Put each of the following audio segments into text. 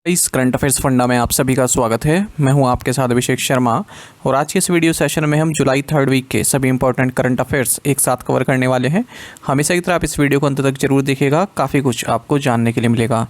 इस current affairs funda में आप सभी का स्वागत है। मैं हूं आपके साथ अभिषेक शर्मा और आज के इस वीडियो सेशन में हम जुलाई 3rd वीक के सभी इंपॉर्टेंट करंट अफेयर्स एक साथ कवर करने वाले हैं। हमेशा की तरह आप इस वीडियो को अंत तक जरूर देखिएगा, काफ़ी कुछ आपको जानने के लिए मिलेगा।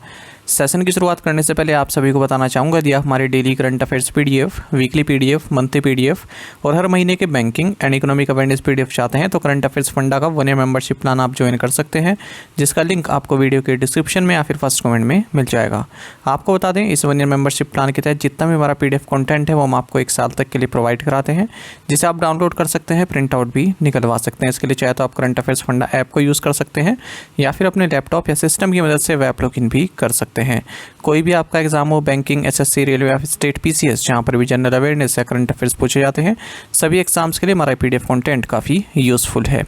सेशन की शुरुआत करने से पहले आप सभी को बताना चाहूँगा, यदि आप हमारे daily current affairs PDF, weekly PDF, monthly PDF और हर महीने के banking and economic awareness PDF चाहते हैं तो करंट अफेयर्स फंडा का 1 ईयर मेंबरशिप प्लान आप ज्वाइन कर सकते हैं, जिसका लिंक आपको वीडियो के डिस्क्रिप्शन में या फिर फर्स्ट कमेंट में मिल जाएगा। आपको बता दें, इस 1 ईयर मेंबरशिप प्लान के तहत जितना भी हमारा पीडीएफ कंटेंट है वो हम आपको 1 साल तक के लिए प्रोवाइड कराते हैं, जिसे आप डाउनलोड कर सकते हैं, प्रिंट आउट भी निकलवा सकते हैं। इसके लिए चाहे तो आप करंट अफेयर्स फंडा ऐप को यूज़ कर सकते हैं या फिर अपने लैपटॉप या सिस्टम की मदद से वेब लॉगिन भी कर सकते हैं। कोई भी आपका एग्जाम हो, बैंकिंग, एसएससी, रेलवे या फिर स्टेट पीसीएस, जहाँ पर भी जनरल अवेयरनेस या करंट अफेयर्स पूछे जाते हैं, सभी एग्जाम्स के लिए हमारा पीडीएफ कंटेंट काफ़ी यूज़फुल है।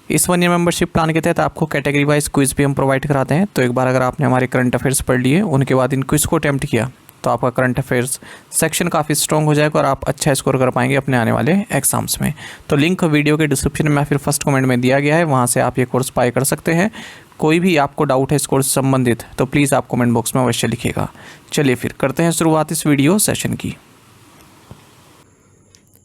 इस 1 ईयर मेंबरशिप प्लान के तहत आपको कैटेगरी वाइज क्विज भी हम प्रोवाइड कराते हैं। तो एक बार अगर आपने हमारे करंट अफेयर्स पढ़ लिए, उनके बाद इन क्विज को अटैम्प्ट किया, तो आपका करंट अफेयर्स सेक्शन काफ़ी स्ट्रॉन्ग हो जाएगा और आप अच्छा स्कोर कर पाएंगे अपने आने वाले एग्जाम्स में। तो लिंक वीडियो के डिस्क्रिप्शन में या फिर फर्स्ट कमेंट में दिया गया है, वहाँ से आप ये कोर्स बाय कर सकते हैं। कोई भी आपको डाउट है इस कोर्स से संबंधित तो प्लीज़ आप कमेंट बॉक्स में अवश्य लिखिएगा। चलिए फिर करते हैं शुरुआत इस वीडियो सेशन की।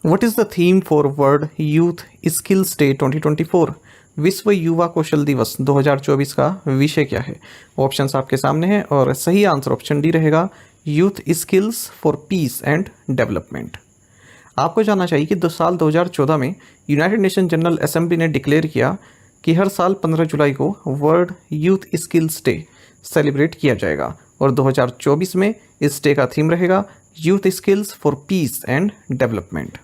What is the theme for world youth skills day 2024? विश्व युवा कौशल दिवस 2024 का विषय क्या है? ऑप्शंस आपके सामने हैं और सही आंसर ऑप्शन डी रहेगा, youth skills for piece and development. आपको जानना चाहिए कि साल 2014 में यूनाइटेड नेशन जनरल असेंबली ने डिक्लेयर किया कि हर साल 15 जुलाई को world youth skills day celebrate किया जाएगा और 2024 में इस डे का थीम रहेगा youth skills for piece and development.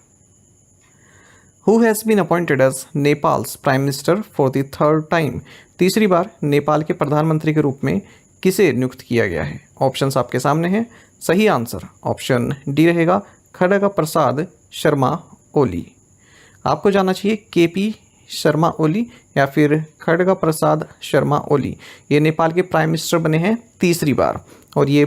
Who has been appointed as Nepal's Prime Minister for the 3rd time? तीसरी बार नेपाल के प्रधानमंत्री के रूप में किसे नियुक्त किया गया है? ऑप्शंस आपके सामने हैं। सही आंसर ऑप्शन डी रहेगा, खड़ग प्रसाद शर्मा ओली। आपको जानना चाहिए केपी शर्मा ओली या फिर खड़ग प्रसाद शर्मा ओली, ये नेपाल के प्राइम मिनिस्टर बने हैं तीसरी बार और ये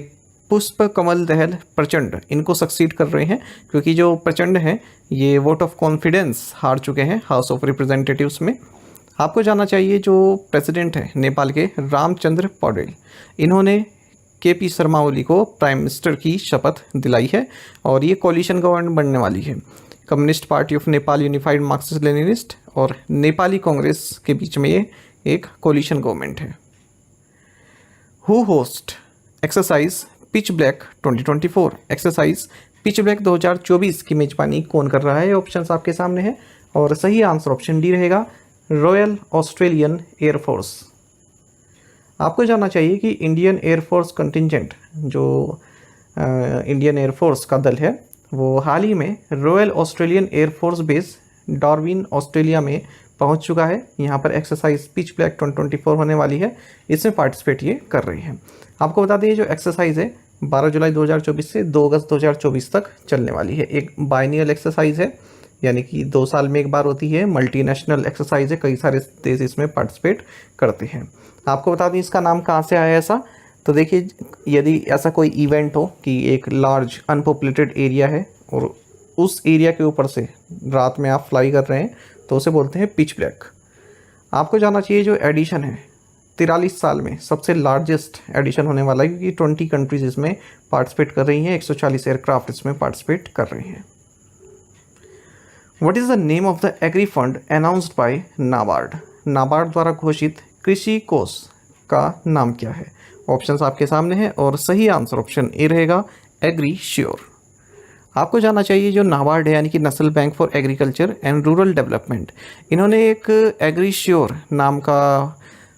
पुष्प कमल दहल प्रचंड इनको सक्सीड कर रहे हैं, क्योंकि जो प्रचंड हैं ये वोट ऑफ कॉन्फिडेंस हार चुके हैं हाउस ऑफ रिप्रेजेंटेटिव्स में। आपको जानना चाहिए जो प्रेसिडेंट हैं नेपाल के रामचंद्र पौडेल, इन्होंने केपी शर्मा ओली को प्राइम मिनिस्टर की शपथ दिलाई है और ये कोलिशन गवर्नमेंट बनने वाली है। Communist party of Nepal, unified Marxist Leninist और नेपाली कांग्रेस के बीच में ये एक कोलिशन गवर्नमेंट है। Who host exercise pitch black 2024? Exercise pitch black 2024 की मेजबानी कौन कर रहा है? ऑप्शंस आपके सामने हैं और सही आंसर ऑप्शन डी रहेगा, रॉयल ऑस्ट्रेलियन एयरफोर्स। आपको जानना चाहिए कि इंडियन एयरफोर्स कंटिजेंट, जो इंडियन एयरफोर्स का दल है, वो हाल ही में royal Australian air force base Darwin Australia में पहुंच चुका है। यहाँ पर एक्सरसाइज पिच ब्लैक 2024 होने वाली है, इसमें पार्टिसिपेट ये कर रही है। आपको बता दें, जो एक्सरसाइज है 12 जुलाई 2024 से 2 अगस्त 2024 तक चलने वाली है। एक बाइनियल एक्सरसाइज है, यानी कि 2 साल में एक बार होती है। मल्टीनेशनल एक्सरसाइज है, कई सारे देश इसमें पार्टिसिपेट करते हैं। आपको बता दें इसका नाम कहाँ से आया ऐसा, तो देखिए, यदि ऐसा कोई इवेंट हो कि एक लार्ज अनपॉपुलेटेड एरिया है और उस एरिया के ऊपर से रात में आप फ्लाई कर रहे हैं तो उसे बोलते हैं पिच ब्लैक। आपको जानना चाहिए जो एडिशन है 43 साल में सबसे लार्जेस्ट एडिशन होने वाला है, क्योंकि 20 कंट्रीज इसमें पार्टिसिपेट कर रही हैं, 140 एयरक्राफ्ट इसमें पार्टिसिपेट कर रही हैं। What is the name of the agri fund announced by NABARD? NABARD द्वारा घोषित कृषि कोष का नाम क्या है? ऑप्शंस आपके सामने हैं और सही आंसर ऑप्शन ए रहेगा, एग्री श्योर। आपको जानना चाहिए जो नाबार्ड है, यानी कि national bank for agriculture and rural development, इन्होंने एक एग्री श्योर नाम का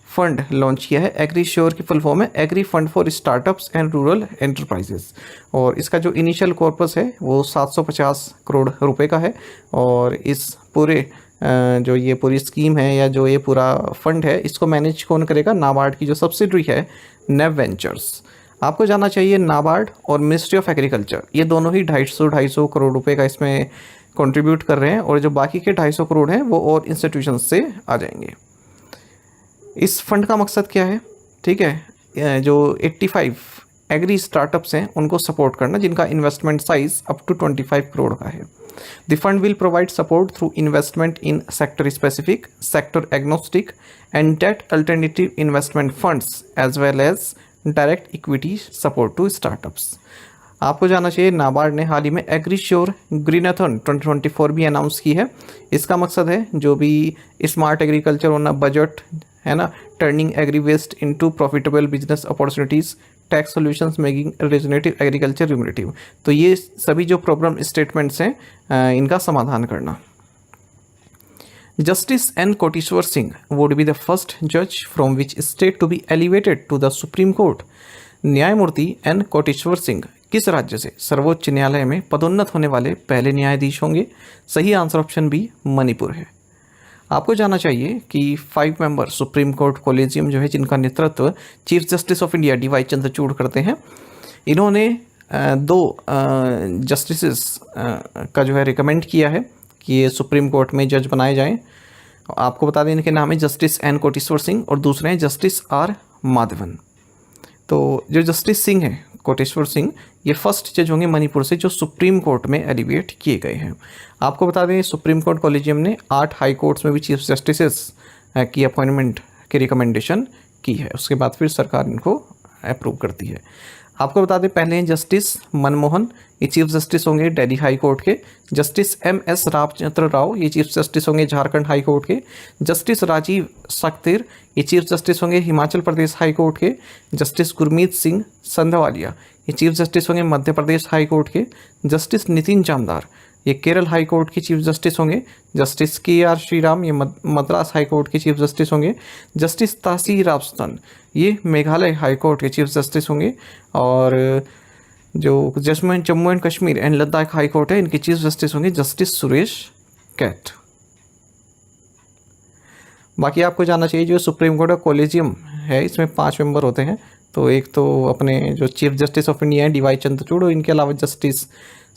फंड लॉन्च किया है। एग्री श्योर की फुल फॉर्म है agri fund for startups and rural enterprises और इसका जो इनिशियल कॉर्पस है वो 750 करोड़ रुपए का है और इस पूरे जो ये पूरी स्कीम है या जो ये पूरा फंड है, इसको मैनेज कौन करेगा? नाबार्ड की जो सब्सिडरी है नेव वेंचर्स। आपको जानना चाहिए नाबार्ड और मिनिस्ट्री ऑफ एग्रीकल्चर, ये दोनों ही 250 करोड़ रुपए का इसमें कंट्रीब्यूट कर रहे हैं और जो बाकी के 250 करोड़ हैं वो और इंस्टीट्यूशंस से आ जाएंगे। इस फंड का मकसद क्या है? ठीक है, जो 85 एग्री स्टार्टअप्स हैं उनको सपोर्ट करना, जिनका investment size up to 25 crore का है। The fund will provide support through investment in sector specific, sector agnostic and debt alternative investment funds as well as direct equity support to startups. आपको जानना चाहिए नाबार्ड ने हाल ही में एग्रीश्योर ग्रीनथन 2024 भी अनाउंस की है। इसका मकसद है जो भी स्मार्ट एग्रीकल्चर होना, बजट है ना, turning agri waste into profitable business opportunities, tax solutions making regenerative agriculture remunerative. तो ये सभी जो प्रॉब्लम स्टेटमेंट्स हैं इनका समाधान करना। Justice N Koteshwar Singh would be the first जज from which state to be elevated to the supreme court. न्यायमूर्ति एन कोटेश्वर सिंह किस राज्य से सर्वोच्च न्यायालय में पदोन्नत होने वाले पहले न्यायाधीश होंगे? सही आंसर ऑप्शन बी मणिपुर है। आपको जानना चाहिए कि 5 मेंबर सुप्रीम कोर्ट कॉलेजियम जो है, जिनका नेतृत्व chief justice of India DY Chandrachud करते हैं, इन्होंने 2 जस्टिसेस का जो है रिकमेंड किया है कि ये सुप्रीम कोर्ट में जज बनाए जाएं। आपको बता दें इनके नाम है जस्टिस एन कोटेश्वर सिंह और दूसरे हैं जस्टिस R माधवन। तो जो जस्टिस सिंह हैं, कोटेश्वर सिंह, ये फर्स्ट जज होंगे मणिपुर से जो सुप्रीम कोर्ट में एलिवेट किए गए हैं। आपको बता दें सुप्रीम कोर्ट कॉलेजियम ने 8 हाई कोर्ट्स में भी चीफ जस्टिसेस की अपॉइंटमेंट की रिकमेंडेशन की है, उसके बाद फिर सरकार इनको अप्रूव करती है। आपको बता दें पहले हैं जस्टिस मनमोहन, ये चीफ जस्टिस होंगे दिल्ली हाई कोर्ट के। जस्टिस MS रामचंद्र राव, ये चीफ जस्टिस होंगे झारखंड हाई कोर्ट के। जस्टिस राजीव सक्सेना, ये चीफ जस्टिस होंगे हिमाचल प्रदेश हाई कोर्ट के। जस्टिस गुरमीत सिंह संधवालिया, ये चीफ जस्टिस होंगे मध्य प्रदेश हाई कोर्ट के। जस्टिस नितिन जामदार, ये केरल हाई कोर्ट के चीफ जस्टिस होंगे। जस्टिस KR श्रीराम, ये मद्रास हाई कोर्ट के चीफ जस्टिस होंगे। जस्टिस तासी रावस्तन, ये मेघालय हाई कोर्ट के चीफ जस्टिस होंगे। और जो Jammu and Kashmir and Ladakh high court है, इनके चीफ जस्टिस होंगे जस्टिस सुरेश कैट। बाकी आपको जानना चाहिए जो सुप्रीम कोर्ट का कॉलेजियम है, इसमें 5 मेंबर होते हैं। तो एक तो अपने जो चीफ जस्टिस ऑफ इंडिया है DY चंद्रचूड़, और इनके अलावा जस्टिस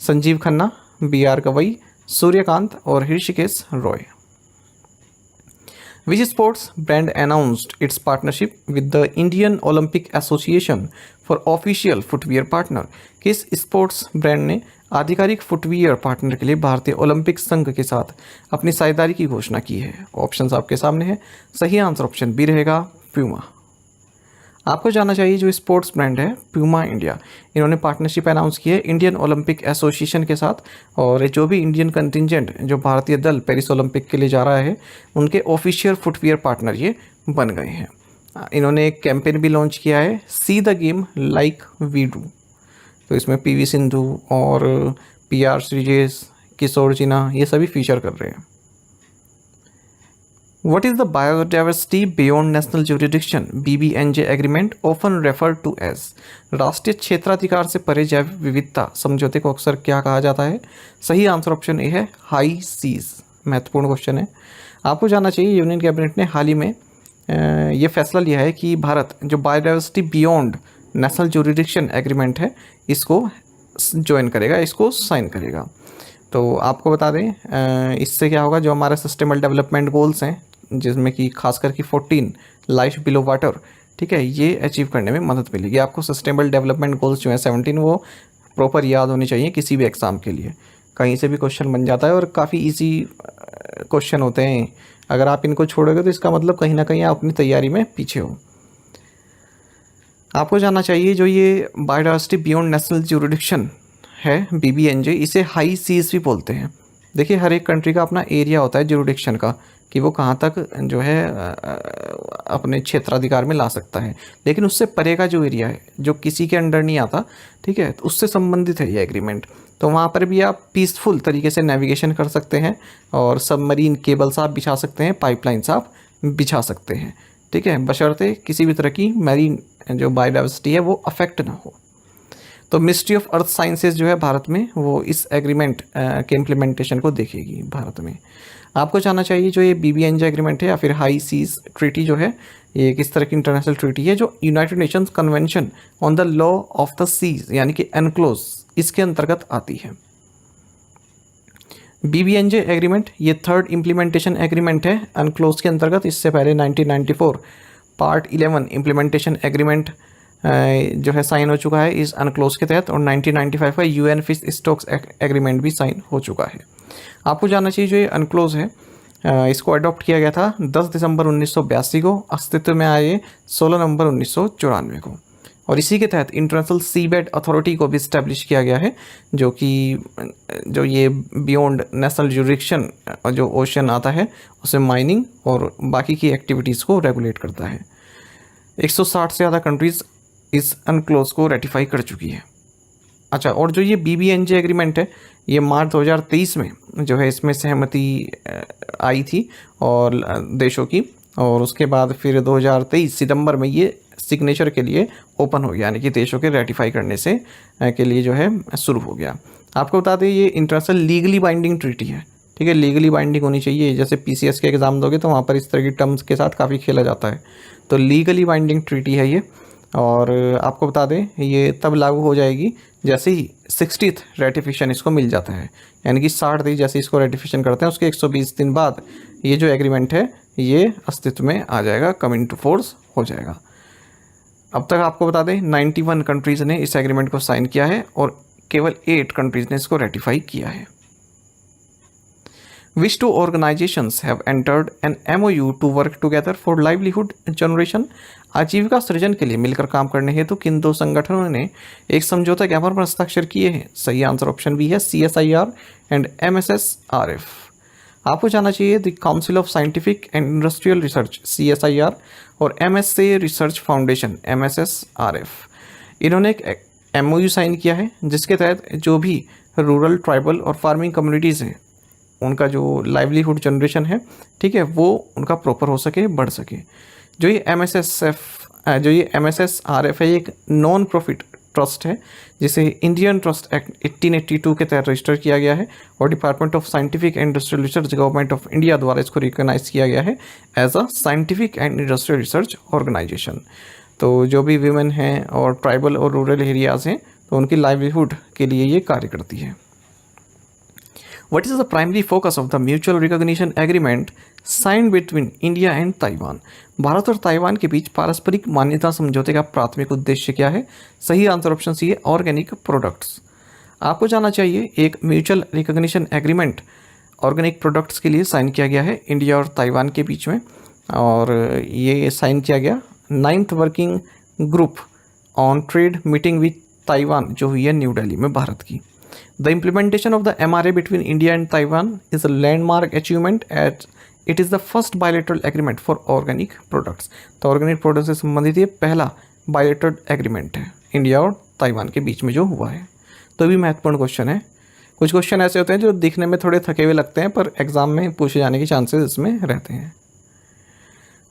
संजीव खन्ना, BR गवई, सूर्यकांत और Rishikesh Roy. Which sports brand announced its partnership with the Indian Olympic Association for official footwear partner? किस स्पोर्ट्स ब्रांड ने आधिकारिक फुटवियर पार्टनर के लिए भारतीय ओलंपिक संघ के साथ अपनी साझेदारी की घोषणा की है? ऑप्शंस आपके सामने है। सही आंसर ऑप्शन बी रहेगा प्यूमा। आपको जानना चाहिए जो स्पोर्ट्स ब्रांड है प्यूमा इंडिया, इन्होंने पार्टनरशिप अनाउंस की है इंडियन ओलंपिक एसोसिएशन के साथ। और जो भी इंडियन कंटिजेंट जो भारतीय दल पेरिस ओलंपिक के लिए जा रहा है, उनके ऑफिशियल फुटवियर पार्टनर ये बन गए हैं। इन्होंने एक कैंपेन भी लॉन्च किया है, see the game like we do. तो इसमें PV सिंधु और PR श्रीजेश, किशोर जिना, ये सभी फीचर कर रहे हैं। What is the Biodiversity Beyond National Jurisdiction BBNJ Agreement often referred to as? राष्ट्रीय क्षेत्राधिकार से परे जैव विविधता समझौते को अक्सर क्या कहा जाता है? सही आंसर ऑप्शन ए है हाई सीज। महत्वपूर्ण क्वेश्चन है। आपको जानना चाहिए यूनियन कैबिनेट ने हाल ही में ये फैसला लिया है कि भारत जो biodiversity beyond national jurisdiction agreement है, इसको ज्वाइन करेगा, इसको साइन करेगा। तो आपको बता दें इससे क्या होगा, जो हमारे सस्टेनेबल डेवलपमेंट गोल्स हैं, जिसमें कि खास करके 14 लाइफ बिलो वाटर, ठीक है, ये अचीव करने में मदद मिलेगी आपको। सस्टेनेबल डेवलपमेंट गोल्स जो है 17, वो प्रॉपर याद होनी चाहिए किसी भी एग्ज़ाम के लिए। कहीं से भी क्वेश्चन बन जाता है और काफ़ी इजी क्वेश्चन होते हैं। अगर आप इनको छोड़ोगे तो इसका मतलब कहीं ना कहीं आप अपनी तैयारी में पीछे हो। आपको जानना चाहिए जो ये बायोडाइवर्सिटी बियॉन्ड नेशनल जुरिडिक्शन है BBNJ, इसे हाई सीज भी बोलते हैं। देखिए हर एक कंट्री का अपना एरिया होता है जुरिडिक्शन का, कि वो कहाँ तक जो है अपने क्षेत्राधिकार में ला सकता है, लेकिन उससे परे का जो एरिया है जो किसी के अंडर नहीं आता, ठीक है, तो उससे संबंधित है ये एग्रीमेंट। तो वहाँ पर भी आप पीसफुल तरीके से नेविगेशन कर सकते हैं और सबमरीन केबल्स आप बिछा सकते हैं, पाइपलाइंस आप बिछा सकते हैं, ठीक है, बशर्ते किसी भी तरह की मैरीन जो बायोडाइवर्सिटी है वो अफेक्ट ना हो। तो मिनिस्ट्री ऑफ अर्थ साइंसेज जो है भारत में, वो इस एग्रीमेंट के इम्प्लीमेंटेशन को देखेगी भारत में। आपको जानना चाहिए जो ये BBNJ एग्रीमेंट है या फिर हाई सीज ट्रीटी जो है, ये किस तरह की इंटरनेशनल ट्रीटी है, जो United Nations Convention on the Law of the Seas यानी कि एनक्लोज, इसके अंतर्गत आती है। BBNJ एग्रीमेंट ये 3rd इम्प्लीमेंटेशन एग्रीमेंट है एनक्लोज के अंतर्गत। इससे पहले 1994 पार्ट 11 इम्प्लीमेंटेशन एग्रीमेंट जो है साइन हो चुका है इस अनक्लोज के तहत, और 1995 का UN फिश स्टॉक्स एग्रीमेंट भी साइन हो चुका है। आपको जानना चाहिए जो ये अनक्लोज है इसको अडॉप्ट किया गया था 10 दिसंबर 1982 को, अस्तित्व में आए 16 नवंबर 1994 को। और इसी के तहत इंटरनेशनल सीबेड अथॉरिटी को भी इस्टेब्लिश किया गया है, जो ये बियॉन्ड नेशनल जुरिडिक्शन जो ओशन आता है उसे माइनिंग और बाकी की एक्टिविटीज़ को रेगुलेट करता है। 160 से ज़्यादा कंट्रीज़ इस अनक्लोज को रेटिफाई कर चुकी है। अच्छा, और जो ये BBNJ एग्रीमेंट है ये मार्च 2023 में जो है इसमें सहमति आई थी और देशों की, और उसके बाद फिर 2023 सितंबर में ये सिग्नेचर के लिए ओपन हो गया, यानी कि देशों के रेटिफाई करने से के लिए जो है शुरू हो गया। आपको बता दें ये इंटरनेशनल लीगली बाइंडिंग ट्रीटी है, ठीक है। लीगली बाइंडिंग होनी चाहिए, जैसे PCS के एग्ज़ाम दोगे तो वहाँ पर इस तरह की टर्म्स के साथ काफ़ी खेला जाता है। तो लीगली बाइंडिंग ट्रीटी है ये, और आपको बता दें ये तब लागू हो जाएगी जैसे ही 60th रेटिफिकेशन इसको मिल जाता है, यानी कि 60 दिन जैसे इसको रेटिफिकेशन करते हैं उसके 120 दिन बाद ये जो एग्रीमेंट है ये अस्तित्व में आ जाएगा, कम इनटू फोर्स हो जाएगा। अब तक आपको बता दें 91 कंट्रीज़ ने इस एग्रीमेंट को साइन किया है और केवल 8 कंट्रीज़ ने इसको रेटिफाई किया है। Which two organizations have entered an MOU to work together for livelihood generation? आजीविका सृजन के लिए मिलकर काम करने हेतु किन दो संगठनों ने एक समझौता ज्ञापन पर हस्ताक्षर किए हैं? सही आंसर ऑप्शन बी है, CSIR एंड MSSRF। आपको जानना चाहिए the council of Scientific and industrial research CSIR और MSA रिसर्च फाउंडेशन MSSRF, इन्होंने एक MOU साइन किया है जिसके तहत जो भी रूरल, ट्राइबल और फार्मिंग कम्युनिटीज़ हैं उनका जो लाइवलीहुड जनरेशन है, ठीक है, वो उनका प्रॉपर हो सके, बढ़ सके। जो ये MSSRF है, एक नॉन प्रॉफिट ट्रस्ट है जिसे इंडियन ट्रस्ट एक्ट 1882 के तहत रजिस्टर किया गया है और Department of Scientific and industrial Research Government of India द्वारा इसको रिकॉग्नाइज किया गया है as a scientific and industrial research organisation. तो जो भी वीमेन हैं और ट्राइबल और रूरल एरियाज़ हैं तो उनकी लाइवलीहुड के लिए ये कार्य करती है। What is the primary focus of the mutual recognition agreement signed between India and Taiwan? Bharat और ताइवान के बीच पारस्परिक मान्यता समझौते का प्राथमिक उद्देश्य क्या है? सही आंसर ऑप्शन सी है, ऑर्गेनिक प्रोडक्ट्स। आपको जानना चाहिए एक mutual recognition agreement organic products के लिए साइन किया गया है इंडिया और ताइवान के बीच में, और ये साइन किया गया 9th working group on trade meeting with Taiwan जो हुई है न्यू दिल्ली में भारत की। The implementation of the MRA between India and Taiwan is a landmark achievement as it is the first bilateral agreement for organic products। तो organic products से संबंधित ये पहला बायलेटरल एग्रीमेंट है इंडिया और ताइवान के बीच में जो हुआ है। तो भी महत्वपूर्ण क्वेश्चन है। कुछ क्वेश्चन ऐसे होते हैं जो दिखने में थोड़े थके हुए लगते हैं पर एग्जाम में पूछे जाने के चांसेस इसमें रहते हैं।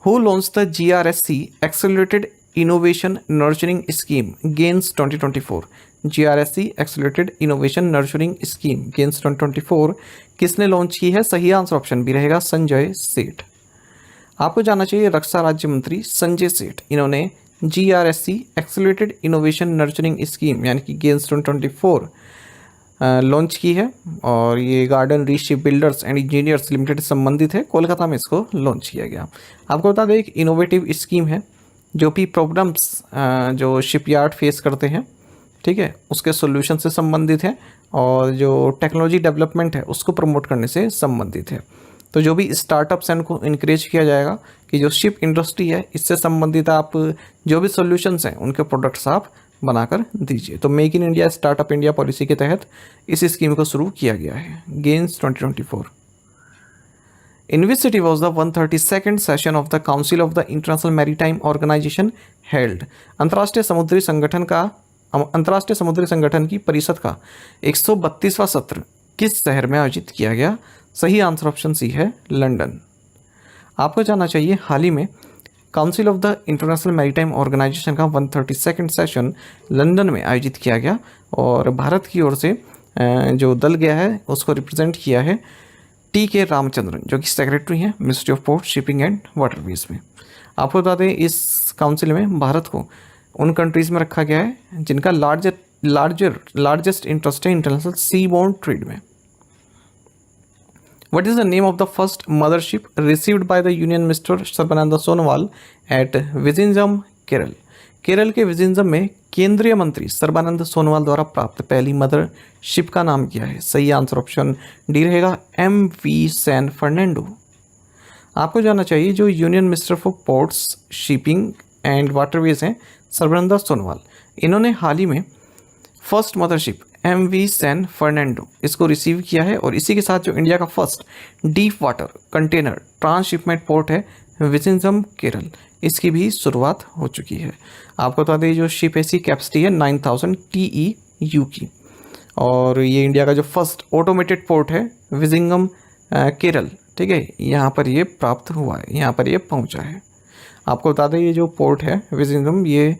Who launched the GRSC Accelerated Innovation Nurturing Scheme Gains 2024? GRSC Accelerated Innovation Nurturing Scheme Gains 2024 किसने लॉन्च की है? सही आंसर ऑप्शन भी रहेगा, संजय सेठ। आपको जानना चाहिए रक्षा राज्य मंत्री संजय सेठ, इन्होंने GRSC Accelerated Innovation Nurturing Scheme यानी कि गेन्स 2024 लॉन्च की है और ये garden reach ship builders and engineers limited संबंधित है, कोलकाता में इसको लॉन्च किया गया। आपको बता दें एक इनोवेटिव स्कीम है जो भी प्रॉब्लम्स जो शिपयार्ड फेस करते हैं, ठीक है, उसके सॉल्यूशन से संबंधित है और जो टेक्नोलॉजी डेवलपमेंट है उसको प्रमोट करने से संबंधित है। तो जो भी स्टार्टअप्स हैं उनको इनक्रेज किया जाएगा कि जो शिप इंडस्ट्री है इससे संबंधित आप जो भी सॉल्यूशंस हैं उनके प्रोडक्ट्स आप बनाकर दीजिए। तो make in India startup India policy के तहत इस स्कीम को शुरू किया गया है। Gains 2024। In which city was the 132nd session of the Council of the International Maritime Organization held? अंतर्राष्ट्रीय समुद्री संगठन की परिषद का 132वां सत्र किस शहर में आयोजित किया गया? सही आंसर ऑप्शन सी है, लंदन। आपको जानना चाहिए हाल ही में Council of the International Maritime Organization का 132nd सेशन लंदन में आयोजित किया गया और भारत की ओर से जो दल गया है उसको रिप्रेजेंट किया है TK रामचंद्रन जो कि सेक्रेटरी हैं ministry of port, shipping and waterways में। आपको बता दें इस काउंसिल में भारत को उन कंट्रीज़ में रखा गया है जिनका लार्जेस्ट इंटरेस्ट है इंटरनेशनल सी बोर्न ट्रेड में। What is the name of the first mothership received by the Union Minister Sarbananda Sonowal at Vizhinjam, Kerala? Kerala के विजिंजम में केंद्रीय मंत्री सर्बानंद सोनोवाल द्वारा प्राप्त पहली मदरशिप का नाम क्या है? सही आंसर ऑप्शन डी रहेगा, MV सैन फर्नांडो। आपको जानना चाहिए जो union minister for ports, shipping and waterways हैं सर्बानंद सोनोवाल, इन्होंने हाल ही में first mothership MV San Fernando इसको रिसीव किया है और इसी के साथ जो इंडिया का first deep water container transshipment port है विजिंजम केरल, इसकी भी शुरुआत हो चुकी है। आपको बता दें जो शिप ऐसी कैपेसिटी है 9000 TEU की, और ये इंडिया का जो फर्स्ट ऑटोमेटेड पोर्ट है विजिंगम केरल, ठीक है, यहाँ पर ये प्राप्त हुआ है, यहाँ पर ये पहुँचा है। आपको बता दें ये जो पोर्ट है विजिंगम, ये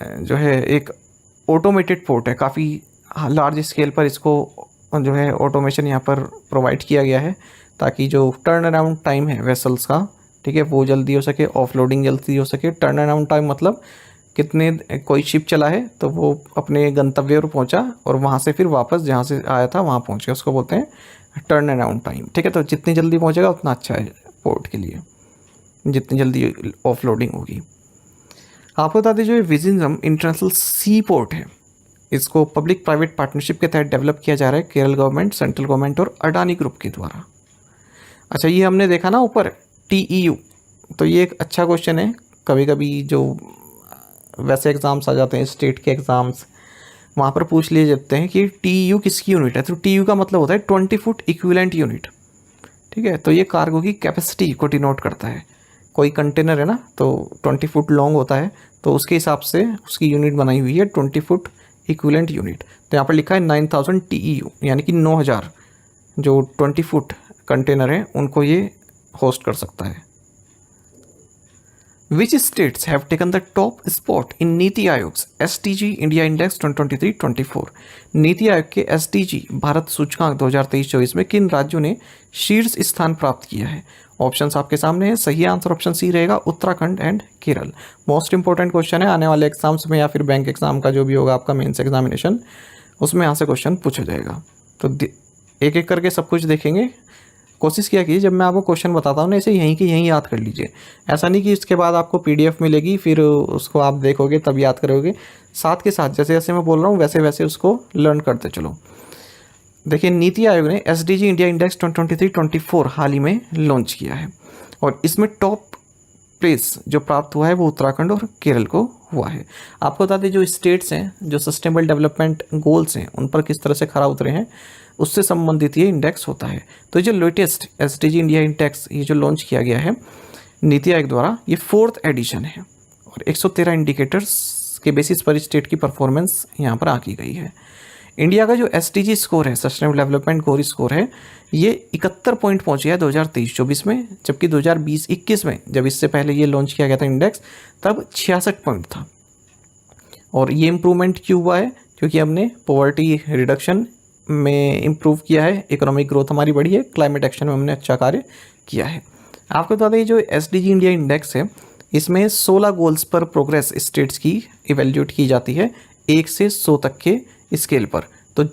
जो है एक ऑटोमेटेड पोर्ट है, काफ़ी लार्ज स्केल पर इसको जो है ऑटोमेशन यहाँ पर प्रोवाइड किया गया है ताकि जो टर्न अराउंड टाइम है वेसल्स का, ठीक है, वो जल्दी हो सके, ऑफलोडिंग जल्दी हो सके। टर्न अराउंड टाइम मतलब कितने, कोई शिप चला है तो वो अपने गंतव्य पर पहुंचा और वहाँ से फिर वापस जहाँ से आया था वहाँ पहुँच गया, उसको बोलते हैं टर्न अराउंड टाइम, ठीक है। तो जितनी जल्दी पहुँचेगा उतना अच्छा है पोर्ट के लिए, जितनी जल्दी ऑफलोडिंग होगी। आपको बता दें जो विजिंजम इंटरनेशनल सी पोर्ट है, इसको पब्लिक प्राइवेट पार्टनरशिप के तहत डेवलप किया जा रहा है केरल गवर्नमेंट, सेंट्रल गवर्नमेंट और अडानी ग्रुप के द्वारा। अच्छा, ये हमने देखा ना ऊपर TEU, तो ये एक अच्छा क्वेश्चन है। कभी कभी जो वैसे एग्ज़ाम्स आ जाते हैं स्टेट के एग्ज़ाम्स, वहाँ पर पूछ लिए जाते हैं कि TEU किसकी यूनिट है, तो TEU का मतलब होता है 20 फुट इक्विवेलेंट यूनिट, ठीक है। तो ये कार्गो की कैपेसिटी को डिनोट करता है। कोई कंटेनर है ना तो 20 फुट लॉन्ग होता है, तो उसके हिसाब से उसकी यूनिट बनाई हुई है 20 फुट इक्विवेलेंट यूनिट। तो यहाँ पर लिखा है 9000 TEU, यानी कि 9000 जो 20 फुट कंटेनर है उनको ये होस्ट कर सकता है। Which states have taken the top spot in नीति आयोग्स SDG इंडिया इंडेक्स 2023-24? नीति आयोग के SDG भारत सूचकांक 2023-24 में किन राज्यों ने शीर्ष स्थान प्राप्त किया है? ऑप्शंस आपके सामने है। सही आंसर ऑप्शन सी रहेगा, Uttarakhand and Kerala. Most important question है, आने वाले एग्जाम्स में या फिर बैंक एग्जाम का जो भी होगा आपका मेंस एग्जामिनेशन, उसमें यहाँ से क्वेश्चन पूछा जाएगा। तो एक एक करके सब कुछ देखेंगे। कोशिश किया कीजिए जब मैं आपको क्वेश्चन बताता हूँ ना, इसे यहीं के यहीं याद कर लीजिए। ऐसा नहीं कि इसके बाद आपको PDF मिलेगी फिर उसको आप देखोगे तब याद करोगे, साथ के साथ जैसे जैसे मैं बोल रहा हूँ वैसे वैसे उसको लर्न करते चलो। देखिए, नीति आयोग ने SDG इंडिया इंडेक्स 2023-24 हाल ही में लॉन्च किया है और इसमें टॉप प्लेस जो प्राप्त हुआ है वो उत्तराखंड और केरल को हुआ है। आपको बता दें जो स्टेट्स हैं जो सस्टेनेबल डेवलपमेंट गोल्स हैं उन पर किस तरह से खरा उतरे हैं, उससे संबंधित ये इंडेक्स होता है। तो जो लेटेस्ट SDG इंडिया इंडेक्स ये जो लॉन्च किया गया है नीति आयोग द्वारा, ये 4th एडिशन है और 113 इंडिकेटर्स के बेसिस पर स्टेट की परफॉर्मेंस यहाँ पर आकी गई है। इंडिया का जो SDG स्कोर है, सस्टेनेबल डेवलपमेंट गोल स्कोर है, ये 71 पॉइंट पहुँचे है 2023-24 में, जबकि 2020-21 में जब इससे पहले ये लॉन्च किया गया था इंडेक्स तब 66 पॉइंट था। और ये इम्प्रूवमेंट क्यों हुआ है? क्योंकि हमने पॉवर्टी रिडक्शन में इम्प्रूव किया है, इकोनॉमिक ग्रोथ हमारी बढ़ी है, क्लाइमेट एक्शन में हमने अच्छा कार्य किया है। आपको बता दें जो SDG इंडिया इंडेक्स है इसमें 16 गोल्स पर प्रोग्रेस स्टेट्स की इवेल्यूएट की जाती है 1 से 100 तक के स्केल पर। तो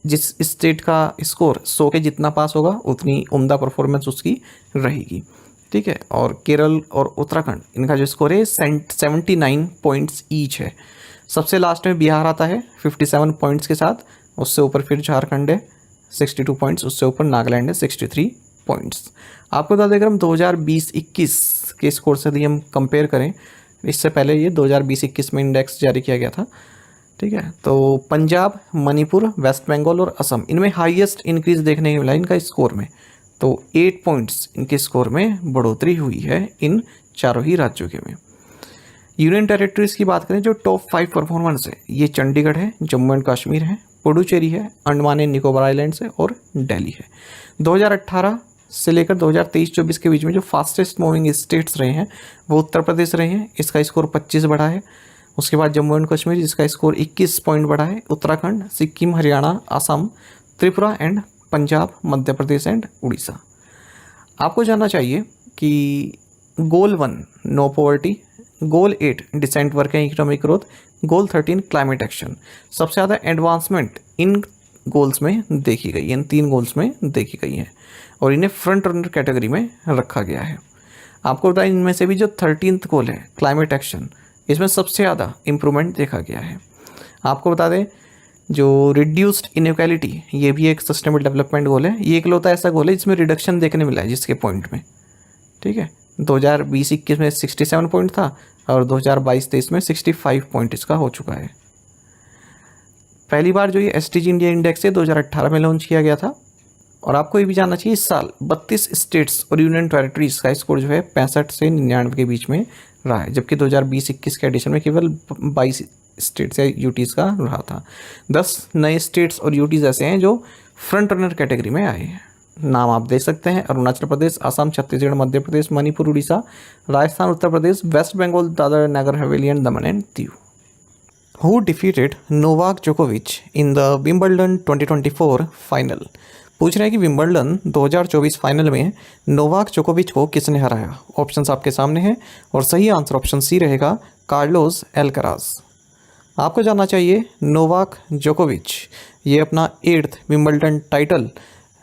जिस स्टेट का स्कोर 100 के जितना पास होगा उतनी उम्दा परफॉर्मेंस उसकी रहेगी, ठीक है। और केरल और उत्तराखंड इनका जो स्कोर है 79 पॉइंट्स ईच है। सबसे लास्ट में बिहार आता है 57 पॉइंट्स के साथ, उससे ऊपर फिर झारखंड है 62 पॉइंट्स, उससे ऊपर नागालैंड है 63 पॉइंट्स। आपको बता दें अगर हम 2020-21 के स्कोर से यदि हम कंपेयर करें, इससे पहले ये 2020-21 में इंडेक्स जारी किया गया था, ठीक है। तो पंजाब, मणिपुर, वेस्ट बंगाल और असम, इनमें हाईएस्ट इंक्रीज देखने को मिला इनका स्कोर में। तो 8 पॉइंट्स इनके स्कोर में बढ़ोतरी हुई है इन चारों ही राज्यों के में। यूनियन टेरिटरीज की बात करें जो टॉप 5 परफॉर्मेंस है, ये चंडीगढ़ है, जम्मू एंड कश्मीर है, पुडुचेरी है, अंडमान एंड निकोबार आइलैंड्स है और दिल्ली है। 2018 से लेकर 2023-24 के बीच में जो फास्टेस्ट मूविंग स्टेट्स रहे हैं वो उत्तर प्रदेश रहे हैं, इसका स्कोर 25 बढ़ा है। उसके बाद जम्मू एंड कश्मीर जिसका स्कोर 21 पॉइंट बढ़ा है। Uttarakhand, Sikkim, Haryana, Assam, Tripura and Punjab, Madhya Pradesh and Orissa. आपको जानना चाहिए कि goal 1 no poverty, goal 8 decent work and economic growth, goal 13 climate action, सबसे ज़्यादा एडवांसमेंट इन गोल्स में देखी गई है, इन 3 गोल्स में देखी गई है और इन्हें फ्रंट रनर कैटेगरी में रखा गया है। आपको बताएं इनमें से भी जो 13th गोल है क्लाइमेट एक्शन, इसमें सबसे ज़्यादा इम्प्रूवमेंट देखा गया है। आपको बता दें जो रिड्यूस्ड इनइक्वालिटी, ये भी एक सस्टेनेबल डेवलपमेंट गोल है। ये इकलौता ऐसा गोल है जिसमें रिडक्शन देखने मिला है जिसके पॉइंट में, ठीक है। 2020-21 में 67 पॉइंट था, और 2022-23 में 65 पॉइंट इसका हो चुका है। पहली बार जो ये SDG इंडिया इंडेक्स है 2018 में लॉन्च किया गया था। और आपको ये भी जानना चाहिए इस साल 32 स्टेट्स और यूनियन टेरिटरीज का स्कोर जो है 65 से 99 के बीच में रहा है, जबकि 2020-21 के एडिशन में केवल 22 स्टेट्स या यूटीज़ का रहा था। 10 नए स्टेट्स और यूटीज़ ऐसे हैं जो फ्रंट रनर कैटेगरी में आए हैं। नाम आप देख सकते हैं: Arunachal Pradesh, Assam, Chhattisgarh, Madhya Pradesh, Manipur, Orissa, Rajasthan, Uttar Pradesh, waste Bengal, Dadar Nagar Haveli and Daman and Diu. Who defeated Novak Djokovic in the Wimbledon 2024 final? पूछ रहे हैं कि विंबलडन 2024 फाइनल में नोवाक जोकोविच को किसने हराया। ऑप्शंस आपके सामने हैं और सही आंसर ऑप्शन सी रहेगा, कार्लोस एल्कराज। आपको जानना चाहिए नोवाक जोकोविच ये अपना 8th विंबलडन टाइटल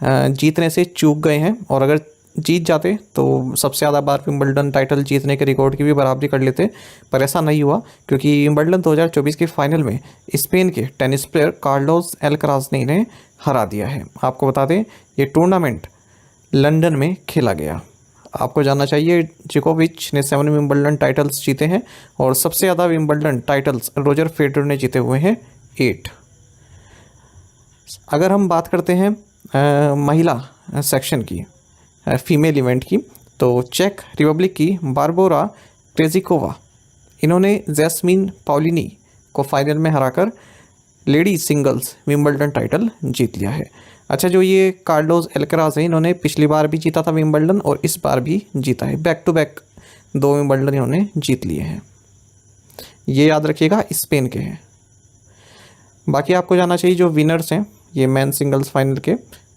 जीतने से चूक गए हैं, और अगर जीत जाते तो सबसे ज़्यादा बार विंबलडन टाइटल जीतने के रिकॉर्ड की भी बराबरी कर लेते, पर ऐसा नहीं हुआ क्योंकि विंबलडन 2024 के फाइनल में स्पेन के टेनिस प्लेयर कार्लोस एल्कराज ने इन्हें हरा दिया है। आपको बता दें ये टूर्नामेंट लंदन में खेला गया। आपको जानना चाहिए जोकोविच ने 7 विंबलडन टाइटल्स जीते हैं और सबसे ज़्यादा विंबलडन टाइटल्स रोजर फेडरर ने जीते हुए हैं 8। अगर हम बात करते हैं महिला सेक्शन की, फीमेल इवेंट की, तो चेक रिपब्लिक की बारबोरा क्रेजिकोवा इन्होंने जैस्मिन पाउलिनी को फाइनल में हराकर लेडी सिंगल्स विंबलडन टाइटल जीत लिया है। अच्छा, जो ये कार्लोस एल्कराज है इन्होंने पिछली बार भी जीता था विंबलडन और इस बार भी जीता है। बैक टू बैक 2 विंबलडन इन्होंने जीत लिए हैं। ये याद रखिएगा, स्पेन के हैं। बाकी आपको जानना चाहिए जो विनर्स हैं ये मेन सिंगल्स फाइनल के,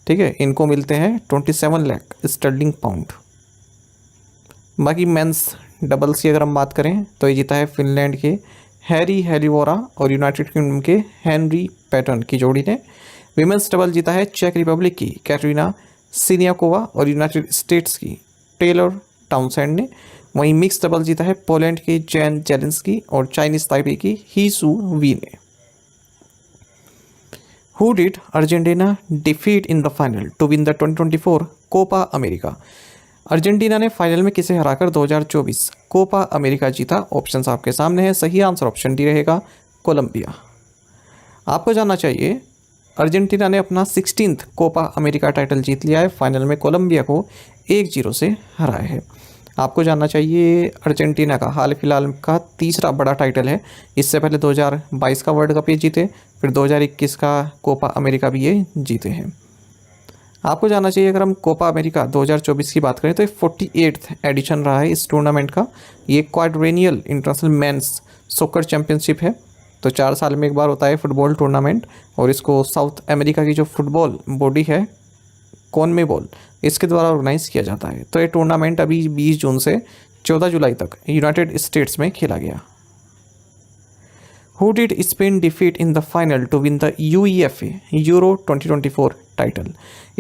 ठीक है, इनको मिलते हैं 27 लाख स्टर्लिंग पाउंड। बाकी मेंस डबल्स की अगर हम बात करें तो ये जीता है फिनलैंड के हैरी हेलिवोरा और यूनाइटेड किंगडम के हेनरी पैटर्न की जोड़ी ने। विमेंस डबल जीता है चेक रिपब्लिक की कैटरीना सिनियाकोवा और यूनाइटेड स्टेट्स की टेलर टाउनसेंड ने। वहीं मिक्स डबल जीता है पोलैंड के जैन जेलेंस्की और चाइनीज ताइपे की ही सू वी ने। Who did Argentina defeat in the final to win the 2024 Copa America? Argentina ने फाइनल में किसे हराकर 2024 कोपा अमेरिका जीता? ऑप्शंस आपके सामने हैं। सही आंसर ऑप्शन डी रहेगा, कोलंबिया। आपको जानना चाहिए अर्जेंटीना ने अपना 16th कोपा अमेरिका टाइटल जीत लिया है, फाइनल में कोलंबिया को 1-0 से हराया है। आपको जानना चाहिए अर्जेंटीना का हाल फिलहाल का तीसरा बड़ा टाइटल है। इससे पहले 2022 का वर्ल्ड कप ये जीते, फिर 2021 का कोपा अमेरिका भी ये जीते हैं। आपको जानना चाहिए अगर हम कोपा अमेरिका 2024 की बात करें तो ये 48th एडिशन रहा है इस टूर्नामेंट का। ये क्वाड्रेनियल इंटरनेशनल मेंस सॉकर चैंपियनशिप है, तो 4 साल में एक बार होता है फुटबॉल टूर्नामेंट, और इसको साउथ अमेरिका की जो फुटबॉल बॉडी है कॉनमेबॉल इसके द्वारा ऑर्गेनाइज किया जाता है। तो ये टूर्नामेंट अभी 20 जून से 14 जुलाई तक यूनाइटेड स्टेट्स में खेला गया। Who did Spain defeat in the final to win the UEFA euro 2024 title?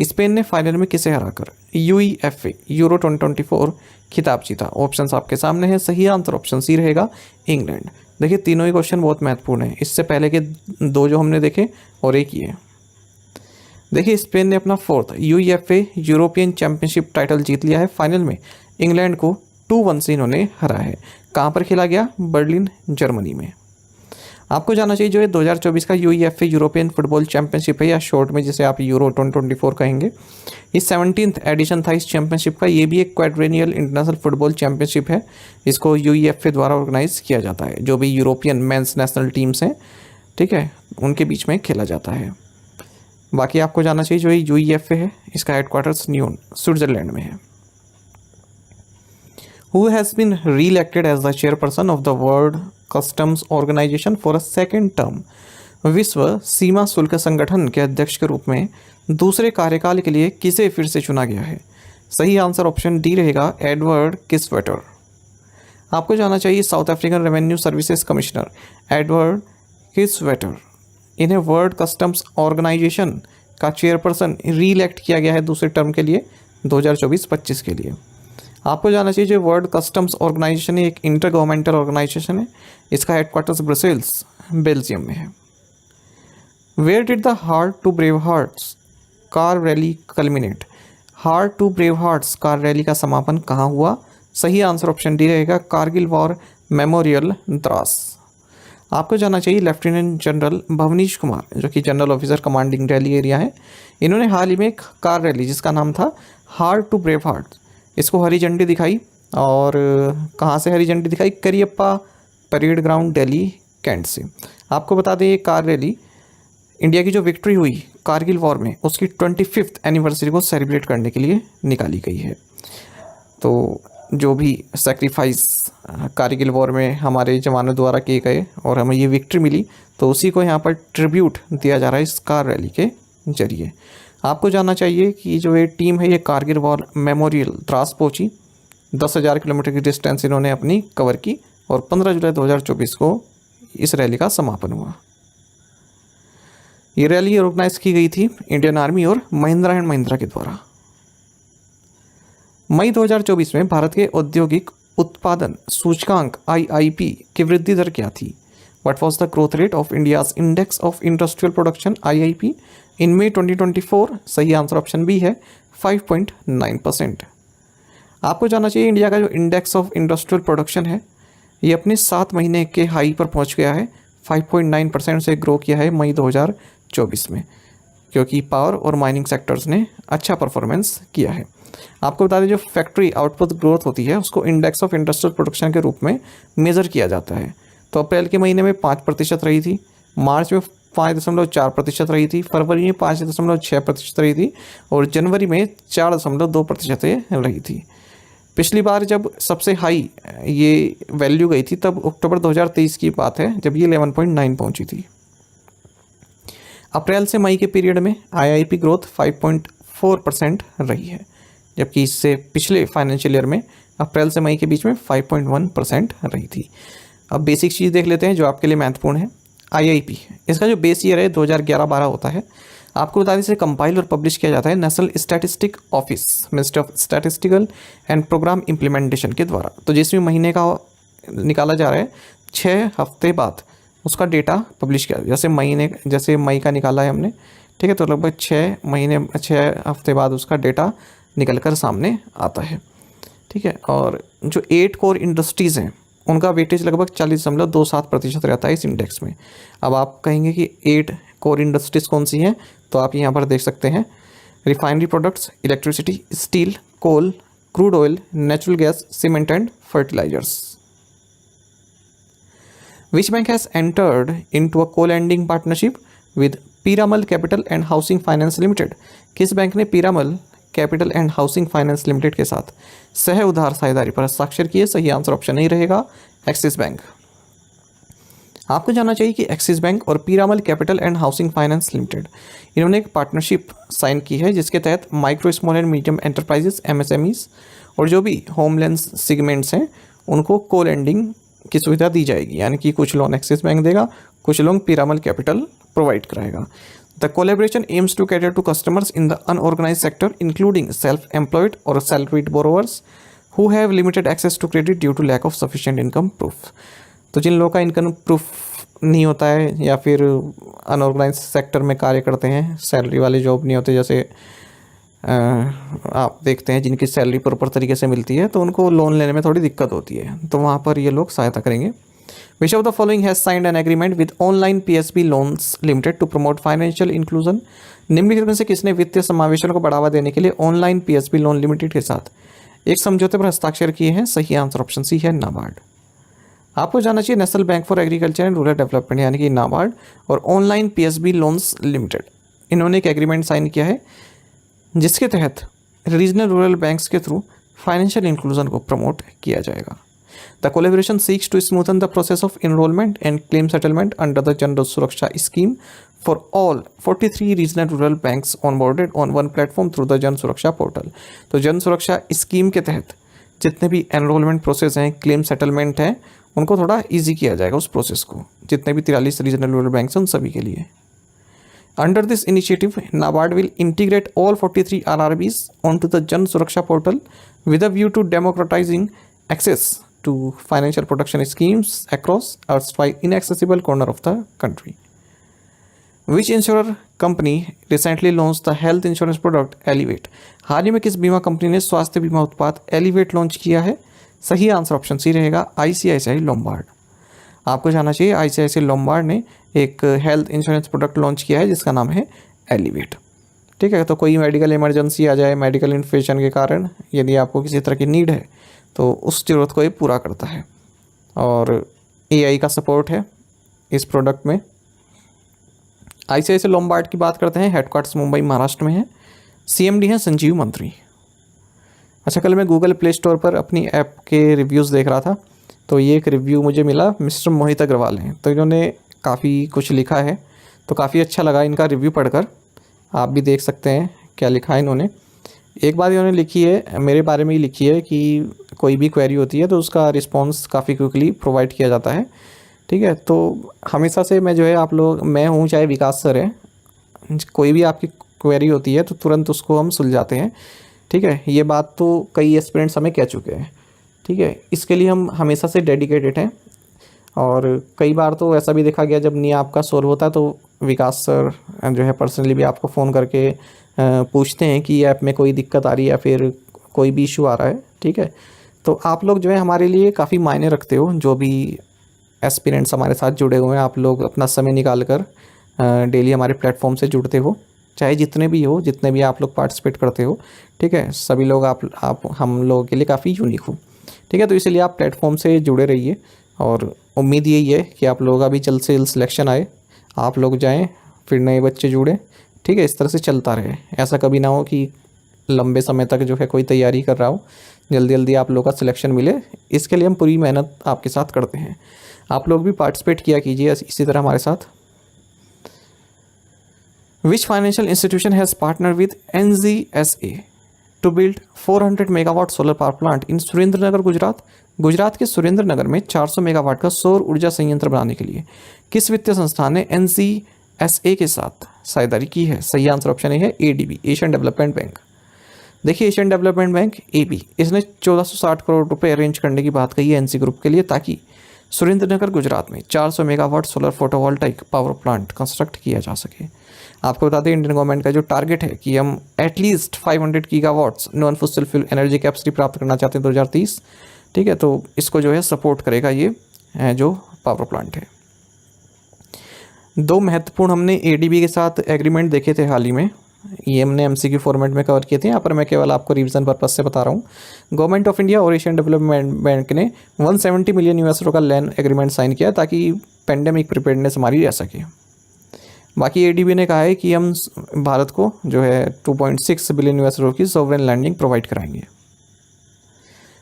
Spain ने फाइनल में किसे हराकर UEFA यूरो 2024 खिताब जीता? ऑप्शंस आपके सामने हैं। सही आंसर ऑप्शन सी रहेगा, इंग्लैंड। देखिए तीनों ही क्वेश्चन बहुत महत्वपूर्ण हैं, इससे पहले के 2 जो हमने देखे और एक ये। देखिए स्पेन ने अपना 4th UEFA European championship title जीत लिया है, फाइनल में इंग्लैंड को 2-1 से इन्होंने हरा है। कहाँ पर खेला गया? बर्लिन जर्मनी में। आपको जानना चाहिए जो है 2024 का UEFA यूरोपियन फुटबॉल चैंपियनशिप है, या शॉर्ट में जिसे आप यूरो 2024 कहेंगे, ये 17th एडिशन था इस चैंपियनशिप का। ये भी एक क्वाड्रेनियल इंटरनेशनल फुटबॉल चैंपियनशिप है। इसको UEFA द्वारा ऑर्गेनाइज किया जाता है। जो भी यूरोपियन मेंस नेशनल टीम्स हैं, ठीक है, उनके बीच में खेला जाता है। बाकी आपको जानना चाहिए जो ये UEFA है इसका हेडक्वार्टर्स न्यून स्विट्जरलैंड में है। Who has been re-elected as the chairperson of the World Customs Organization for a second term? विश्व सीमा शुल्क संगठन के अध्यक्ष के रूप में दूसरे कार्यकाल के लिए किसे फिर से चुना गया है? सही आंसर ऑप्शन डी रहेगा, एडवर्ड किस्वेटर। आपको जानना चाहिए South African revenue services commissioner Edward Kieswetter, इन्हें वर्ल्ड कस्टम्स ऑर्गेनाइजेशन का चेयरपर्सन री-इलेक्ट किया गया है दूसरे टर्म के लिए 2024-25 के लिए। आपको जानना चाहिए जो वर्ल्ड कस्टम्स ऑर्गेनाइजेशन एक इंटर गवर्नमेंटल ऑर्गेनाइजेशन है, इसका हेडक्वार्टर्स ब्रसेल्स बेल्जियम में है। Where did the heart to brave hearts car rally culminate? Heart to brave hearts car rally का समापन कहाँ हुआ? सही आंसर ऑप्शन डी रहेगा, कारगिल वॉर मेमोरियल द्रास। आपको जानना चाहिए लेफ्टिनेंट जनरल भवनीश कुमार जो कि general officer commanding Delhi area है, इन्होंने हाल ही में एक कार रैली जिसका नाम था हार्ट टू ब्रेव हार्ट, इसको हरी झंडी दिखाई। और कहाँ से हरी झंडी दिखाई? Cariappa parade ground Delhi cantt से। आपको बता दें ये कार रैली इंडिया की जो विक्ट्री हुई कारगिल वॉर में उसकी 25th एनिवर्सरी को सेलिब्रेट करने के लिए निकाली गई है। तो जो भी सेक्रीफाइस कारगिल वॉर में हमारे जवानों द्वारा किए गए और हमें ये विक्ट्री मिली, तो उसी को यहाँ पर ट्रिब्यूट दिया जा रहा है इस कार रैली के जरिए। आपको जानना चाहिए कि जो ये टीम है ये कारगिल वॉर मेमोरियल द्रास पहुँची, 10,000 किलोमीटर की डिस्टेंस इन्होंने अपनी कवर की और 15 जुलाई 2024 को इस रैली का समापन हुआ। ये रैली ऑर्गेनाइज की गई थी इंडियन आर्मी और महिंद्रा एंड महिंद्रा के द्वारा। मई 2024 में भारत के औद्योगिक उत्पादन सूचकांक IIP की वृद्धि दर क्या थी? What was the growth rate of India's index of industrial production IIP इन मई 2024? सही आंसर ऑप्शन बी है 5.9%। आपको जानना चाहिए इंडिया का जो इंडेक्स ऑफ इंडस्ट्रियल प्रोडक्शन है ये अपने 7 महीने के हाई पर पहुंच गया है, 5.9% से ग्रो किया है मई 2024 में, क्योंकि पावर और माइनिंग सेक्टर्स ने अच्छा परफॉर्मेंस किया है। आपको बता दें जो फैक्ट्री आउटपुट ग्रोथ होती है उसको इंडेक्स ऑफ इंडस्ट्रियल प्रोडक्शन के रूप में मेज़र किया जाता है। तो अप्रैल के महीने में 5% रही थी, मार्च में 5.4% रही थी, फरवरी में 5.6% रही थी और जनवरी में 4.2% रही थी। पिछली बार जब सबसे हाई ये वैल्यू गई थी तब अक्टूबर 2023 की बात है जब ये 11.9 पहुंची थी। अप्रैल से मई के पीरियड में IIP ग्रोथ 5.4% रही है, जबकि इससे पिछले फाइनेंशियल ईयर में अप्रैल से मई के बीच में 5.1% रही थी। अब बेसिक चीज़ देख लेते हैं जो आपके लिए महत्वपूर्ण है। IIP इसका जो बेस ईयर है 2011-12 होता है। आपको बता दें इसे कंपाइल और पब्लिश किया जाता है national statistic office, ministry of statistical and programme implementation के द्वारा। तो जिसमें महीने का निकाला जा रहा है 6 हफ्ते बाद उसका डेटा पब्लिश किया, जैसे मई का निकाला है हमने, ठीक है, तो लगभग 6 हफ्ते बाद उसका डेटा निकल कर सामने आता है, ठीक है। और जो 8 कोर इंडस्ट्रीज़ हैं उनका वेटेज लगभग 40.27% रहता है इस इंडेक्स में। अब आप कहेंगे कि 8 कोर इंडस्ट्रीज़ कौन सी हैं, तो आप यहाँ पर देख सकते हैं refinery products, electricity, steel, coal, crude oil, natural gas, cement and fertilisers. Which bank has entered into a co-lending partnership with Piramal Capital and Housing Finance Limited? किस बैंक ने Piramal capital and housing finance limited के साथ सह उधार साझेदारी पर हस्ताक्षर किए? सही आंसर ऑप्शन नहीं रहेगा एक्सिस बैंक। आपको जानना चाहिए कि एक्सिस बैंक और Piramal capital and housing finance limited इन्होंने एक पार्टनरशिप साइन की है जिसके तहत micro small and medium enterprises MSMEs और जो भी होम लोन्स सेगमेंट्स हैं उनको को लेंडिंग की सुविधा दी जाएगी, यानी कि कुछ लोन एक्सिस बैंक देगा, कुछ लोन पीरामल कैपिटल प्रोवाइड कराएगा। The collaboration aims to cater to customers in the unorganised sector including self employed और salaried borrowers who have limited access to credit due to lack of sufficient income proof. तो जिन लोगों का income proof नहीं होता है या फिर अनऑर्गेनाइज्ड सेक्टर में कार्य करते हैं, सैलरी वाले जॉब नहीं होते, जैसे आप देखते हैं जिनकी सैलरी प्रॉपर तरीके से मिलती है तो उनको लोन लेने में थोड़ी दिक्कत होती है, तो वहाँ पर ये लोग सहायता करेंगे। Which of the following has signed an agreement with online PSB loans limited to promote financial inclusion? निम्नलिखित में से किसने वित्तीय समावेशन को बढ़ावा देने के लिए ऑनलाइन PSB लोन लिमिटेड के साथ एक समझौते पर हस्ताक्षर किए हैं? सही आंसर ऑप्शन सी है नाबार्ड। आपको जानना चाहिए national bank for agriculture and rural development यानी कि नाबार्ड और ऑनलाइन PSB लोन्स लिमिटेड इन्होंने एक एग्रीमेंट साइन किया है जिसके तहत रीजनल रूरल बैंक्स के थ्रू फाइनेंशियल इंक्लूजन को प्रमोट किया जाएगा। The collaboration seeks to smoothen the process of enrolment and claim settlement under the general Suraksha scheme for all 43 regional rural banks onboarded on one platform through the Jan Suraksha portal. तो जन सुरक्षा scheme के तहत जितने भी एनरोलमेंट प्रोसेस हैं, claim settlement हैं, उनको थोड़ा ईजी किया जाएगा उस प्रोसेस को, जितने भी 43 रीजनल रूरल बैंक्स हैं उन सभी के लिए। Under this initiative, NABARD will integrate all 43 RRBs onto the Jan Suraksha portal with a view to democratizing access to financial protection schemes across erstwhile inaccessible corner of the country. Which insurer company recently launched the health insurance product Elevate? हाल ही में किस बीमा company ने स्वास्थ्य बीमा उत्पाद Elevate launch किया है? सही आंसर ऑप्शन सी रहेगा, आईसीआईसीआई लोम्बार्ड। आपको जाना चाहिए आईसीआईसीआई लोम्बार्ड ने एक हेल्थ इंश्योरेंस प्रोडक्ट लॉन्च किया है जिसका नाम है एलिवेट। ठीक है, तो कोई मेडिकल इमरजेंसी आ जाए, मेडिकल इन्फेक्शन के कारण यदि आपको किसी तरह की नीड है तो उस ज़रूरत को ये पूरा करता है। और एआई का सपोर्ट है इस प्रोडक्ट में। आईसीआईसीआई लोम्बार्ड की बात करते हैं, हेडक्वार्टर्स मुंबई महाराष्ट्र में है। सीएमडी हैं संजीव मंत्री। अच्छा, कल मैं गूगल प्ले स्टोर पर अपनी ऐप के रिव्यूज़ देख रहा था, तो ये एक रिव्यू मुझे मिला, मिस्टर मोहित अग्रवाल हैं, तो इन्होंने काफ़ी कुछ लिखा है, तो काफ़ी अच्छा लगा इनका रिव्यू पढ़कर। आप भी देख सकते हैं क्या लिखा है इन्होंने। एक बात इन्होंने लिखी है, मेरे बारे में ही लिखी है कि कोई भी क्वेरी होती है तो उसका रिस्पॉन्स काफ़ी क्विकली प्रोवाइड किया जाता है। ठीक है, तो हमेशा से मैं जो है आप लोग, मैं हूँ चाहे विकास सर है, कोई भी आपकी क्वेरी होती है तो तुरंत उसको हम सुलझाते हैं। ठीक है, ये बात तो कई एस्पिरेंट्स हमें कह चुके हैं। ठीक है, इसके लिए हम हमेशा से डेडिकेटेड हैं। और कई बार तो ऐसा भी देखा गया, जब नहीं आपका सोल्व होता तो विकास सर जो है पर्सनली भी आपको फ़ोन करके पूछते हैं कि ऐप में कोई दिक्कत आ रही है या फिर कोई भी इशू आ रहा है। ठीक है, तो आप लोग जो है हमारे लिए काफ़ी मायने रखते हो, जो भी एस्पिरेंट्स हमारे साथ जुड़े हुए हैं, आप लोग अपना समय निकाल कर डेली हमारे प्लेटफॉर्म से जुड़ते हो, चाहे जितने भी हो, जितने भी आप लोग पार्टिसिपेट करते हो। ठीक है, सभी लोग आप हम लोगों के लिए काफ़ी यूनिक हो। ठीक है, तो इसलिए आप प्लेटफॉर्म से जुड़े रहिए और उम्मीद यही है कि आप लोगों का भी जल्द से जल्द सिलेक्शन आए, आप लोग जाएं, फिर नए बच्चे जुड़े। ठीक है, इस तरह से चलता रहे, ऐसा कभी ना हो कि लंबे समय तक जो है कोई तैयारी कर रहा हो, जल्दी जल्दी आप लोग का सिलेक्शन मिले। इसके लिए हम पूरी मेहनत आपके साथ करते हैं, आप लोग भी पार्टिसिपेट किया कीजिए इसी तरह हमारे साथ। Which financial institution has partnered with NZSA to build 400 megawatt solar power plant in Surendranagar, Gujarat? Gujarat के सुरेंद्रनगर में 400 मेगावाट का सौर ऊर्जा संयंत्र बनाने के लिए किस वित्तीय संस्थान ने NZSA के साथ साझेदारी की है? सही आंसर ऑप्शन ए है ADB, एशियन डेवलपमेंट बैंक। देखिए, एशियन डेवलपमेंट बैंक AB, इसने 1460 करोड़ रुपए अरेंज करने की बात कही है NC ग्रुप के लिए, ताकि सुरेंद्रनगर गुजरात में 400 megawatt solar photovoltaic power plant construct किया जा सके। आपको बता दें, इंडियन गवर्नमेंट का जो टारगेट है कि हम at least 500 gigawatts non fossil fuel energy capacity प्राप्त करना चाहते हैं 2030। ठीक है, तो इसको जो है सपोर्ट करेगा ये जो पावर प्लांट है। दो महत्वपूर्ण हमने ADB के साथ एग्रीमेंट देखे थे हाल ही में, ये हमने MCQ फॉर्मेट में कवर किए थे, यहाँ पर मैं केवल आपको रिवीजन पर्पस से बता रहा हूँ। गवर्नमेंट ऑफ इंडिया और एशियन डेवलपमेंट बैंक ने 170 मिलियन US का लैंड एग्रीमेंट साइन किया ताकि पेंडेमिक प्रिपेयर्डनेस हमारी रह सके। बाकी ADB ने कहा है कि हम भारत को जो है 2.6 बिलियन US की सॉवरेन लैंडिंग प्रोवाइड कराएंगे।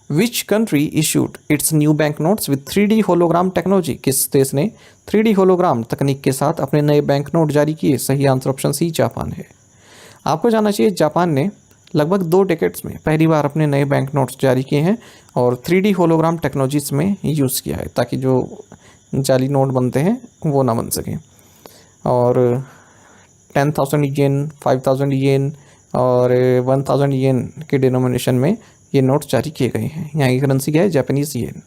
Which country issued it's new bank notes with 3D hologram technology? किस देश ने 3D होलोग्राम तकनीक के साथ अपने नए बैंक नोट जारी किए? सही आंसर ऑप्शन सी, जापान है। आपको जानना चाहिए, जापान ने लगभग 2 डेकेड्स में पहली बार अपने नए बैंक नोट्स जारी किए हैं और 3D होलोग्राम टेक्नोलॉजीज में यूज़ किया है, ताकि जो जाली नोट बनते हैं वो ना बन सकें। और 10,000 येन, 5,000 येन और 1,000 येन के डिनोमिनेशन में ये नोट जारी किए गए हैं। यहाँ की करेंसी क्या है? जापानीज़ येन।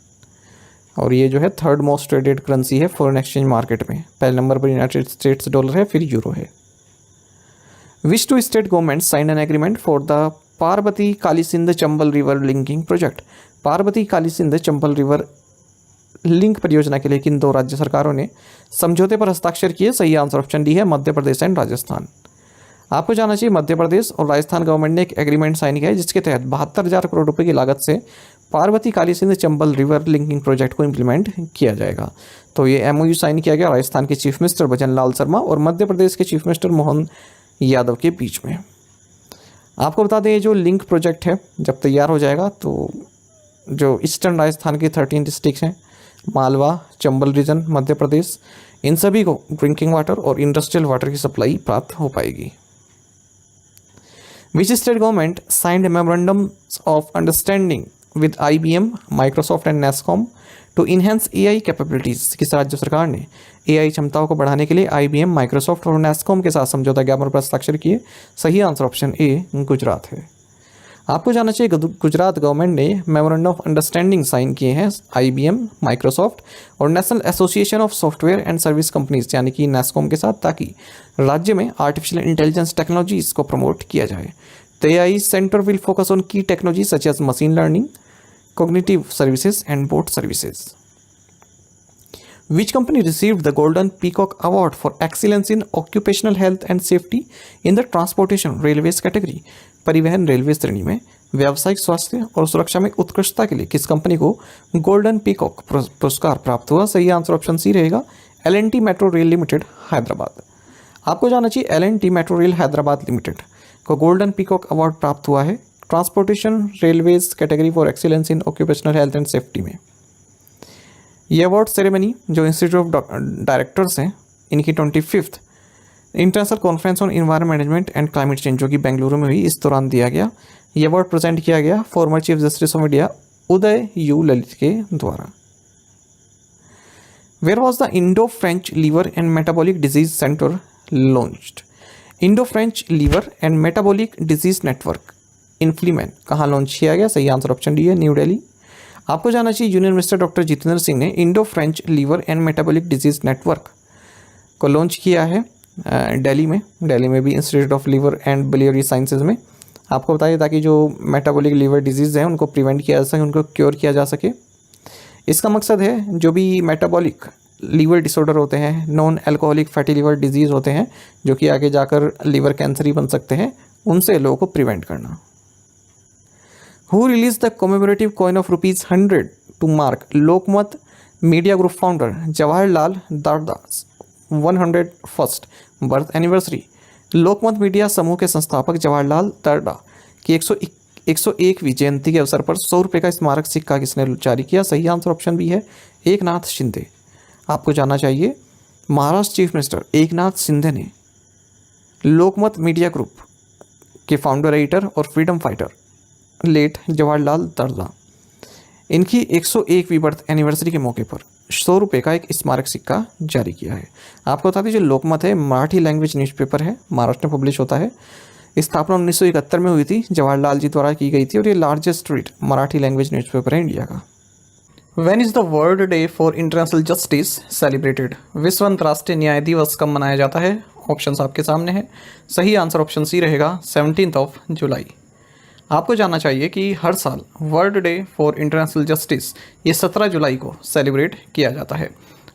और ये जो है 3rd मोस्ट ट्रेडेड करेंसी है फॉरेन एक्सचेंज मार्केट में। पहले नंबर पर यूनाइटेड स्टेट्स डॉलर है, फिर यूरो है। Which two state government sign an agreement for the Parvati Kalisindh Chambal river linking project? Parvati Kalisindh Chambal river link परियोजना के लिए किन 2 राज्य सरकारों ने समझौते पर हस्ताक्षर किए? सही आंसर ऑप्शन डी है, मध्य प्रदेश एंड राजस्थान। आपको जानना चाहिए, मध्य प्रदेश और राजस्थान गवर्नमेंट ने एक एग्रीमेंट साइन किया है जिसके तहत 72,000 करोड़ रुपए की लागत से Parvati Kalisindh Chambal river linking project को इम्प्लीमेंट किया जाएगा। तो ये MOU साइन किया गया राजस्थान के चीफ मिनिस्टर भजन लाल शर्मा और मध्य प्रदेश के चीफ मिनिस्टर मोहन यादव के बीच में। आपको बता दें, ये जो लिंक प्रोजेक्ट है जब तैयार हो जाएगा तो जो ईस्टर्न राजस्थान के 13 डिस्ट्रिक्ट हैं, मालवा, चंबल रीजन, मध्य प्रदेश, इन सभी को ड्रिंकिंग वाटर और इंडस्ट्रियल वाटर की सप्लाई प्राप्त हो पाएगी। Which state government signed memorandums of understanding with IBM, Microsoft and NASSCOM to enhance AI capabilities? किस राज्य सरकार ने AI क्षमताओं को बढ़ाने के लिए IBM, माइक्रोसॉफ्ट और NASSCOM के साथ समझौता ज्ञापन पर हस्ताक्षर किए? सही आंसर ऑप्शन ए, गुजरात है। आपको जानना चाहिए, गुजरात गवर्नमेंट ने मेमोरेंडम ऑफ अंडरस्टैंडिंग साइन किए हैं IBM, माइक्रोसॉफ्ट और national association of software and service companies यानी कि NASSCOM के साथ, ताकि राज्य में आर्टिफिशियल इंटेलिजेंस टेक्नोलॉजीज को प्रमोट किया जाए। तो AI centre will focus on key technology such as machine learning, cognitive services and boat services. Which company received the Golden Peacock Award for excellence in occupational health and safety in the transportation railways category? परिवहन railway श्रेणी में व्यावसायिक स्वास्थ्य और सुरक्षा में उत्कृष्टता के लिए किस कंपनी को गोल्डन पीकॉक पुरस्कार प्राप्त हुआ? सही आंसर ऑप्शन सी रहेगा, L&T metro rail limited Hyderabad. आपको जानना चाहिए L&T metro rail Hyderabad limited को गोल्डन पीकॉक अवार्ड प्राप्त हुआ है transportation railways category for excellence in occupational health and safety में। ये अवार्ड सेरेमनी जो इंस्टीट्यूट ऑफ डायरेक्टर्स हैं इनकी 25th international conference on environment management and climate change जो कि बेंगलुरु में हुई, इस दौरान दिया गया। ये अवार्ड प्रेजेंट किया गया former chief justice of India Uday U Lalit के द्वारा। Where was the Indo French liver and metabolic disease centre launched? Indo French liver and metabolic disease network इन्फ्लीमेन कहाँ लॉन्च किया गया? सही आंसर ऑप्शन डी है, न्यू दिल्ली। आपको जानना चाहिए union minister doctor Jitendra Singh ने Indo French liver and metabolic disease network को लॉन्च किया है दिल्ली में भी institute of liver and biliary sciences में। आपको बताइए ताकि जो मेटाबॉलिक लीवर डिजीज़ हैं उनको प्रिवेंट किया जा सके, उनको क्योर किया जा सके। इसका मकसद है जो भी मेटाबॉलिक लीवर डिसऑर्डर होते हैं, non alcoholic fatty liver disease होते हैं जो कि आगे जाकर लीवर कैंसर ही बन सकते हैं, उनसे लोगों को प्रिवेंट करना। Who released the commemorative coin of ₹100 to mark Lokmat Media Group founder Jawaharlal Darda's 101st birth anniversary? Lokmat media समूह के संस्थापक जवाहरलाल दर्डा की 101वीं जयंती के अवसर पर 100 रुपये का स्मारक सिक्का किसने जारी किया? सही आंसर ऑप्शन बी है, एकनाथ शिंदे। आपको जानना चाहिए महाराष्ट्र चीफ मिनिस्टर एकनाथ शिंदे ने लोकमत मीडिया ग्रुप के फाउंडर, एडिटर और फ्रीडम फाइटर लेट जवाहरलाल दर्दा इनकी 101वीं बर्थ एनिवर्सरी के मौके पर 100 रुपये का एक स्मारक सिक्का जारी किया है। आपको बता दीजिए लोकमत है मराठी लैंग्वेज न्यूज़पेपर है, महाराष्ट्र में पब्लिश होता है। स्थापना 1971 में हुई थी, जवाहरलाल जी द्वारा की गई थी और ये largest read Marathi language newspaper है इंडिया का। When is the world day for international justice celebrated? विश्व अंतर्राष्ट्रीय न्याय दिवस कब मनाया जाता है? ऑप्शन आपके सामने है, सही आंसर ऑप्शन सी रहेगा, 17 जुलाई। आपको जानना चाहिए कि हर साल world day for international justice ये 17 जुलाई को सेलिब्रेट किया जाता है।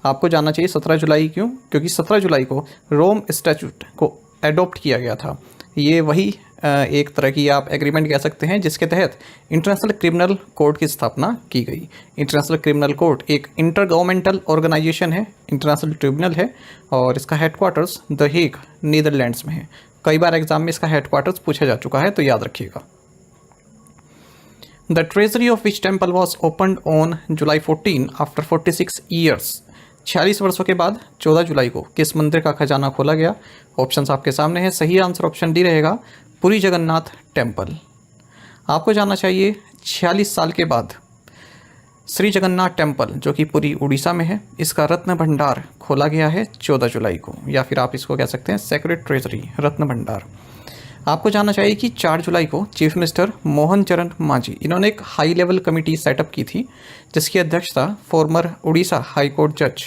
आपको जानना चाहिए 17 जुलाई क्यों? क्योंकि 17 जुलाई को रोम स्टैट्यूट को एडॉप्ट किया गया था। ये वही एक तरह की आप एग्रीमेंट कह सकते हैं जिसके तहत इंटरनेशनल क्रिमिनल कोर्ट की स्थापना की गई। इंटरनेशनल क्रिमिनल कोर्ट एक इंटर गवर्नमेंटल ऑर्गेनाइजेशन है, इंटरनेशनल ट्रिब्यूनल है और इसका हेडक्वार्टर्स द हेग नीदरलैंड्स में है। कई बार एग्जाम में इसका हेडक्वार्टर्स पूछा जा चुका है, तो याद रखिएगा। The treasury of which temple was opened on July 14 after 46 years? 46 वर्षों के बाद 14 जुलाई को किस मंदिर का खजाना खोला गया? ऑप्शंस आपके सामने हैं, सही आंसर ऑप्शन डी रहेगा, पुरी जगन्नाथ टेम्पल। आपको जानना चाहिए 46 साल के बाद श्री जगन्नाथ टेम्पल जो कि पुरी उड़ीसा में है, इसका रत्न भंडार खोला गया है 14 जुलाई को, या फिर आप इसको कह सकते हैं सेक्रेड ट्रेजरी रत्न भंडार। आपको जानना चाहिए कि 4 जुलाई को चीफ मिनिस्टर मोहन चरण मांझी इन्होंने एक हाई लेवल कमेटी सेटअप की थी जिसकी अध्यक्षता फॉर्मर उड़ीसा हाई कोर्ट जज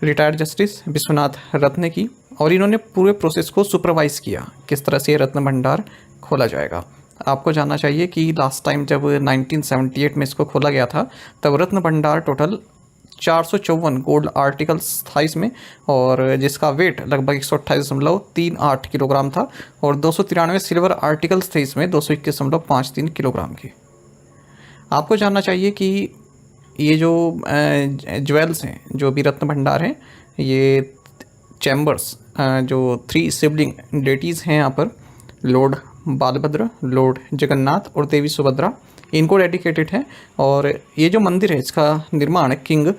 रिटायर्ड जस्टिस विश्वनाथ रत्न ने की और इन्होंने पूरे प्रोसेस को सुपरवाइज किया किस तरह से रत्न भंडार खोला जाएगा। आपको जानना चाहिए कि लास्ट टाइम जब 1978 में इसको खोला गया था तब रत्न भंडार टोटल 454 गोल्ड आर्टिकल्स था इसमें और जिसका वेट लगभग 128.38 किलोग्राम था और 293 सिल्वर आर्टिकल्स थे इसमें 221.53 किलोग्राम के। आपको जानना चाहिए कि ये जो ज्वेल्स हैं जो भी रत्न भंडार हैं ये चैम्बर्स जो 3 सिबलिंग डेटीज़ हैं यहाँ पर लॉर्ड बालभद्र, लॉर्ड जगन्नाथ और देवी सुभद्रा, इनको डेडिकेटेड है और ये जो मंदिर है इसका निर्माण किंग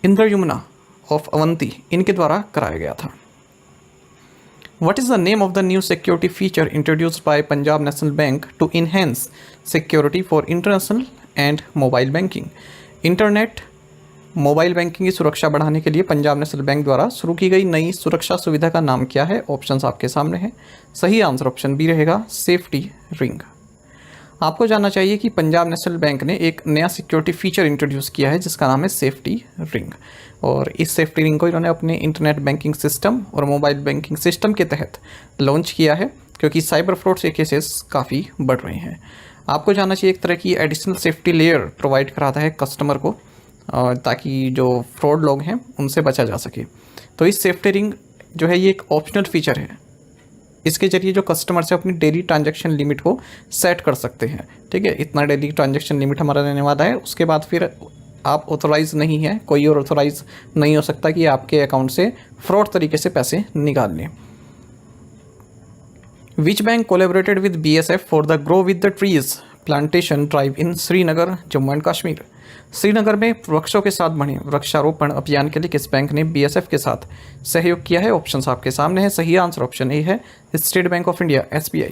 इंद्रयुम्ना ऑफ अवंती इनके द्वारा कराया गया था। What is the name of the new security feature introduced by Punjab National Bank to enhance security for international and mobile banking? Internet mobile banking की सुरक्षा बढ़ाने के लिए पंजाब नेशनल बैंक द्वारा शुरू की गई नई सुरक्षा सुविधा का नाम क्या है? ऑप्शंस आपके सामने हैं, सही आंसर ऑप्शन बी रहेगा, सेफ्टी रिंग। आपको जानना चाहिए कि पंजाब नेशनल बैंक ने एक नया सिक्योरिटी फीचर इंट्रोड्यूस किया है जिसका नाम है सेफ्टी रिंग और इस सेफ्टी रिंग को इन्होंने अपने इंटरनेट बैंकिंग सिस्टम और मोबाइल बैंकिंग सिस्टम के तहत लॉन्च किया है क्योंकि साइबर फ्रॉड के केसेस काफ़ी बढ़ रहे हैं। आपको जानना चाहिए एक तरह की एडिशनल सेफ्टी लेयर प्रोवाइड कराता है कस्टमर को, ताकि जो फ्रॉड लोग हैं उनसे बचा जा सके। तो इस सेफ्टी रिंग जो है ये एक ऑप्शनल फीचर है, इसके जरिए जो कस्टमर से अपनी डेली ट्रांजैक्शन लिमिट को सेट कर सकते हैं। ठीक है, इतना डेली ट्रांजैक्शन लिमिट हमारा रहने वाला है, उसके बाद फिर आप ऑथोराइज नहीं है, कोई और ऑथोराइज नहीं हो सकता कि आपके अकाउंट से फ्रॉड तरीके से पैसे निकाल लें। Which bank collaborated with BSF for the grow with the trees plantation drive in Srinagar Jammu and Kashmir. Srinagar में वृक्षों के साथ बने वृक्षारोपण अभियान के लिए किस बैंक ने BSF के साथ सहयोग किया है? ऑप्शंस आपके सामने है। सही आंसर ऑप्शन ए है state Bank of India SBI।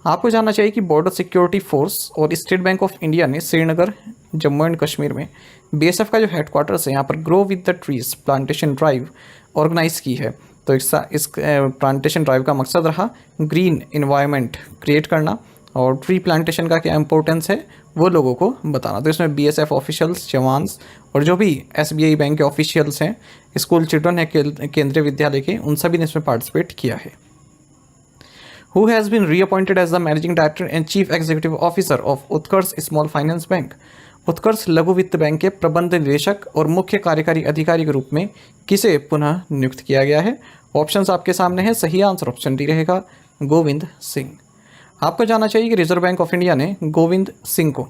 आपको जानना चाहिए कि बॉर्डर सिक्योरिटी फोर्स और स्टेट बैंक ऑफ इंडिया ने श्रीनगर जम्मू एंड कश्मीर में BSF का जो हेडक्वार्टर्स है यहाँ पर grow with the trees plantation drive organise की है। तो इस प्लांटेशन ड्राइव का मकसद रहा ग्रीन इन्वायरमेंट क्रिएट करना, और ट्री प्लांटेशन का क्या इंपॉर्टेंस है वो लोगों को बताना। तो इसमें BSF ऑफिशियल्स, जवान्स और जो भी SBI बैंक के ऑफिशियल्स हैं, स्कूल चिल्ड्रन है केंद्रीय विद्यालय के, उन सभी ने इसमें पार्टिसिपेट किया है। Who has been reappointed as the managing director and chief executive officer of Utkarsh small finance bank? Utkarsh लघु वित्त बैंक के प्रबंध निदेशक और मुख्य कार्यकारी अधिकारी के रूप में किसे पुनः नियुक्त किया गया है? ऑप्शंस आपके सामने हैं। सही आंसर ऑप्शन डी रहेगा गोविंद सिंह। आपको जानना चाहिए कि रिजर्व बैंक ऑफ इंडिया ने गोविंद सिंह को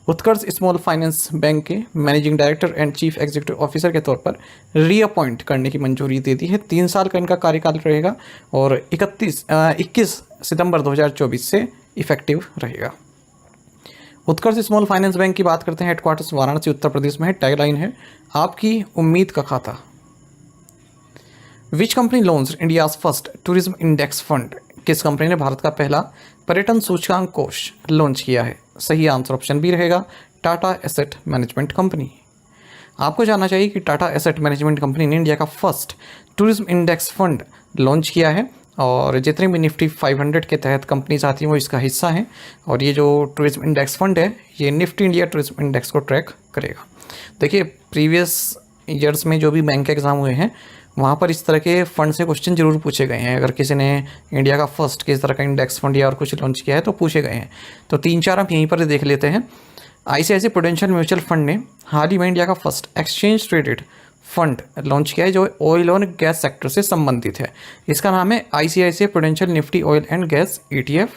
उत्कर्ष स्मॉल फाइनेंस बैंक के managing director and chief executive officer के तौर पर रीअपॉइंट करने की मंजूरी दे दी है। 3 साल का इनका कार्यकाल रहेगा और 21 सितंबर 2024 से इफेक्टिव रहेगा। उत्कर्ष स्मॉल फाइनेंस बैंक की बात करते हैं। हेडक्वार्टर्स वाराणसी उत्तर प्रदेश में है। टैगलाइन है आपकी उम्मीद का खाता। Which company launch India's first tourism index fund? किस कंपनी ने भारत का पहला पर्यटन सूचकांक कोष लॉन्च किया है? सही आंसर ऑप्शन बी रहेगा टाटा एसेट मैनेजमेंट कंपनी। आपको जानना चाहिए कि टाटा एसेट मैनेजमेंट कंपनी ने इंडिया का first tourism index fund launch किया है, और जितने भी निफ्टी 500 के तहत कंपनीज आती हैं वो इसका हिस्सा हैं। और ये जो टूरिज्म इंडेक्स फंड है ये निफ्टी इंडिया टूरिज्म इंडेक्स को ट्रैक करेगा। देखिए, प्रीवियस ईयर्स में जो भी बैंक एग्जाम हुए हैं वहाँ पर इस तरह के फंड से क्वेश्चन जरूर पूछे गए हैं। अगर किसी ने इंडिया का फर्स्ट किस तरह का इंडेक्स फंड या और कुछ लॉन्च किया है तो पूछे गए हैं। तो 3-4 हम यहीं पर देख लेते हैं। ICICI प्रूडेंशियल म्यूचुअल फंड ने हाल ही में इंडिया का first exchange traded fund launch किया है जो ऑयल और गैस सेक्टर से संबंधित है। इसका नाम है ICICI prudential Nifty oil and gas ETF।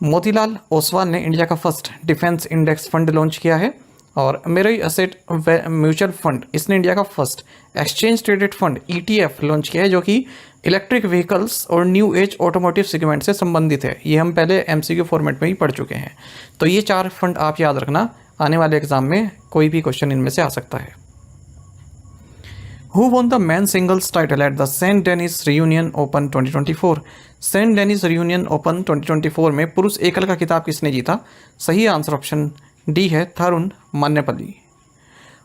Motilal Oswal ने इंडिया का first defence index fund launch किया है। और मेरी एसेट म्यूचुअल फंड, इसने इंडिया का first exchange traded fund ETF launch किया है जो कि इलेक्ट्रिक व्हीकल्स और न्यू एज ऑटोमोटिव सेगमेंट से संबंधित है। ये हम पहले MCQ फॉर्मेट में ही पढ़ चुके हैं। तो ये 4 फंड आप याद रखना, आने वाले एग्जाम में कोई भी क्वेश्चन इनमें से आ सकता है। Who won the men's singles title at the St. Denis Reunion Open 2024? Saint Denis Reunion Open 2024 में पुरुष एकल का खिताब किसने जीता? सही आंसर ऑप्शन डी है थारुण मन्नेपल्ली।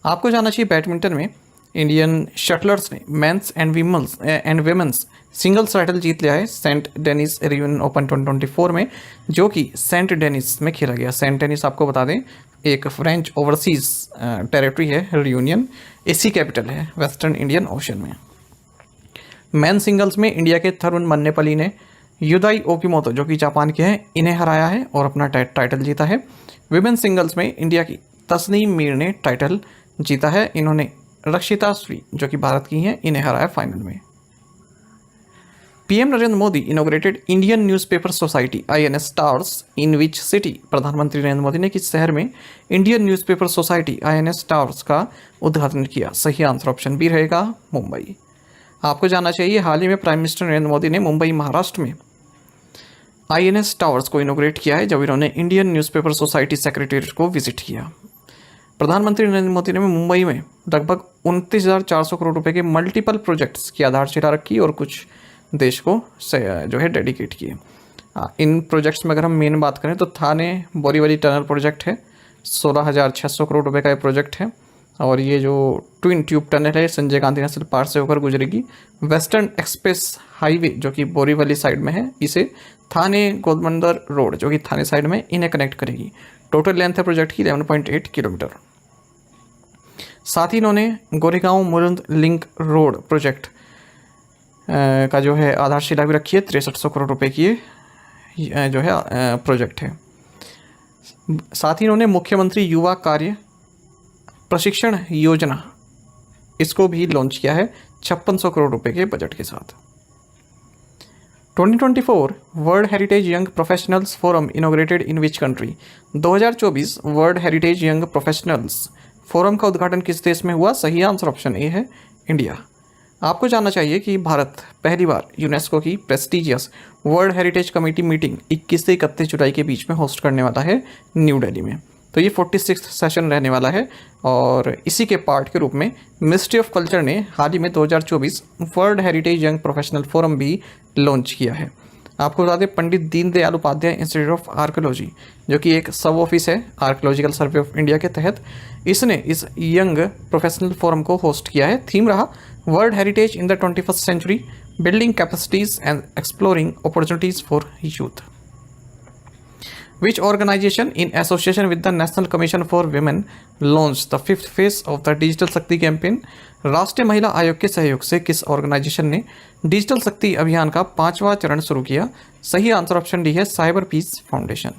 आपको जानना चाहिए बैडमिंटन में इंडियन शटलर्स ने men's and women's singles title जीत लिया है सेंट डेनिस रियूनियन ओपन 2024 में, जो कि सेंट डेनिस में खेला गया। सेंट डेनिस आपको बता दें एक फ्रेंच ओवरसीज टेरिटरी है। रियूनियन इसी कैपिटल है वेस्टर्न इंडियन ओशन में। मैन सिंगल्स में इंडिया के थारुण मन्नेपल्ली ने युदाई ओकीमोतो जो कि जापान के हैं इन्हें हराया है और अपना टाइटल जीता है। विमेन सिंगल्स में इंडिया की तस्नीम मीर ने टाइटल जीता है। इन्होंने रक्षिता श्री जो कि भारत की हैं इन्हें हराया फाइनल में। PM Narendra Modi inaugurated Indian newspaper society INS towers in which city? प्रधानमंत्री नरेंद्र मोदी ने किस शहर में Indian newspaper society INS towers का उद्घाटन किया? सही आंसर ऑप्शन बी रहेगा मुंबई। आपको जानना चाहिए हाल ही में प्राइम मिनिस्टर नरेंद्र मोदी ने मुंबई महाराष्ट्र में INS टावर्स को इनोग्रेट किया है जब इन्होंने इंडियन न्यूज़पेपर सोसाइटी सेक्रेटेरिएट को विजिट किया। प्रधानमंत्री नरेंद्र मोदी ने मुंबई में लगभग 29,400 करोड़ रुपए के मल्टीपल प्रोजेक्ट्स की आधारशिला रखी और कुछ देश को जो है डेडिकेट किए। इन प्रोजेक्ट्स में अगर हम मेन बात करें तो थाने बोरीवली टनल प्रोजेक्ट है, 16,600 करोड़ रुपए का ये प्रोजेक्ट है। और ये जो ट्विन ट्यूब टनल है संजय गांधी नेशनल पार्क से होकर गुजरेगी। वेस्टर्न एक्सप्रेस हाईवे जो कि बोरीवली साइड में है इसे थाने गोलमंदर रोड जो कि थाने साइड में इन्हें कनेक्ट करेगी। टोटल लेंथ है प्रोजेक्ट की 11.8 किलोमीटर। साथ ही इन्होंने गोरेगांव मुरुंद लिंक रोड प्रोजेक्ट का जो है आधारशिला भी रखी है। 6300 करोड़ रुपए की जो है प्रोजेक्ट है। साथ ही इन्होंने मुख्यमंत्री युवा कार्य प्रशिक्षण योजना इसको भी लॉन्च किया है 5600 करोड़ रुपए के बजट के साथ। 2024 world heritage young professionals forum inaugurated in which country. 2024 world heritage young professionals forum का उद्घाटन किस देश में हुआ? सही आंसर ऑप्शन ए है, इंडिया। आपको जानना चाहिए कि भारत पहली बार यूनेस्को की prestigious world heritage committee meeting 21 से 31 जुलाई के बीच में होस्ट करने वाला है न्यू दिल्ली में। तो ये 46th सेशन रहने वाला है और इसी के पार्ट के रूप में मिनिस्ट्री ऑफ कल्चर ने हाल ही में 2024 world heritage young professional forum भी लॉन्च किया है। आपको बता दें, Pandit Deendayal Upadhyaya institute of archaeology, जो कि एक सब ऑफिस है आर्कियोलॉजिकल सर्वे ऑफ इंडिया के तहत, इसने इस यंग प्रोफेशनल फोरम को होस्ट किया है। थीम रहा world heritage in the 21st century, building capacities and exploring opportunities for youth. Which organization in association with the National Commission for Women launched the 5th phase of the Digital Shakti campaign? राष्ट्रीय महिला आयोग के सहयोग से किस organisation ने digital शक्ति अभियान का 5वां चरण शुरू किया? सही आंसर ऑप्शन डी है, साइबर पीस फाउंडेशन।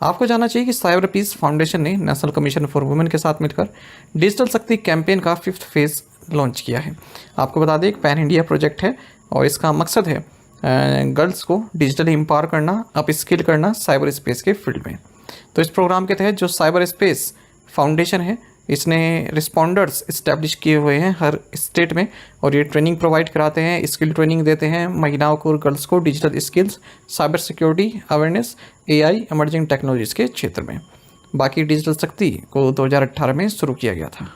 आपको जानना चाहिए कि साइबर पीस फाउंडेशन ने नेशनल कमीशन फॉर वुमेन के साथ मिलकर डिजिटल शक्ति कैंपेन का 5th फेज लॉन्च किया है। आपको बता दें, एक पैन इंडिया प्रोजेक्ट है और इसका मकसद है गर्ल्स को डिजिटली एम्पावर करना, अप स्किल करना साइबर स्पेस के फील्ड में। तो इस प्रोग्राम के तहत जो साइबर स्पेस फाउंडेशन है, इसने रिस्पॉन्डर्स इस्टेब्लिश किए हुए हैं हर स्टेट में और ये ट्रेनिंग प्रोवाइड कराते हैं, स्किल ट्रेनिंग देते हैं महिलाओं को और गर्ल्स को digital skills, cyber security awareness, AI, emerging technologies के क्षेत्र में। बाकी डिजिटल शक्ति को 2018 में शुरू किया गया था।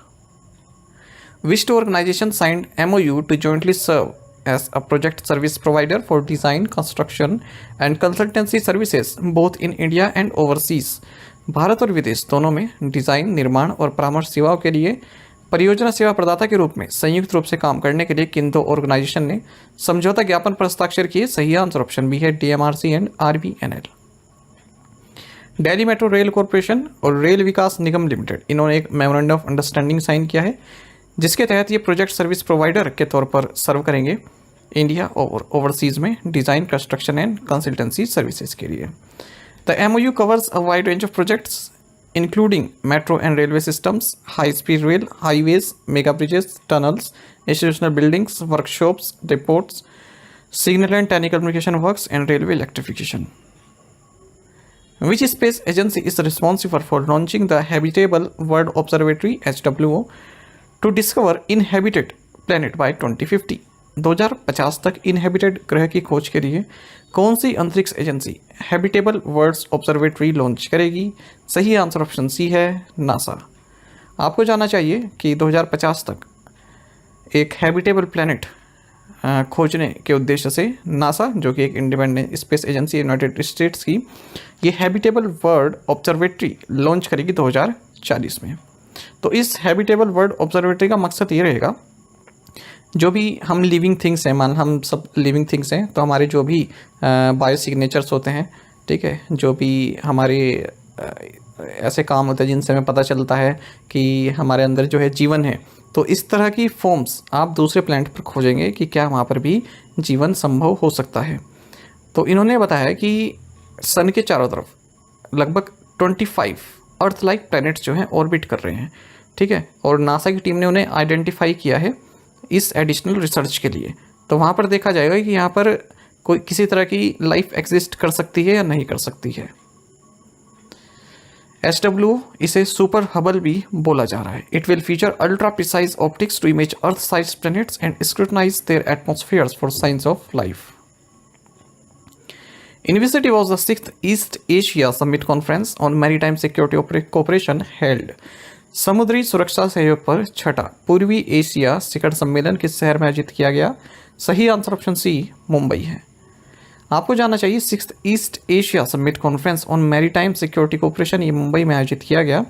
Which two organisation signed MOU to jointly serve as a project service provider for design, construction and consultancy services both in India and overseas। Bharat और विदेश दोनों में डिज़ाइन, निर्माण और परामर्श सेवाओं के लिए परियोजना सेवा प्रदाता के रूप में संयुक्त रूप से काम करने के लिए किन दो ऑर्गेनाइजेशन ने समझौता ज्ञापन पर हस्ताक्षर किए? सही आंसर ऑप्शन बी है, DMRC and RVNL। Delhi metro rail corporation और रेल विकास निगम लिमिटेड, इन्होंने एक मेमोरेंडम ऑफ अंडरस्टैंडिंग साइन किया है जिसके तहत ये प्रोजेक्ट सर्विस प्रोवाइडर के तौर पर सर्व करेंगे इंडिया और ओवरसीज में design, construction and consultancy services के लिए। The MOU covers a wide range of projects including metro and railway systems, high speed rail, highways, mega bridges, tunnels, institutional buildings, workshops, depots, signal and telecommunication works and railway electrification. Which space agency is responsible for launching the Habitable World Observatory (HWO) to discover inhabited planet by 2050? 2050 तक inhabited ग्रह की खोज के लिए कौन सी अंतरिक्ष agency Habitable Worlds Observatory launch करेगी? सही आंसर ऑप्शन सी है, नासा। आपको जानना चाहिए कि 2050 तक एक हैबिटेबल प्लैनेट खोजने के उद्देश्य से नासा, जो कि एक independent space agency United states की, ये हैबिटेबल वर्ल्ड ऑब्जर्वेटरी लॉन्च करेगी 2040 में। तो इस हैबिटेबल वर्ल्ड ऑब्जर्वेटरी का मकसद ये रहेगा, जो भी हम लिविंग थिंग्स हैं, मान हम सब लिविंग थिंग्स हैं, तो हमारे जो भी बायो सिग्नेचर्स होते हैं, ठीक है, जो भी हमारे ऐसे काम होते हैं जिनसे हमें पता चलता है कि हमारे अंदर जो है जीवन है, तो इस तरह की फॉर्म्स आप दूसरे प्लैनेट पर खोजेंगे कि क्या वहाँ पर भी जीवन संभव हो सकता है। तो इन्होंने बताया कि सन के चारों तरफ लगभग 25 अर्थ लाइक प्लैनेट्स जो हैं ऑर्बिट कर रहे हैं, ठीक है, और नासा की टीम ने उन्हें आइडेंटिफाई किया है इस एडिशनल रिसर्च के लिए। तो वहाँ पर देखा जाएगा कि यहाँ पर कोई किसी तरह की लाइफ एग्जिस्ट कर सकती है या नहीं कर सकती है। HWO इसे सुपर हबल भी बोला जा रहा है। It will feature ultra precise optics to image earth size planets and scrutinise their atmospheres for signs of life. In which city was the 6th East Asia Summit Conference on Maritime Security Cooperation held? समुद्री सुरक्षा सहयोग पर छठा पूर्वी Asia शिखर सम्मेलन किस शहर में आयोजित किया गया? सही आंसर ऑप्शन सी, मुंबई है। आपको जानना चाहिए 6th east Asia summit conference on maritime security cooperation, ये मुंबई में आयोजित किया गया।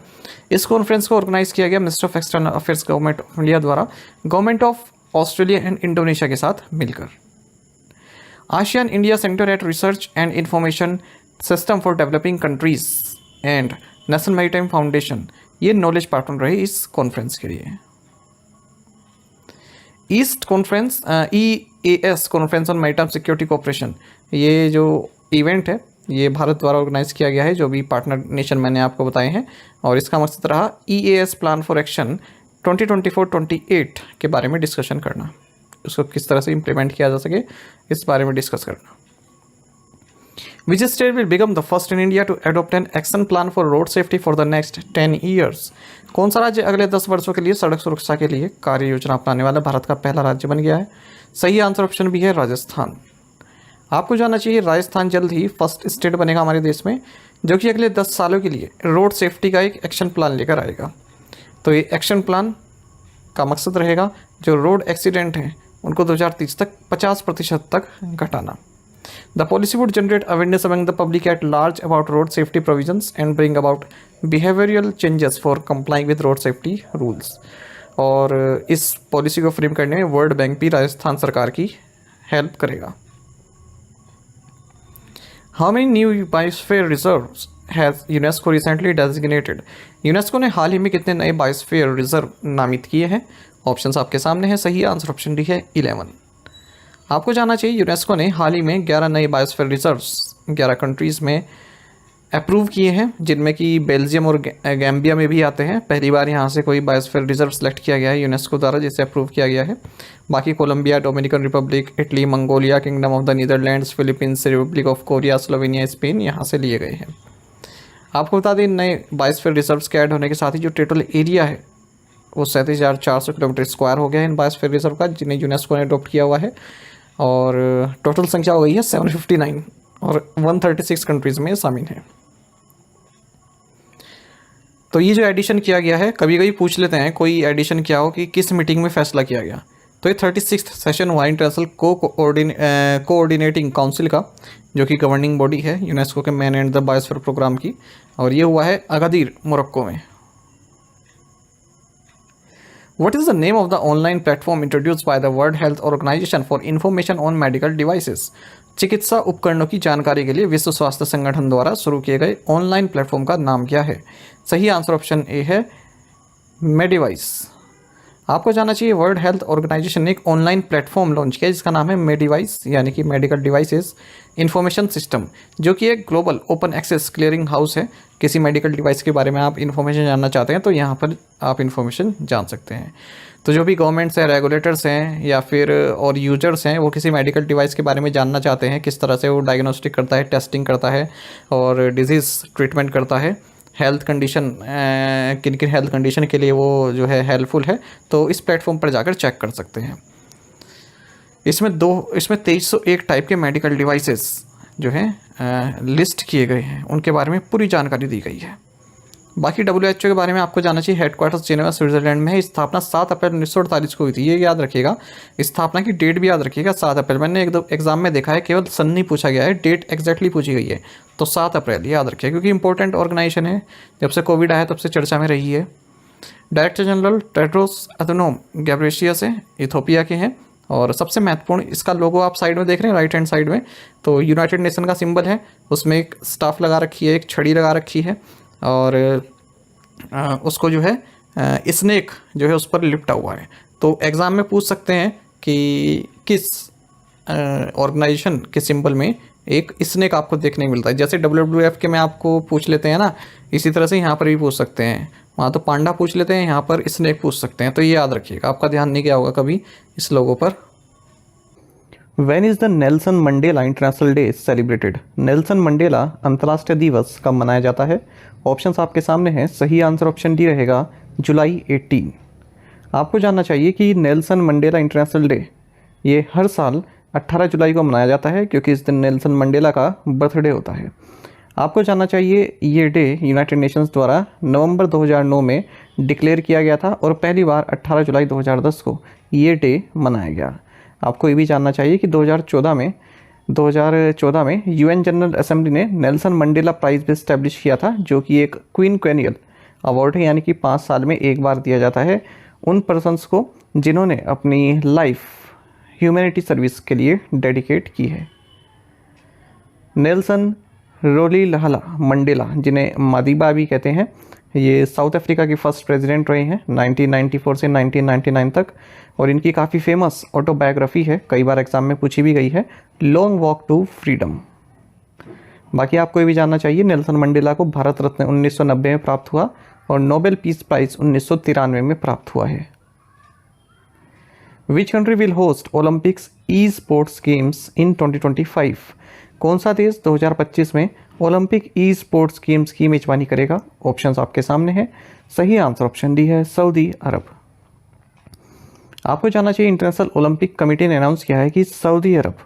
इस कॉन्फ्रेंस को ऑर्गेनाइज किया गया minister of external affairs government of India द्वारा government of Australia and Indonesia के साथ मिलकर। ASEAN India centre at research and information system for developing countries and national maritime foundation, ये नॉलेज पार्टनर रहे इस कॉन्फ्रेंस के लिए। East conference EAS conference on maritime security cooperation, ये जो इवेंट है ये भारत द्वारा ऑर्गेनाइज किया गया है, जो भी पार्टनर नेशन मैंने आपको बताए हैं, और इसका मकसद रहा EAS प्लान फॉर एक्शन 2024-28 के बारे में डिस्कशन करना, उसको किस तरह से इम्प्लीमेंट किया जा सके इस बारे में डिस्कस करना। Which state will become the first in India to adopt an action plan for road safety for the next 10 years? कौन सा राज्य अगले 10 वर्षों के लिए सड़क सुरक्षा के लिए कार्य योजना अपनाने वाला भारत का पहला राज्य बन गया है? सही आंसर ऑप्शन भी है राजस्थान। आपको जानना चाहिए राजस्थान जल्द ही फर्स्ट स्टेट बनेगा हमारे देश में, जो कि अगले 10 सालों के लिए रोड सेफ्टी का एक एक्शन प्लान लेकर आएगा। तो ये एक्शन प्लान का मकसद रहेगा जो रोड एक्सीडेंट हैं उनको 2030 तक 50% तक घटाना। The policy would generate awareness among the public at large about road safety provisions and bring about behavioral changes for complying with road safety rules. और इस पॉलिसी को फ्रेम करने में वर्ल्ड बैंक भी राजस्थान सरकार की हेल्प करेगा। How many new biosphere reserves has UNESCO recently designated? UNESCO ने हाल ही में कितने नए बायोस्फीयर रिजर्व नामित किए हैं? ऑप्शंस आपके सामने हैं। सही आंसर ऑप्शन डी है 11। आपको जानना चाहिए यूनेस्को ने हाल ही में 11 नए बायोस्फीयर रिजर्व्स 11 कंट्रीज़ में अप्रूव किए हैं, जिनमें कि बेल्जियम और गैम्बिया में भी आते हैं। पहली बार यहाँ से कोई बायोस्फीयर रिजर्व सेलेक्ट किया गया है यूनेस्को द्वारा, जिसे अप्रूव किया गया है। बाकी Colombia, Dominican Republic, Italy, Mongolia, Kingdom of the Netherlands, Philippines, Republic of Korea, Slovenia, Spain यहाँ से लिए गए हैं। आपको बता दें नए बायोस्फीयर रिजर्व्स के ऐड होने के साथ ही जो टोटल एरिया है वो 37,400 किलोमीटर स्क्वायर हो गया है इन बायोस्फीयर रिजर्व का, जिन्हें यूनेस्को ने अडॉप्ट किया हुआ है। और टोटल संख्या हो गई है 759 और 136 कंट्रीज़ में शामिल है। तो ये जो एडिशन किया गया है, कभी कभी पूछ लेते हैं कोई एडिशन क्या हो कि किस मीटिंग में फैसला किया गया, तो ये 36th सेशन हुआ इंटरनेशनल कोऑर्डिनेटिंग काउंसिल का, जो कि गवर्निंग बॉडी है यूनेस्को के Man and the Biosphere programme की, और ये हुआ है अगादीर, मोरक्को में। What is the name of the online platform introduced by the World Health Organization for information on medical devices? चिकित्सा उपकरणों की जानकारी के लिए विश्व स्वास्थ्य संगठन द्वारा शुरू किए गए ऑनलाइन प्लेटफॉर्म का नाम क्या है? सही आंसर ऑप्शन ए है मेडिवाइस। आपको जानना चाहिए वर्ल्ड हेल्थ ऑर्गेनाइजेशन ने एक ऑनलाइन प्लेटफॉर्म लॉन्च किया जिसका नाम है मेडिवाइस, यानी कि मेडिकल डिवाइसेस इंफॉर्मेशन सिस्टम, जो कि एक global open access clearing house है। किसी मेडिकल डिवाइस के बारे में आप इन्फॉर्मेशन जानना चाहते हैं तो यहाँ पर आप इन्फॉर्मेशन जान सकते हैं। तो जो भी गवर्नमेंट्स हैं, रेगुलेटर्स हैं या फिर और यूजर्स हैं, वो किसी मेडिकल डिवाइस के बारे में जानना चाहते हैं, किस तरह से वो डायग्नोस्टिक करता है, टेस्टिंग करता है और डिजीज़ ट्रीटमेंट करता है, हेल्थ कंडीशन किन किन हेल्थ कंडीशन के लिए वो जो है हेल्पफुल है, तो इस प्लेटफॉर्म पर जाकर चेक कर सकते हैं। इसमें 2301 टाइप के मेडिकल डिवाइसेस जो हैं लिस्ट किए गए हैं, उनके बारे में पूरी जानकारी दी गई है। बाकी WHO के बारे में आपको जानना चाहिए। हेडक्वार्टर्स जिनेवा स्विट्जरलैंड में है। स्थापना 7 अप्रैल 1948 को हुई थी, ये याद रखिएगा। स्थापना की डेट भी याद रखिएगा, 7 अप्रैल। मैंने एक दो एग्जाम में देखा है केवल सन नहीं पूछा गया है, डेट एग्जैक्टली पूछी गई है, तो 7 अप्रैल याद रखिएगा, क्योंकि इंपॉर्टेंट ऑर्गेनाइजेशन है। जब से कोविड आया तब से चर्चा में रही है। डायरेक्टर जनरल टेड्रोस अधनोम गैब्रेयेसस है, इथोपिया के हैं। और सबसे महत्वपूर्ण, इसका लोगो आप साइड में देख रहे हैं, राइट हैंड साइड में, तो यूनाइटेड नेशन का सिंबल है, उसमें एक स्टाफ लगा रखी है, एक छड़ी लगा रखी है, और उसको जो है स्नेक जो है उस पर लिपटा हुआ है। तो एग्ज़ाम में पूछ सकते हैं कि किस ऑर्गेनाइजेशन के सिंबल में एक स्नेक आपको देखने को मिलता है। जैसे WWF के में आपको पूछ लेते हैं ना, इसी तरह से यहाँ पर भी पूछ सकते हैं। वहाँ तो पांडा पूछ लेते हैं, यहाँ पर स्नेक पूछ सकते हैं। तो ये याद रखिएगा, आपका ध्यान नहीं गया होगा कभी इस लोगों पर। When is the Nelson Mandela international day celebrated? Nelson Mandela अंतर्राष्ट्रीय दिवस कब मनाया जाता है? ऑप्शंस आपके सामने हैं। सही आंसर ऑप्शन डी रहेगा जुलाई 18। आपको जानना चाहिए कि नेल्सन मंडेला इंटरनेशनल डे ये हर साल 18 जुलाई को मनाया जाता है, क्योंकि इस दिन नेल्सन मंडेला का बर्थडे होता है। आपको जानना चाहिए ये डे यूनाइटेड नेशंस द्वारा नवंबर 2009 में डिक्लेयर किया गया था और पहली बार 18 जुलाई 2010 को ये डे मनाया गया। आपको ये भी जानना चाहिए कि 2014 में UN जनरल असेंबली ने नेल्सन मंडेला प्राइज़ भी इस्टेब्लिश किया था, जो कि एक क्वीनियल अवार्ड है, यानी कि 5 साल में एक बार दिया जाता है उन पर्सन्स को जिन्होंने अपनी लाइफ ह्यूमैनिटी सर्विस के लिए डेडिकेट की है। नेल्सन रोलिलहला मंडेला, जिन्हें मदीबा भी कहते हैं, ये साउथ अफ्रीका की फर्स्ट प्रेसिडेंट रहे हैं 1994 से 1999 तक। और इनकी काफ़ी फेमस ऑटोबायोग्राफी है, कई बार एग्जाम में पूछी भी गई है, लॉन्ग वॉक टू फ्रीडम। बाकी आपको ये भी जानना चाहिए नेल्सन मंडेला को भारत रत्न 1990 में प्राप्त हुआ और नोबेल पीस प्राइज 1993 में प्राप्त हुआ है। Which country will host olympics esports games in 2025? कौन सा देश 2025 में ओलंपिक ई स्पोर्ट्स गेम्स की मेजबानी करेगा? ऑप्शंस आपके सामने हैं। सही आंसर ऑप्शन डी है सऊदी अरब। आपको जानना चाहिए इंटरनेशनल ओलंपिक कमेटी ने अनाउंस किया है कि सऊदी अरब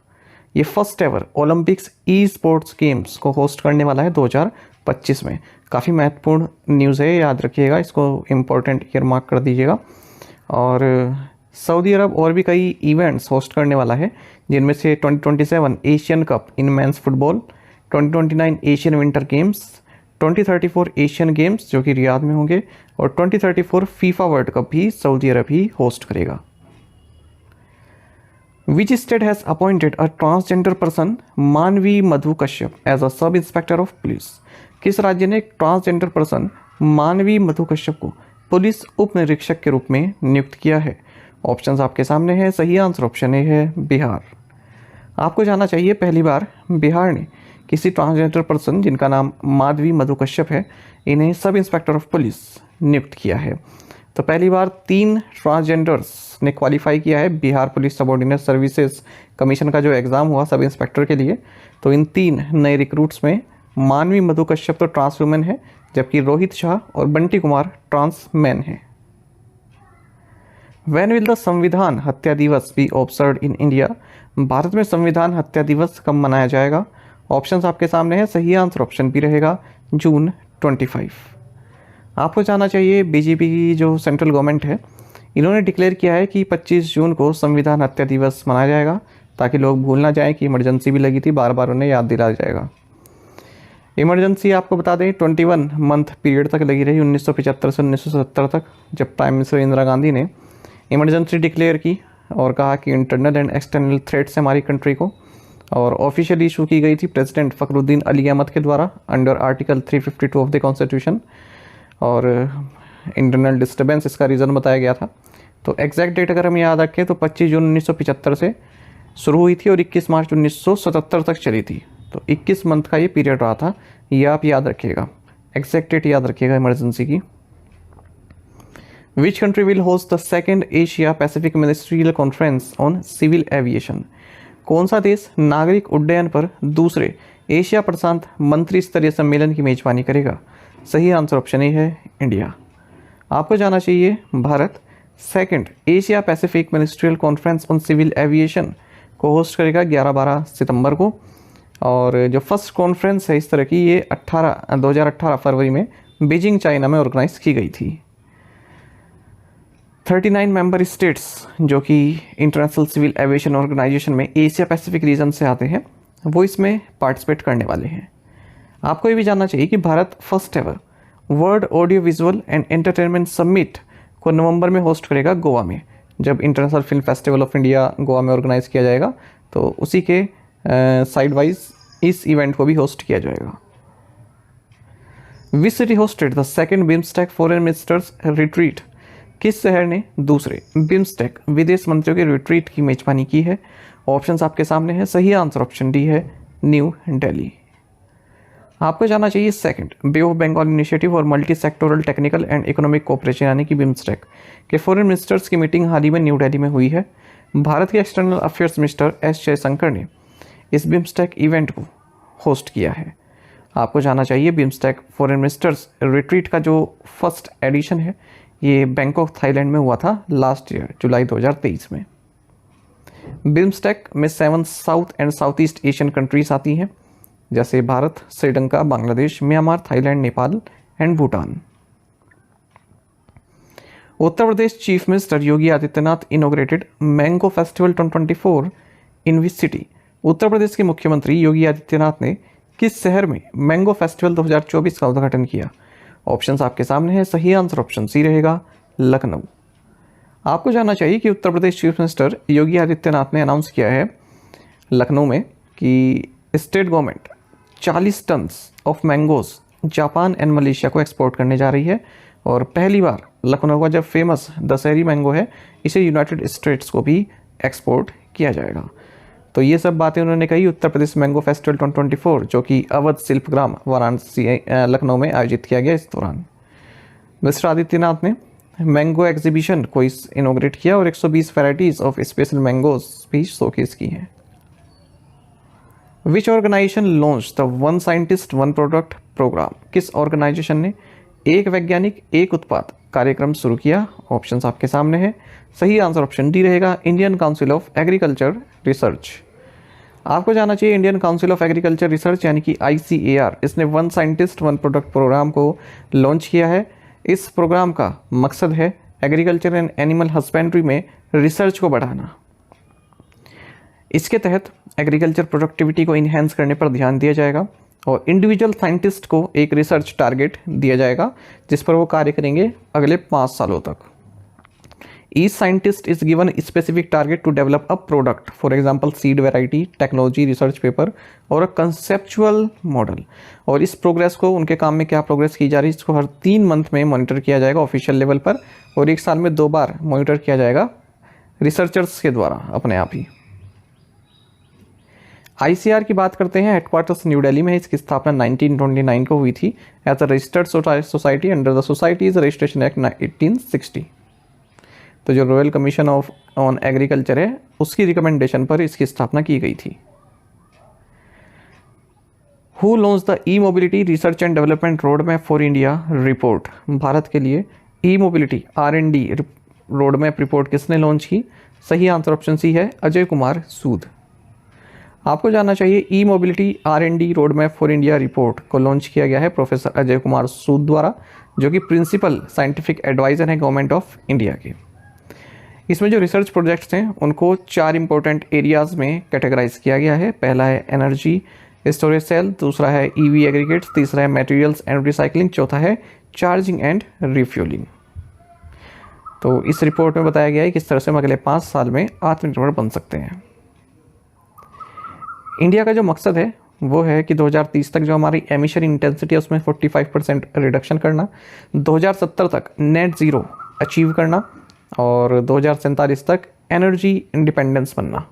ये first ever Olympics esports games को होस्ट करने वाला है 2025 में। काफ़ी महत्वपूर्ण न्यूज़ है, याद रखिएगा, इसको इम्पोर्टेंट ईयर मार्क कर दीजिएगा। और सऊदी अरब और भी कई इवेंट्स होस्ट करने वाला है, जिनमें से 2027 Asian cup in men's football, 2029 Asian winter games, 2034 Asian games जो कि रियाद में होंगे, और 2034 फीफा वर्ल्ड कप भी सऊदी अरब ही होस्ट करेगा। Which state has appointed a transgender person मानवी मधु Kashyap as a sub inspector of police? किस राज्य ने एक ट्रांसजेंडर पर्सन मानवी मधु कश्यप को पुलिस उप निरीक्षक के रूप में नियुक्त किया है? ऑप्शंस आपके सामने हैं। सही आंसर ऑप्शन ए है बिहार। आपको जानना चाहिए पहली बार बिहार ने किसी ट्रांसजेंडर पर्सन जिनका नाम माधवी मधु कश्यप है, इन्हें सब इंस्पेक्टर ऑफ पुलिस नियुक्त किया है। तो पहली बार 3 ट्रांसजेंडर्स ने क्वालिफाई किया है Bihar police subordinate services commission का जो एग्ज़ाम हुआ सब इंस्पेक्टर के लिए। तो इन 3 नए रिक्रूट्स में मानवी मधु कश्यप तो ट्रांस वुमेन है, जबकि रोहित शाह और बंटी कुमार ट्रांस मैन हैं। When will the संविधान हत्या दिवस B observed in India? Bharat में संविधान हत्या दिवस कब मनाया जाएगा? ऑप्शंस आपके सामने है। सही आंसर ऑप्शन बी रहेगा जून 25। आपको जानना चाहिए बीजेपी की जो सेंट्रल गवर्नमेंट है, इन्होंने डिक्लेयर किया है कि 25 जून को संविधान हत्या दिवस मनाया जाएगा, ताकि लोग भूल ना जाएं कि इमरजेंसी भी लगी थी, बार बार उन्हें याद दिलाया जाएगा। इमरजेंसी आपको बता दें 21 मंथ पीरियड तक लगी रही 1975 से 1970 तक, जब प्राइम मिनिस्टर इंदिरा गांधी ने इमरजेंसी डिक्लेयर की और कहा कि इंटरनल एंड एक्सटर्नल थ्रेट्स है हमारी कंट्री को, और ऑफिशियली इशू की गई थी प्रेसिडेंट फ़खरुद्दीन अली अहमद के द्वारा under article 352 of the constitution, और इंटरनल डिस्टर्बेंस इसका रीज़न बताया गया था। तो एग्जैक्ट डेट अगर हम याद रखें तो 25 जून 1975 से शुरू हुई थी और 21 मार्च 1977 तक चली थी। तो 21 मंथ का ये पीरियड रहा था, ये आप याद रखिएगा, एग्जैक्ट डेट याद रखिएगा इमरजेंसी की। Which country will host the second Asia Pacific Ministerial Conference on Civil Aviation? कौन सा देश नागरिक उड्डयन पर दूसरे एशिया प्रशांत मंत्री स्तरीय सम्मेलन की मेजबानी करेगा? सही आंसर ऑप्शन ए है इंडिया। आपको जानना चाहिए भारत second Asia Pacific ministerial conference on civil aviation को होस्ट करेगा 11-12 सितंबर को, और जो फर्स्ट कॉन्फ्रेंस है इस तरह की ये 2018 फरवरी में बीजिंग चाइना में ऑर्गेनाइज की गई थी। 39 मेंबर स्टेट्स जो कि इंटरनेशनल सिविल एविएशन ऑर्गेनाइजेशन में एशिया पैसिफिक रीजन से आते हैं, वो इसमें पार्टिसिपेट करने वाले हैं। आपको ये भी जानना चाहिए कि Bharat first ever world audio visual and entertainment summit को नवंबर में होस्ट करेगा गोवा में, जब international film festival of India Goa में ऑर्गेनाइज किया जाएगा, तो उसी के साइड वाइज इस इवेंट को भी होस्ट किया जाएगा। Which city hosted the second BIMSTEC foreign ministers retreat? किस शहर ने दूसरे बिम्स्टेक विदेश मंत्रियों के रिट्रीट की मेजबानी की है? ऑप्शंस आपके सामने है। सही आंसर ऑप्शन डी है न्यू दिल्ली। आपको जानना चाहिए second bay of Bengal initiative और multi sectoral technical and economic cooperation यानी कि बिम्स्टेक के फॉरेन मिनिस्टर्स की मीटिंग हाल ही में न्यू दिल्ली में हुई है। भारत के external affairs minister S Jaishankar ने इस बिम्स्टेक इवेंट को होस्ट किया है। आपको जानना चाहिए बिम्स्टेक फॉरेन मिनिस्टर्स रिट्रीट का जो फर्स्ट एडिशन है ये बैंकॉक थाईलैंड में हुआ था लास्ट ईयर जुलाई 2023 में। बिम्स्टेक में 7 south and south east Asian countries आती हैं, जैसे Bharat, Sri Lanka, Bangladesh, Myanmar, Thailand, Nepal and Bhutan. Uttar Pradesh chief minister Yogi Adityanath inaugurated mango festival 2024 in which city? Uttar Pradesh के मुख्यमंत्री योगी आदित्यनाथ ने किस शहर में मैंगो फेस्टिवल 2024 का उद्घाटन किया? ऑप्शंस आपके सामने है। सही आंसर ऑप्शन सी रहेगा लखनऊ। आपको जानना चाहिए कि उत्तर प्रदेश चीफ मिनिस्टर योगी आदित्यनाथ ने अनाउंस किया है लखनऊ में कि state government 40 ton of mangoes Japan and Malaysia को एक्सपोर्ट करने जा रही है, और पहली बार लखनऊ का जब फेमस दशहरी मैंगो है इसे यूनाइटेड स्टेट्स को भी एक्सपोर्ट किया जाएगा। तो ये सब बातें उन्होंने कही उत्तर प्रदेश मैंगो फेस्टिवल 2024 जो कि अवध शिल्पग्राम वाराणसी लखनऊ में आयोजित किया गया। इस दौरान मिस्टर आदित्यनाथ ने मैंगो एग्जीबिशन को इनोग्रेट किया और 120 वैराइटीज ऑफ स्पेशल मैंगोज भी शोकेस की हैं। Which organisation launch the one scientist one product programme? किस ऑर्गेनाइजेशन ने एक वैज्ञानिक एक उत्पाद कार्यक्रम शुरू किया? ऑप्शंस आपके सामने हैं। सही आंसर ऑप्शन डी रहेगा, Indian Council of Agriculture Research. आपको जानना चाहिए Indian Council of Agriculture Research यानी कि ICAR, इसने one scientist one product programme को लॉन्च किया है। इस प्रोग्राम का मकसद है एग्रीकल्चर एंड एनिमल हस्बेंड्री में रिसर्च को बढ़ाना। इसके तहत एग्रीकल्चर प्रोडक्टिविटी को इन्हेंस करने पर ध्यान दिया जाएगा और इंडिविजुअल साइंटिस्ट को एक रिसर्च टारगेट दिया जाएगा जिस पर वो कार्य करेंगे अगले 5 सालों तक। Each scientist is given a specific target to develop a product, for example seed variety, technology, research paper और a conceptual model। और इस प्रोग्रेस को, उनके काम में क्या प्रोग्रेस की जा रही है, इसको हर 3 मंथ में मॉनिटर किया जाएगा ऑफिशियल लेवल पर और 1 साल में 2 बार मॉनिटर किया जाएगा रिसर्चर्स के द्वारा अपने आप ही। ICAR की बात करते हैं, हेडक्वार्टर्स न्यू दिल्ली में है। इसकी स्थापना 1929 को हुई थी as a registered society under the societies registration act 1860। तो जो रॉयल कमीशन ऑन एग्रीकल्चर है उसकी रिकमेंडेशन पर इसकी स्थापना की गई थी। Who launch the e mobility research and development road map for India report? भारत के लिए e mobility R&D road map report किसने लॉन्च की? सही आंसर ऑप्शन सी है, अजय कुमार सूद। आपको जानना चाहिए e mobility R&D road map for India report को लॉन्च किया गया है प्रोफेसर अजय कुमार सूद द्वारा, जो कि प्रिंसिपल साइंटिफिक एडवाइजर हैं गवर्नमेंट ऑफ इंडिया के। इसमें जो रिसर्च प्रोजेक्ट्स हैं उनको 4 इंपॉर्टेंट एरियाज़ में कैटेगराइज किया गया है। पहला है एनर्जी स्टोरेज सेल, दूसरा है EV एग्रीगेट्स, तीसरा है मटेरियल्स एंड रिसाइकलिंग, चौथा है चार्जिंग एंड रिफ्यूलिंग। तो इस रिपोर्ट में बताया गया है किस तरह से हम अगले 5 साल में आत्मनिर्भर बन सकते हैं। इंडिया का जो मकसद है वो है कि 2030 तक जो हमारी एमिशन इंटेंसिटी है उसमें 45% रिडक्शन करना, 2070 तक नेट ज़ीरो अचीव करना और 2047 तक एनर्जी इंडिपेंडेंस बनना।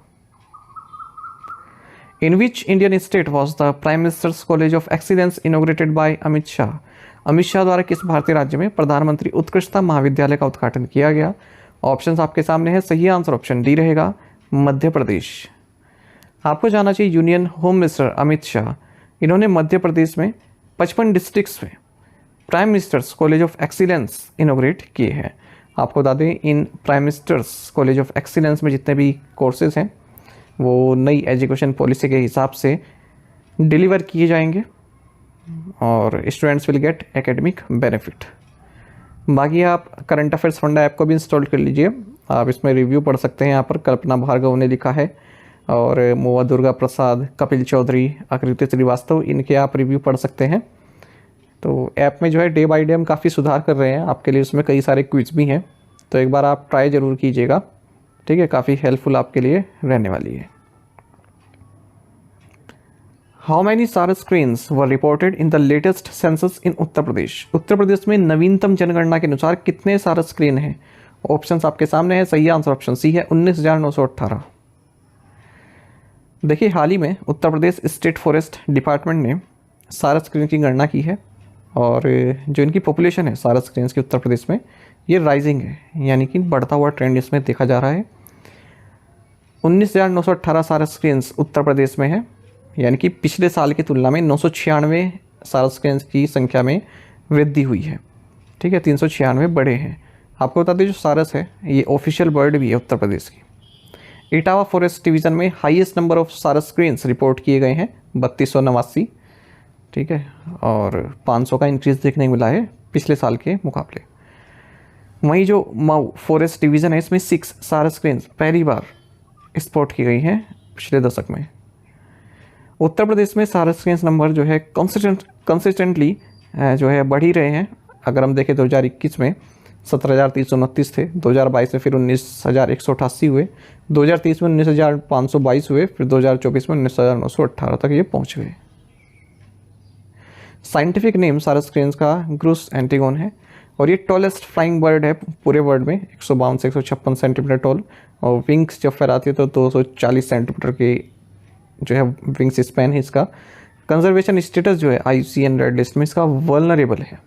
In which Indian state was the prime minister's college of excellence inaugurated by Amit Shah? Amit Shah द्वारा किस भारतीय राज्य में प्रधानमंत्री उत्कृष्टता महाविद्यालय का उद्घाटन किया गया? ऑप्शंस आपके सामने है। सही आंसर ऑप्शन डी रहेगा, मध्य प्रदेश। आपको जानना चाहिए union home minister Amit Shah, इन्होंने मध्य प्रदेश में 55 डिस्ट्रिक्ट्स में prime minister's college of excellence इनोग्रेट किए हैं। आपको बता दें इन prime minister's college of excellence में जितने भी कोर्सेज हैं वो नई एजुकेशन पॉलिसी के हिसाब से डिलीवर किए जाएंगे और students will get academic benefit. बाकी आप करंट अफेयर्स फंडा ऐप को भी इंस्टॉल कर लीजिए, आप इसमें रिव्यू पढ़ सकते हैं। यहाँ पर कल्पना भार्गव ने लिखा है और मोवा दुर्गा प्रसाद, कपिल चौधरी, आकृति श्रीवास्तव, इनके आप रिव्यू पढ़ सकते हैं। तो ऐप में जो है डे बाय डे हम काफ़ी सुधार कर रहे हैं आपके लिए, उसमें कई सारे क्विज भी हैं, तो एक बार आप ट्राई ज़रूर कीजिएगा, ठीक है, काफ़ी हेल्पफुल आपके लिए रहने वाली है। How many sarus cranes were reported in the latest census in Uttar Pradesh? Uttar Pradesh में नवीनतम जनगणना के अनुसार कितने सार स्क्रीन हैं? ऑप्शंस आपके सामने है। सही आंसर ऑप्शन सी है, 19,918। देखिए हाल ही में Uttar Pradesh state forest department ने सार स्क्रीन की गणना की है और जो इनकी पॉपुलेशन है सारा स्क्रीन्स की उत्तर प्रदेश में ये राइजिंग है, यानी कि बढ़ता हुआ ट्रेंड इसमें देखा जा रहा है। 19,918 सारा स्क्रीन्स उत्तर प्रदेश में है, यानी कि पिछले साल की तुलना में 996 सारा स्क्रीन्स की संख्या में वृद्धि हुई है, ठीक है, 396 बढ़े हैं। आपको बता दें जो सारस है ये ऑफिशियल बर्ड भी है उत्तर प्रदेश की। इटावा फॉरेस्ट डिवीज़न में हाईएस्ट नंबर ऑफ सारस स्क्रीन्स रिपोर्ट किए गए हैं 3289, ठीक है, और 500 का इंक्रीज़ देखने को मिला है पिछले साल के मुकाबले। वहीं जो माऊ फॉरेस्ट डिवीज़न है इसमें 6 सारस स्क्रीन्स पहली बार स्पॉट की गई हैं पिछले दशक में। उत्तर प्रदेश में सारस स्क्रीन्स नंबर जो है कंसिस्टेंटली जो है बढ़ ही रहे हैं। अगर हम देखें 2021 में 17,329 थे, 2022 में फिर 19,188 हुए, 2023 में 19,522 हुए, फिर 2024 में 19,918 तक ये पहुँच गए। साइंटिफिक नेम सारस क्रेन्स का ग्रुस एंटिगोन है और ये टॉलेस्ट फ्लाइंग बर्ड है पूरे वर्ल्ड में, 152 से 156 सेंटीमीटर टॉल, और विंग्स जब फैलाती है तो 240 सेंटीमीटर के जो है विंग्स स्पैन है इसका। कंजर्वेशन स्टेटस जो है IUCN रेड लिस्ट में इसका वल्नरेबल है।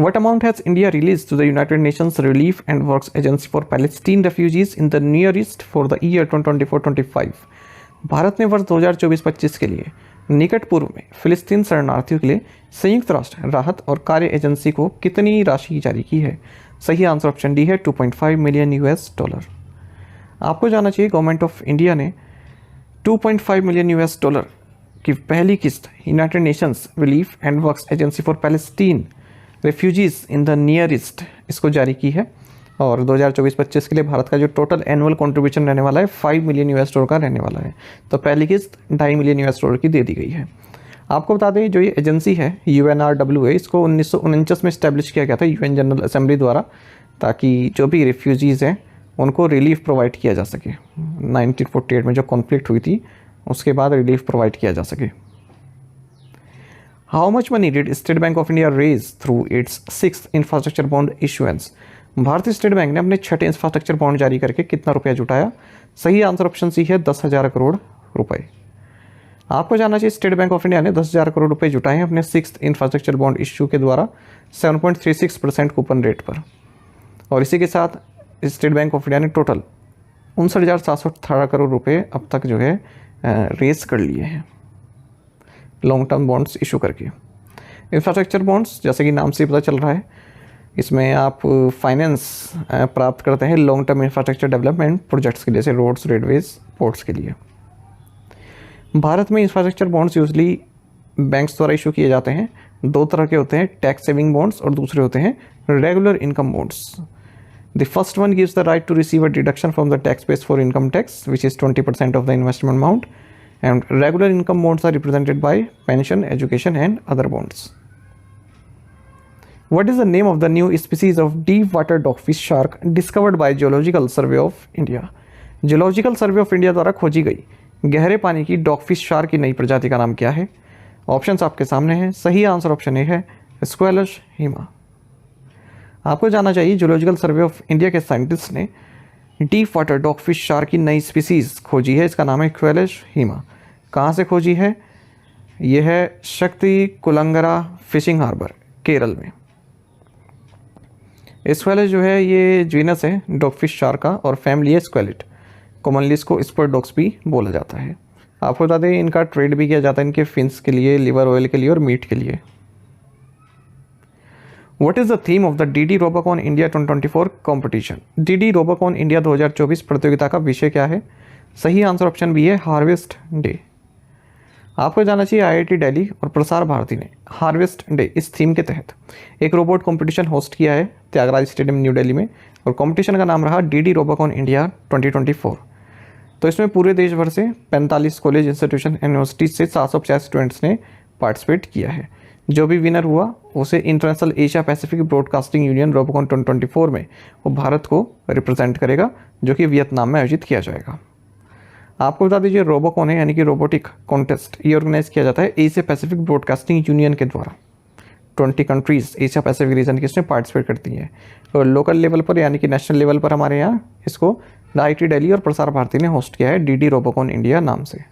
What amount has India released to the United Nations Relief and Works Agency for Palestine refugees in the Near East for the year 2024-25? Bharat ने वर्ष 2024-25 के लिए निकट पूर्व में फिलिस्तीन शरणार्थियों के लिए संयुक्त राष्ट्र राहत और कार्य एजेंसी को कितनी राशि जारी की है? सही आंसर ऑप्शन डी है $2.5 मिलियन। आपको जानना चाहिए गवर्नमेंट ऑफ इंडिया ने $2.5 मिलियन की पहली किस्त United Nations relief and works agency for Palestine refugees in the near east इसको जारी की है। और 2024-25 के लिए भारत का जो टोटल एनुअल कंट्रीब्यूशन रहने वाला है $5 मिलियन का रहने वाला है। तो पहली किस्त $2.5 मिलियन की दे दी गई है। आपको बता दें जो ये एजेंसी है UNRWA इसको 1949 में इस्टेब्लिश किया गया था UN जनरल असेंबली द्वारा, ताकि जो भी रेफ्यूजीज़ हैं उनको रिलीफ प्रोवाइड किया जा सके। 1948 में जो कॉन्फ्लिक्ट हुई थी उसके बाद रिलीफ प्रोवाइड किया जा सके। How much money did State Bank of India raise through its 6th infrastructure bond issuance? भारतीय स्टेट बैंक ने अपने 6ठे इंफ्रास्ट्रक्चर बॉन्ड जारी करके कितना रुपया जुटाया? सही आंसर ऑप्शन सी है 10,000 करोड़ रुपए। आपको जानना चाहिए स्टेट बैंक ऑफ इंडिया ने 10,000 करोड़ रुपए जुटाए हैं अपने 6th इंफ्रास्ट्रक्चर बॉन्ड इश्यू के द्वारा 7.36% कूपन रेट पर। और इसी के साथ स्टेट बैंक ऑफ इंडिया ने टोटल 59,718 करोड़ रुपए अब तक जो है रेस कर लिए हैं लॉन्ग टर्म बॉन्ड्स इशू करके। इंफ्रास्ट्रक्चर बॉन्ड्स जैसे कि नाम से पता चल रहा है इसमें आप फाइनेंस प्राप्त करते हैं long term infrastructure development projects के लिए, जैसे रोड्स, रेलवेज, पोर्ट्स के लिए। भारत में इंफ्रास्ट्रक्चर बॉन्ड्स यूजली बैंक्स द्वारा इशू किए जाते हैं। दो तरह के होते हैं, टैक्स सेविंग बॉन्ड्स और दूसरे होते हैं regular income bonds. The first one gives the right to receive a deduction from the tax base for income tax which is 20% of the investment amount, and regular income bonds are represented by pension, education and other bonds. What is the name of the new species of deep water dogfish shark discovered by Geological Survey of India? Geological Survey of India द्वारा खोजी गई गहरे पानी की dogfish shark की नई प्रजाति का नाम क्या है? ऑप्शंस आपके सामने हैं। सही आंसर ऑप्शन ए है स्क्वेलश हीमा। आपको जानना चाहिए जियोलॉजिकल सर्वे ऑफ इंडिया के साइंटिस्ट ने डीप वाटर डॉगफिश शार्क की नई स्पीसीज खोजी है, इसका नाम है क्वेलश हीमा। कहाँ से खोजी है? यह है शक्ति कुलंगरा फिशिंग हार्बर, केरल में। स्क्वेलिड जो है ये जीनस है डॉगफिश शार्क का और फैमिली है स्क्वेलिड। कॉमनली इसको स्पर डॉग्स भी बोला जाता है। आपको बता दें इनका ट्रेड भी किया जाता है इनके फिन्स के लिए, लिवर ऑयल के लिए और मीट के लिए। What is the theme of the DD Robocon India 2024 competition? DD Robocon India 2024 प्रतियोगिता का विषय क्या है? सही आंसर ऑप्शन बी है हार्वेस्ट डे। आपको जानना चाहिए IIT दिल्ली और प्रसार भारती ने हार्वेस्ट डे इस थीम के तहत एक रोबोट कंपटीशन होस्ट किया है त्यागराज स्टेडियम न्यू दिल्ली में, और कंपटीशन का नाम रहा DD Robocon India 2024। तो इसमें पूरे देश भर से 45 कॉलेज, इंस्टीट्यूशन, यूनिवर्सिटी से 750 स्टूडेंट्स ने पार्टिसिपेट किया है। जो भी विनर हुआ उसे international Asia Pacific broadcasting union Robocon 2024 में वो भारत को रिप्रेजेंट करेगा, जो कि वियतनाम में आयोजित किया जाएगा। आपको बता दीजिए रोबोकॉन है यानी कि रोबोटिक कॉन्टेस्ट, ये ऑर्गेनाइज किया जाता है एशिया पैसिफिक ब्रॉडकास्टिंग यूनियन के द्वारा। 20 कंट्रीज़ एशिया पैसिफिक रीजन की इसमें पार्टिसिपेट करती हैं, और लोकल लेवल पर यानी कि नेशनल लेवल पर हमारे यहाँ इसको IIT दिल्ली और प्रसार भारती ने होस्ट किया है DD Robocon इंडिया नाम से।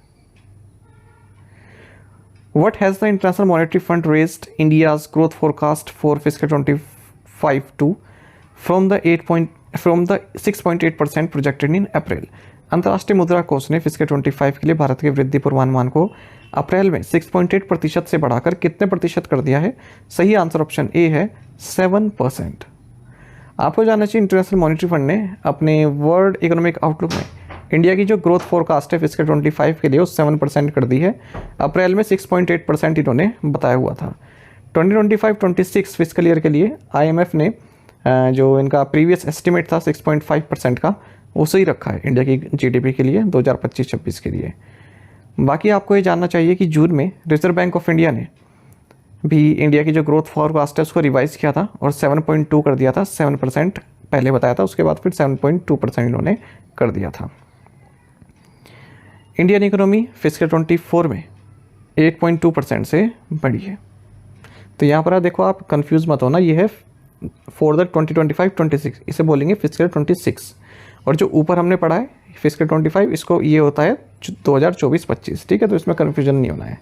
What has the International Monetary Fund raised India's growth forecast for fiscal 25 to from the 6.8% projected in April? अंतर्राष्ट्रीय मुद्रा कोष ने फिस्कल 25 के लिए भारत के वृद्धि पूर्वानुमान को अप्रैल में 6.8% से बढ़ाकर कितने प्रतिशत कर दिया है? सही आंसर ऑप्शन ए है 7%। आपको जानना चाहिए इंटरनेशनल मॉनेटरी फंड ने अपने वर्ल्ड इकोनॉमिक आउटलुक में इंडिया की जो ग्रोथ फोरकास्ट है फिस्कल 25 के लिए वो 7% कर दी है। अप्रैल में 6.8% इन्होंने बताया हुआ था। 2025-26 फिस्कल ईयर के लिए IMF ने जो इनका प्रीवियस एस्टिमेट था 6.5% का, वो सही रखा है इंडिया की GDP के लिए 2025-26 के लिए। बाकी आपको ये जानना चाहिए कि जून में रिजर्व बैंक ऑफ इंडिया ने भी इंडिया की जो ग्रोथ फोरकास्ट है उसको रिवाइज किया था और 7.2 कर दिया था। 7% पहले बताया था, उसके बाद फिर 7.2% इन्होंने कर दिया था। इंडियन इकोनॉमी फिस्कल 24 में 8.2% से बढ़ी है। तो यहाँ पर देखो आप कंफ्यूज मत होना, ये है फॉर द 2025-26 इसे बोलेंगे फिस्कल 26। और जो ऊपर हमने पढ़ा है फिस्कल 25 इसको ये होता है 2024-25। ठीक है, तो इसमें कन्फ्यूजन नहीं होना है।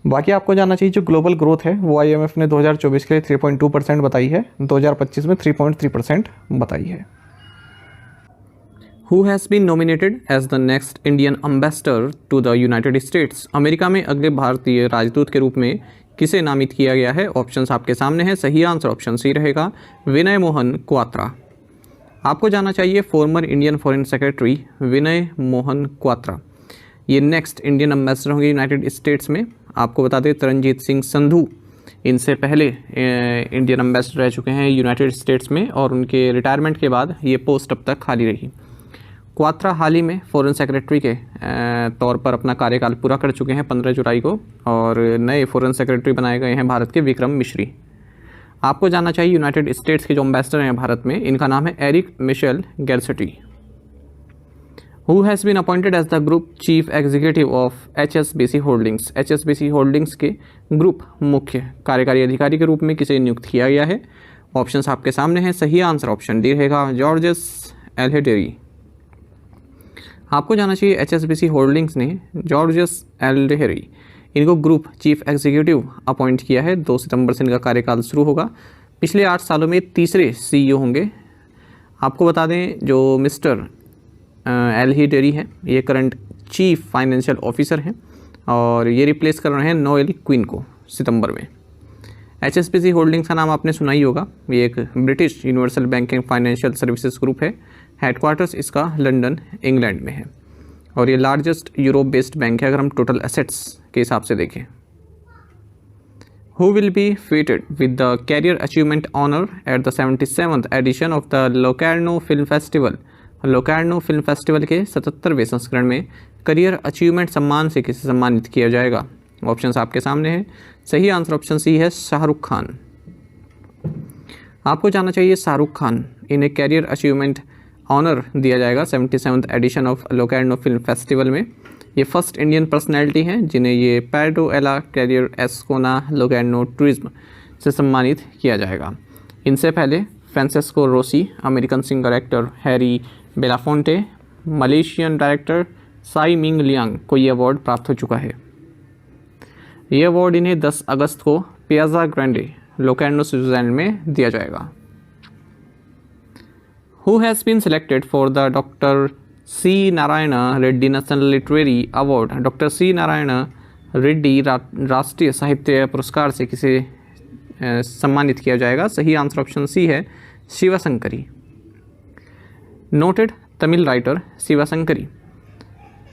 बाकी आपको जानना चाहिए जो ग्लोबल ग्रोथ है वो IMF ने 2024 के लिए 3.2% बताई है, 2025 में 3.3% बताई है। Who has been nominated as the next Indian ambassador to the United States? America में अगले भारतीय राजदूत के रूप में किसे नामित किया गया है? ऑप्शंस आपके सामने हैं। सही आंसर ऑप्शन सी रहेगा, विनय मोहन क्वात्रा। आपको जानना चाहिए फॉर्मर इंडियन फॉरेन सेक्रेटरी विनय मोहन क्वात्रा ये नेक्स्ट इंडियन एम्बेसडर होंगे यूनाइटेड स्टेट्स में। आपको बता दें तरनजीत सिंह संधू इनसे पहले इंडियन एम्बेसडर रह चुके हैं यूनाइटेड स्टेट्स में और उनके रिटायरमेंट के बाद ये पोस्ट अब तक खाली रही। क्वात्रा हाल ही में फॉरेन सेक्रेटरी के तौर पर अपना कार्यकाल पूरा कर चुके हैं 15 जुलाई को, और नए फॉरेन सेक्रेटरी बनाए गए हैं भारत के विक्रम मिश्री। आपको जानना चाहिए यूनाइटेड स्टेट्स के जो एम्बेसडर हैं भारत में, इनका नाम है Eric Michael Garcetti. Who has been appointed as the group chief executive of HSBC holdings? HSBC holdings के ग्रुप मुख्य कार्यकारी अधिकारी के रूप में किसे नियुक्त किया गया है? ऑप्शंस आपके सामने हैं। सही आंसर ऑप्शन डी रहेगा, जॉर्जस एल्हेडेरी। आपको जानना चाहिए HSBC होल्डिंग्स ने जॉर्जस एल्हेडेरी इनको ग्रुप चीफ एग्जीक्यूटिव अपॉइंट किया है। 2 सितंबर से इनका कार्यकाल शुरू होगा। पिछले 8 सालों में तीसरे CEO होंगे। आपको बता दें जो मिस्टर एल्हेडेरी हैं ये करंट चीफ फाइनेंशियल ऑफिसर हैं और ये रिप्लेस कर रहे हैं नोएल क्वीन को सितंबर में। HSBC होल्डिंग्स का नाम आपने सुना ही होगा। ये एक British universal banking financial services group है। हेडक्वार्टर्स इसका लंदन इंग्लैंड में है और ये लार्जेस्ट यूरोप बेस्ड बैंक है अगर हम टोटल एसेट्स के हिसाब से देखें। Who will be feted with the career achievement honour at the 77th edition of the Locarno film festival? Locarno film festival के 77वें संस्करण में करियर अचीवमेंट सम्मान से किसे सम्मानित किया जाएगा? ऑप्शंस आपके सामने हैं। सही आंसर ऑप्शन सी है, शाहरुख खान। आपको जानना चाहिए शाहरुख खान इन्हें कैरियर अचीवमेंट ऑनर दिया जाएगा 77th edition of Locarno film festival में। ये फर्स्ट इंडियन पर्सनैलिटी हैं जिन्हें ये पैडो एला कैरियर एस्कोना लोकार्नो टूरिज्म से सम्मानित किया जाएगा। इनसे पहले Francesco Rossi, American singer actor Harry Belafonte, Malaysian director Tsai Ming Liang को ये अवार्ड प्राप्त हो चुका है। ये अवार्ड इन्हें 10 अगस्त को पियाजा ग्रैंडे लोकार्नो स्विट्जरलैंड में दिया जाएगा। Who has been selected for the Dr. C. Narayana Reddy National Literary Award? Doctor C Narayan Reddy राष्ट्रीय साहित्य पुरस्कार से किसे सम्मानित किया जाएगा? सही आंसर ऑप्शन सी है, शिवशंकरी। नोटेड तमिल राइटर शिवशंकरी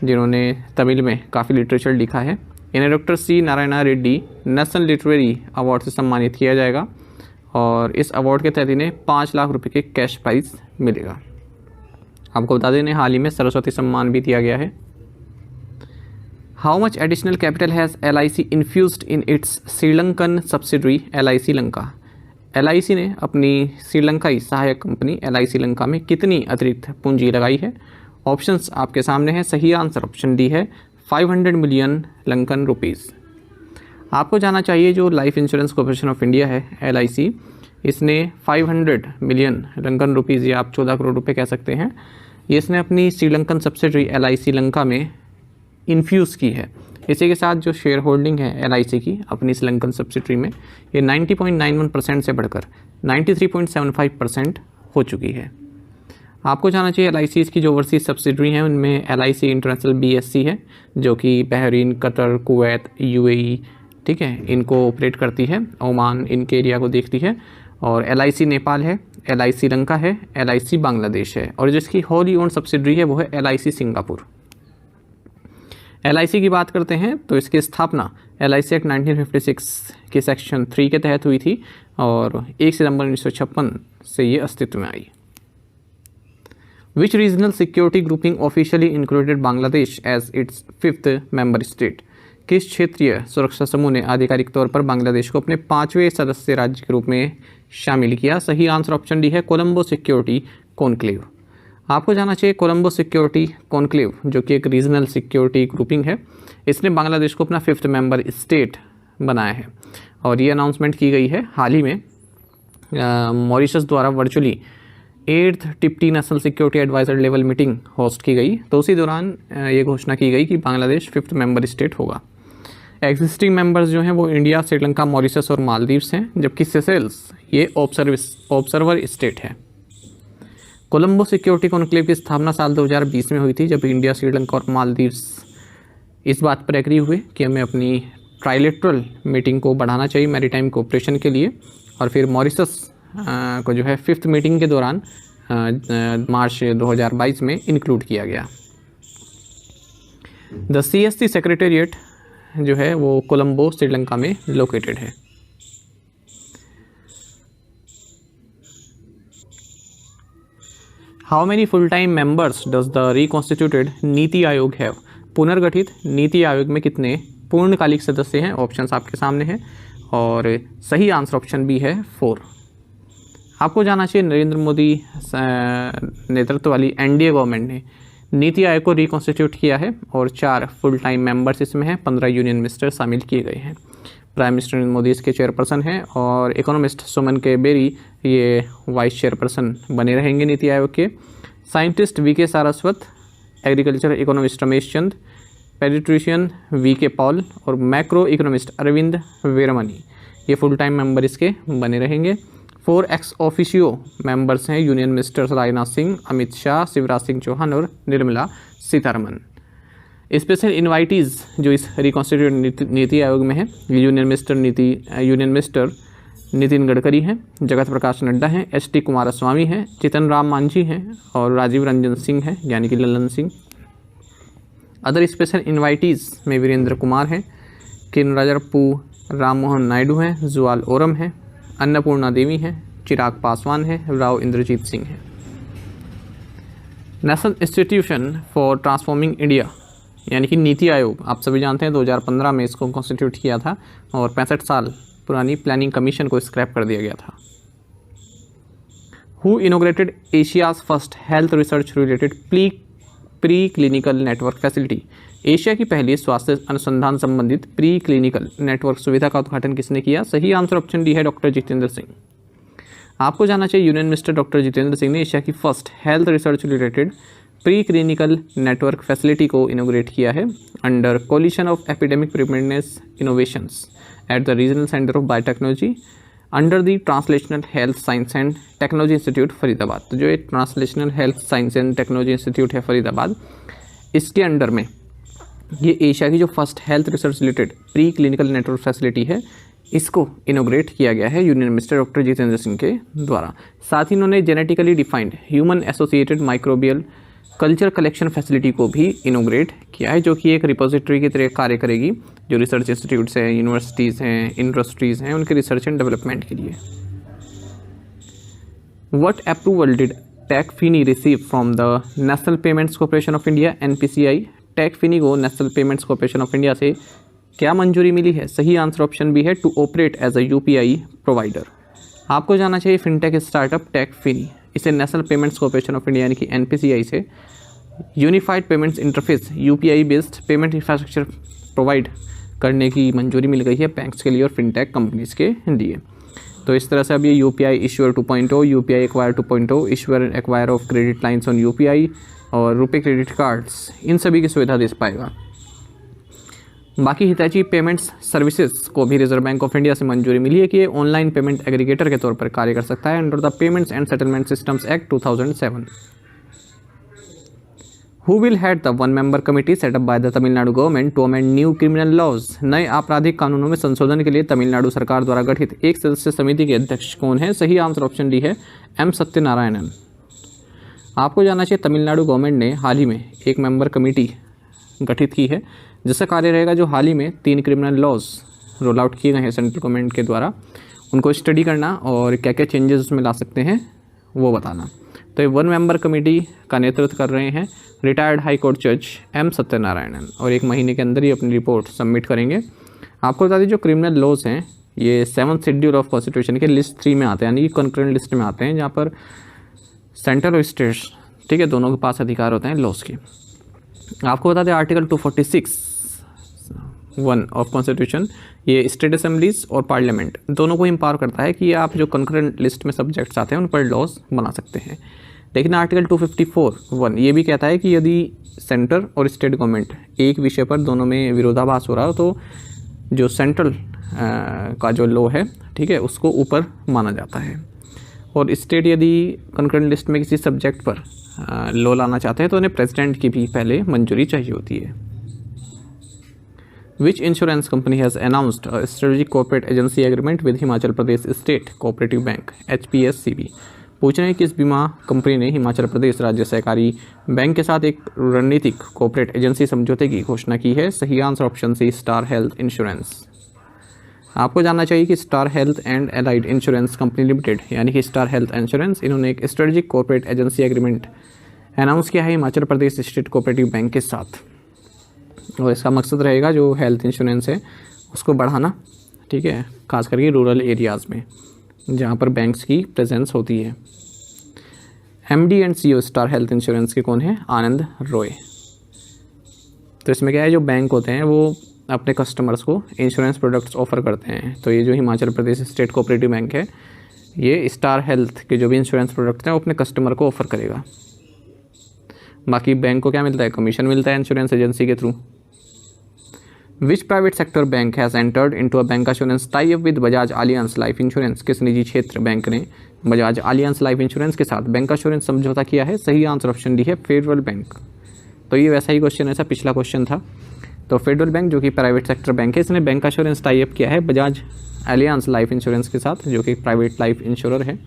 जिन्होंने तमिल में काफ़ी लिटरेचर लिखा है, इन्हें doctor C Narayan Reddy national literary award से सम्मानित किया जाएगा और इस अवार्ड के तहत इन्हें 5 लाख रुपए के कैश प्राइज मिलेगा। आपको बता दें इन्हें हाल ही में सरस्वती सम्मान भी दिया गया है। How much additional capital has LIC infused in its Sri Lankan subsidiary LIC Lanka? LIC ने अपनी श्रीलंकाई सहायक कंपनी LIC लंका में कितनी अतिरिक्त पूंजी लगाई है? ऑप्शंस आपके सामने हैं। सही आंसर ऑप्शन डी है, 500 मिलियन लंकन रुपीज़। आपको जानना चाहिए जो life insurance corporation of India है LIC, इसने 500 मिलियन लंकन रुपीज़ या आप 14 करोड़ रुपए कह सकते हैं, ये इसने अपनी श्रीलंकन सब्सिडरी LIC लंका में इन्फ्यूज़ की है। इसी के साथ जो शेयर होल्डिंग है LIC की अपनी श्रीलंकन सब्सिडरी में ये 90.91% से बढ़कर 93.75% हो चुकी है। आपको जानना चाहिए LIC की जो ओवरसीज सब्सिडरी हैं उनमें LIC इंटरनेशनल BSC है जो कि बहरीन, कतर, कुवैत, UAE, ठीक है, इनको ऑपरेट करती है। ओमान इनके एरिया को देखती है। और LIC नेपाल है, LIC श्रीलंका है, LIC बांग्लादेश है और जिसकी होली ओन सब्सिडरी है वो है LIC सिंगापुर। LIC की बात करते हैं तो इसकी स्थापना LIC एक्ट 1956 के सेक्शन 3 के तहत हुई थी और 1 सितंबर 1956 से ये अस्तित्व में आई। Which regional security grouping officially included Bangladesh as its 5th member state? किस क्षेत्रीय सुरक्षा समूह ने आधिकारिक तौर पर बांग्लादेश को अपने 5वें सदस्य राज्य के रूप में शामिल किया? सही आंसर ऑप्शन डी है, कोलंबो सिक्योरिटी कॉन्क्लेव। आपको जानना चाहिए कोलंबो सिक्योरिटी कॉन्क्लेव जो कि एक रीजनल सिक्योरिटी ग्रुपिंग है, इसने बांग्लादेश को अपना 5th मेंबर स्टेट बनाया है और ये अनाउंसमेंट की गई है हाल ही में मॉरिशस द्वारा virtually 8th deputy national security adviser level meeting host की गई, तो उसी दौरान ये घोषणा की गई कि बांग्लादेश 5th मेंबर स्टेट होगा। एग्जिस्टिंग मेंबर्स जो हैं वो इंडिया, श्रीलंका, मॉरिशस और मालदीव्स हैं, जबकि सेशेल्स ये ऑब्जर्वर स्टेट है। कोलंबो सिक्योरिटी कॉन्क्लेव की स्थापना साल 2020 में हुई थी, जब इंडिया, श्रीलंका और मालदीव्स इस बात पर एग्री हुए कि हमें अपनी ट्राइलेटरल मीटिंग को बढ़ाना चाहिए मैरीटाइम कोऑपरेशन के लिए, और फिर मॉरिशस को जो है 5th मीटिंग के दौरान मार्च 2022 में इंक्लूड किया गया। द CSC सेक्रेटेरिएट जो है वो कोलंबो, श्रीलंका में लोकेटेड है। How many full time members does the reconstituted NITI Aayog have? पुनर्गठित नीति आयोग में कितने पूर्णकालिक सदस्य हैं? ऑप्शंस आपके सामने हैं और सही आंसर ऑप्शन बी है 4। आपको जानना चाहिए नरेंद्र मोदी नेतृत्व वाली NDA गवर्नमेंट ने नीति आयोग को रिकॉन्स्टिट्यूट किया है और 4 फुल टाइम मेंबर्स इसमें हैं, 15 यूनियन मिनिस्टर शामिल किए गए हैं। प्राइम मिनिस्टर नरेंद्र मोदी इसके चेयरपर्सन हैं और इकोनॉमिस्ट सुमन के बेरी ये वाइस चेयरपर्सन बने रहेंगे नीति आयोग के। Scientist VK Saraswat, agriculture economist Ramesh Chand, paediatrician VK Paul और मैक्रो इकोनॉमिस्ट अरविंद वीरमनी ये फुल टाइम मेंबर इसके बने रहेंगे। 4 एक्स ऑफिशियो मेंबर्स हैं यूनियन मिनिस्टर्स राजनाथ सिंह, अमित शाह, शिवराज सिंह चौहान और निर्मला सीतारमन। स्पेशल इन्वाइटीज़ जो इस रिकॉन्स्टिट्यूट नीति आयोग में है, यूनियन मिनिस्टर नितिन गडकरी हैं, जगत प्रकाश नड्डा हैं, HT कुमारस्वामी हैं, चितन राम मांझी हैं और राजीव रंजन सिंह हैं यानी कि ललन सिंह। अदर स्पेशल इन्वाइटीज़ में वीरेंद्र कुमार हैं, किरण राजप्पू, राम मोहन नायडू हैं, जुआल ओरम हैं, अन्नपूर्णा देवी हैं, चिराग पासवान हैं, राव इंद्रजीत सिंह हैं। National institution for transforming India यानी कि नीति आयोग, आप सभी जानते हैं 2015 में इसको कॉन्स्टिट्यूट किया था और 65 साल पुरानी प्लानिंग कमीशन को स्क्रैप कर दिया गया था। Who inaugurated Asia's first health research related pre clinical network facility? Asia की पहली स्वास्थ्य अनुसंधान संबंधित प्री क्लिनिकल नेटवर्क सुविधा का उद्घाटन किसने किया? सही आंसर ऑप्शन डी है डॉक्टर जितेंद्र सिंह। आपको जानना चाहिए union minister doctor Jitendra Singh ने एशिया की first health research related pre clinical network facility को इनोग्रेट किया है under collision of epidemic preparedness innovations at the regional centre of biotechnology under the translational health science and technology institute Faridabad. तो जो ये translational health science and technology institute है फरीदाबाद, इसके under में ये एशिया की जो first health research related pre clinical network facility है, इसको इनोग्रेट किया गया है union minister doctor Jitendra Singh के द्वारा। साथ ही इन्होंने genetically defined human associated microbial culture collection facility को भी इनोग्रेट किया है, जो कि एक रिपोजिटरी की तरह कार्य करेगी, जो रिसर्च इंस्टीट्यूट्स हैं, यूनिवर्सिटीज़ हैं, इंडस्ट्रीज़ हैं, उनके रिसर्च एंड डेवलपमेंट के लिए। What approval did Techfini receive from the national payments corporation of India NPCI? Techfini को national payments corporation of India से क्या मंजूरी मिली है? सही आंसर ऑप्शन बी है to operate as a UPI provider. आपको जानना चाहिए फिनटेक स्टार्टअप टेकफिनी, इसे national payments corporation of India यानी कि NPCI से unified payments interface UPI based payment infrastructure provide करने की मंजूरी मिल गई है बैंक्स के लिए और फिनटेक कंपनीज के लिए। तो इस तरह से अब ये UPI issuer 2.0, UPI acquire 2.0, issuer acquire of credit lines on UPI और रुपे क्रेडिट कार्ड्स, इन सभी की सुविधा दे पाएगा। बाकी हिताची पेमेंट्स सर्विसेज को भी रिजर्व बैंक ऑफ इंडिया से मंजूरी मिली है कि ये ऑनलाइन पेमेंट एग्रीगेटर के तौर पर कार्य कर सकता है under the payments and settlement systems act 2007। Who will head the one member committee set up by the Tamil Nadu government to amend new criminal laws? नए आपराधिक कानूनों में संशोधन के लिए तमिलनाडु सरकार द्वारा गठित एक सदस्य समिति के अध्यक्ष कौन है? सही आंसर ऑप्शन डी है M सत्यनारायणन। आपको जानना चाहिए तमिलनाडु गवर्नमेंट ने हाल ही में एक मेंबर कमेटी गठित की है, जिसका कार्य रहेगा जो हाल ही में 3 क्रिमिनल लॉज रोल आउट किए गए हैं सेंट्रल गवर्नमेंट के द्वारा, उनको स्टडी करना और क्या क्या चेंजेस उसमें ला सकते हैं वो बताना। तो ये 1 मेंबर कमेटी का नेतृत्व कर रहे हैं रिटायर्ड हाई कोर्ट जज M सत्यनारायणन और 1 महीने के अंदर ही अपनी रिपोर्ट सबमिट करेंगे। आपको बता दें जो क्रिमिनल लॉज हैं ये 7th शेड्यूल ऑफ कॉन्स्टिट्यूशन के लिस्ट 3 में आते हैं, यानी कि कंकरेंट लिस्ट में आते हैं, जहाँ पर सेंट्रल और स्टेट्स, ठीक है, दोनों के पास अधिकार होते हैं लॉज के। आपको बता दें आर्टिकल 246 1 ऑफ कॉन्स्टिट्यूशन ये स्टेट असेंबलीज और पार्लियामेंट दोनों को एम्पावर करता है कि आप जो कंकरेंट लिस्ट में सब्जेक्ट्स आते हैं उन पर लॉज बना सकते हैं। लेकिन आर्टिकल 254(1) ये भी कहता है कि यदि सेंटर और स्टेट गवर्नमेंट एक विषय पर दोनों में विरोधाभास हो रहा हो तो जो सेंट्रल का जो लॉ है, ठीक है, उसको ऊपर माना जाता है। और स्टेट यदि कंकरेंट लिस्ट में किसी सब्जेक्ट पर लॉ लाना चाहते हैं तो उन्हें प्रेसिडेंट की भी पहले मंजूरी चाहिए होती है। Which insurance company has announced a strategic corporate agency agreement with Himachal Pradesh state cooperative bank HPSCB। पूछ रहे हैं किस बीमा कंपनी ने हिमाचल प्रदेश राज्य सहकारी बैंक के साथ एक रणनीतिक कॉर्पोरेट एजेंसी समझौते की घोषणा की है। सही answer option C Star Health Insurance. आपको जानना चाहिए कि Star Health and Allied Insurance company limited यानी कि स्टार हेल्थ इंश्योरेंस, इन्होंने एक strategic corporate agency agreement announce किया है Himachal Pradesh state cooperative bank के साथ। और इसका मकसद रहेगा जो हेल्थ इंश्योरेंस है उसको बढ़ाना, ठीक है, खास करके रूरल एरियाज़ में जहाँ पर बैंक्स की प्रेजेंस होती है। MD and CEO star Health insurance के कौन है? आनंद रॉय। तो इसमें क्या है, जो बैंक होते हैं वो अपने कस्टमर्स को इंश्योरेंस प्रोडक्ट्स ऑफर करते हैं। तो ये जो Himachal Pradesh state cooperative bank है ये स्टार हेल्थ के जो भी इंश्योरेंस प्रोडक्ट्स हैं वो अपने कस्टमर को ऑफर करेगा। बाकी बैंक को क्या मिलता है? कमीशन मिलता है इंश्योरेंस एजेंसी के through. Which private sector bank has entered into a bank insurance tie up with Bajaj alliance life insurance. किस निजी क्षेत्र बैंक ने बजाज आलियांस लाइफ इंश्योरेंस के साथ बैंक इंश्योरेंस समझौता किया है? सही आंसर ऑप्शन डी है फेडरल बैंक। तो ये वैसा ही क्वेश्चन ऐसा पिछला क्वेश्चन था। तो फेडरल बैंक जो कि प्राइवेट सेक्टर बैंक है, इसने बैंक इंश्योरेंस टाई अप किया है बजाज आलियांस लाइफ इंश्योरेंस के साथ, जो कि प्राइवेट लाइफ इंश्योरर है।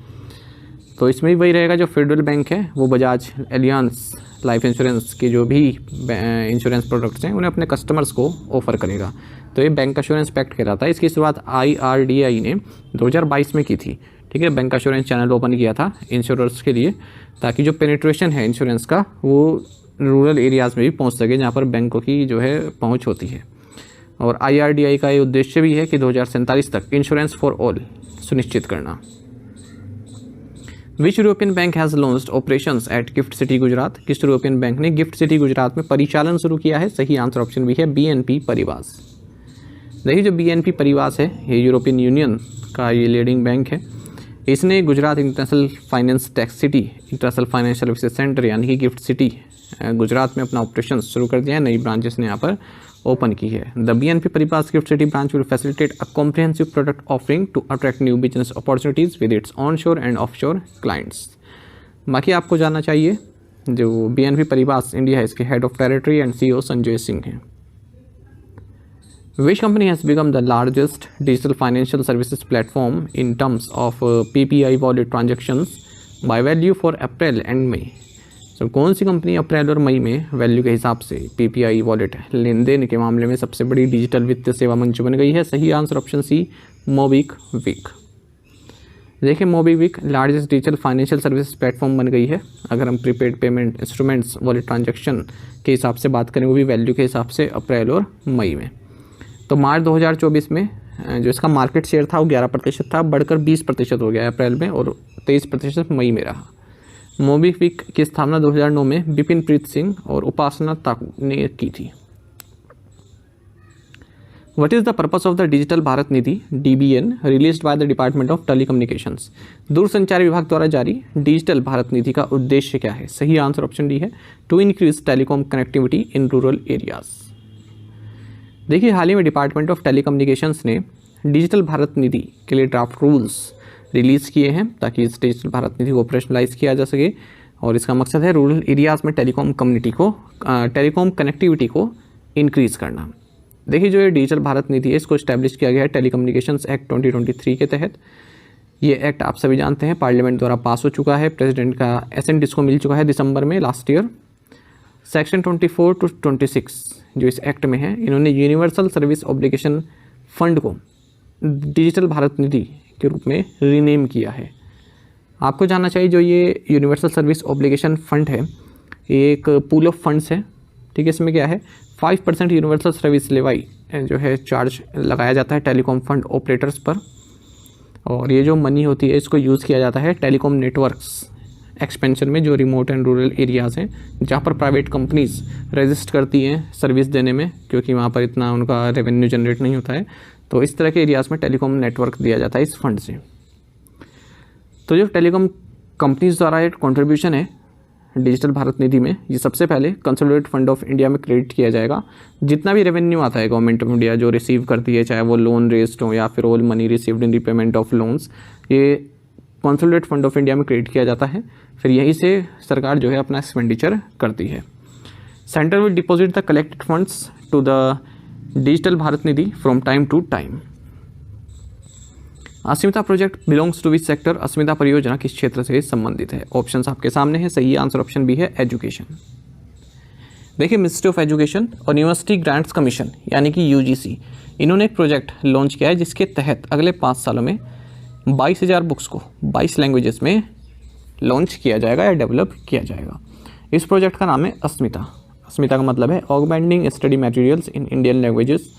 तो इसमें भी वही रहेगा, जो फेडरल बैंक है वो बजाज एलियांस लाइफ इंश्योरेंस के जो भी इंश्योरेंस प्रोडक्ट्स हैं उन्हें अपने कस्टमर्स को ऑफर करेगा। तो ये बैंक इंश्योरेंस पैक्ट कहलाता है। इसकी शुरुआत IRDAI ने 2022 में की थी, ठीक है। बैंक इंश्योरेंस चैनल ओपन किया था इंश्योरर्स के लिए, ताकि जो पेनिट्रेशन है इंश्योरेंस का वो रूरल एरियाज़ में भी पहुंच सके जहां पर बैंकों की जो है पहुंच होती है। और IRDAI का ये उद्देश्य भी है कि 2047 तक इंश्योरेंस फॉर ऑल सुनिश्चित करना। Which European bank has launched operations at GIFT city Gujarat. किस यूरोपियन बैंक ने गिफ्ट सिटी गुजरात में परिचालन शुरू किया है? सही आंसर ऑप्शन भी है BNP पारिबास। देखिए जो BNP पारिबास है ये यूरोपियन यूनियन का ये लीडिंग बैंक है। इसने Gujarat International Finance Tec City International Financial Services Centre यानी कि गिफ्ट सिटी गुजरात में अपना ऑपरेशन शुरू कर दिया है। नई ब्रांचेस ने यहाँ पर ओपन की है। The BNP Paribas GIFT city branch will facilitate a comprehensive product offering to attract new business opportunities with its onshore and offshore clients. बाकी आपको जानना चाहिए जो BNP पारिबास इंडिया है इसके head of territory and CEO Sanjay Singh हैं। Which company has become the largest digital financial services platform in terms of PPI wallet transactions by value for April and May? So, कौन सी company अप्रैल और मई में value के हिसाब से PPI wallet लेन then के मामले में सबसे बड़ी डिजिटल वित्तीय सेवा मंच बन गई है? सही आंसर ऑप्शन सी मोबीक्विक। देखिए MobiKwik largest digital financial services platform बन गई है। अगर हम prepaid payment instruments wallet transaction के हिसाब से बात करें वो भी वैल्यू के हिसाब से अप्रैल और मई में। तो मार्च 2024 में जो इसका मार्केट शेयर था वो 11% था, बढ़कर 20% हो गया अप्रैल में और 23% मई में रहा। मोबीक्विक की स्थापना 2009 में बिपिन प्रीत सिंह और उपासना ताकू ने की थी। What is the purpose of the digital Bharat Nidhi DBN released by the Department of Telecommunications? दूरसंचार विभाग द्वारा जारी डिजिटल भारत निधि का उद्देश्य क्या है? सही आंसर ऑप्शन डी है to increase telecom connectivity in rural areas. देखिए हाल ही में डिपार्टमेंट ऑफ टेलीकम्युनिकेशंस ने डिजिटल भारत निधि के लिए ड्राफ्ट रूल्स रिलीज़ किए हैं ताकि इस डिजिटल भारत निधि को ऑपरेशनलाइज किया जा सके। और इसका मकसद है रूरल एरियाज़ में टेलीकॉम कनेक्टिविटी को इंक्रीज़ करना। देखिए जो ये डिजिटल भारत निधि है इसको इस्टेब्लिश किया गया है टेलीकम्युनिकेशंस एक्ट 2023 के तहत। ये एक्ट आप सभी जानते हैं पार्लियामेंट द्वारा पास हो चुका है, प्रेसिडेंट का एसेंट इसको मिल चुका है दिसंबर में लास्ट ईयर। सेक्शन 24 to 26 जो इस एक्ट में है, इन्होंने यूनिवर्सल सर्विस ऑब्लिगेशन फंड को डिजिटल भारत निधि के रूप में रीनेम किया है। आपको जानना चाहिए जो ये यूनिवर्सल सर्विस ऑब्लिगेशन फंड है ये एक पूल ऑफ फंड्स है, ठीक है। इसमें क्या है 5% यूनिवर्सल सर्विस लेवाई जो है चार्ज लगाया जाता है टेलीकॉम फंड ऑपरेटर्स पर। और ये जो मनी होती है इसको यूज़ किया जाता है टेलीकॉम नेटवर्क्स एक्सपेंशन में जो रिमोट एंड रूरल एरियाज़ हैं जहाँ पर प्राइवेट कंपनीज रजिस्ट करती हैं सर्विस देने में, क्योंकि वहाँ पर इतना उनका रेवेन्यू जनरेट नहीं होता है, तो इस तरह के एरियाज़ में टेलीकॉम नेटवर्क दिया जाता है इस फंड से। तो जो टेलीकॉम कंपनीज द्वारा एक कॉन्ट्रीब्यूशन है डिजिटल भारत निधि में, ये सबसे पहले कंसोलिडेटेड फंड ऑफ इंडिया में क्रेडिट किया जाएगा। जितना भी रेवेन्यू आता है गवर्नमेंट ऑफ इंडिया जो रिसीव करती है, चाहे वो लोन रेस्ड हो या फिर all money received in repayment of loans, ये कंसोलिडेटेड फंड ऑफ इंडिया में क्रेडिट किया जाता है। फिर यहीं से सरकार जो है अपना एक्सपेंडिचर करती है। Centre will deposit the collected funds to the digital Bharat Nidhi from time to time. Asmita project belongs to which sector? Asmita परियोजना किस क्षेत्र से संबंधित है? ऑप्शंस आपके सामने है, सही आंसर ऑप्शन बी है एजुकेशन। देखिए, मिनिस्ट्री ऑफ एजुकेशन और यूनिवर्सिटी ग्रांट्स कमीशन यानी कि यूजीसी, इन्होंने एक प्रोजेक्ट लॉन्च किया है जिसके तहत अगले 5 सालों में 22,000 बुक्स को 22 लैंग्वेजेस में लॉन्च किया जाएगा या डेवलप किया जाएगा। इस प्रोजेक्ट का नाम है अस्मिता। अस्मिता का मतलब है augmenting study materials in Indian languages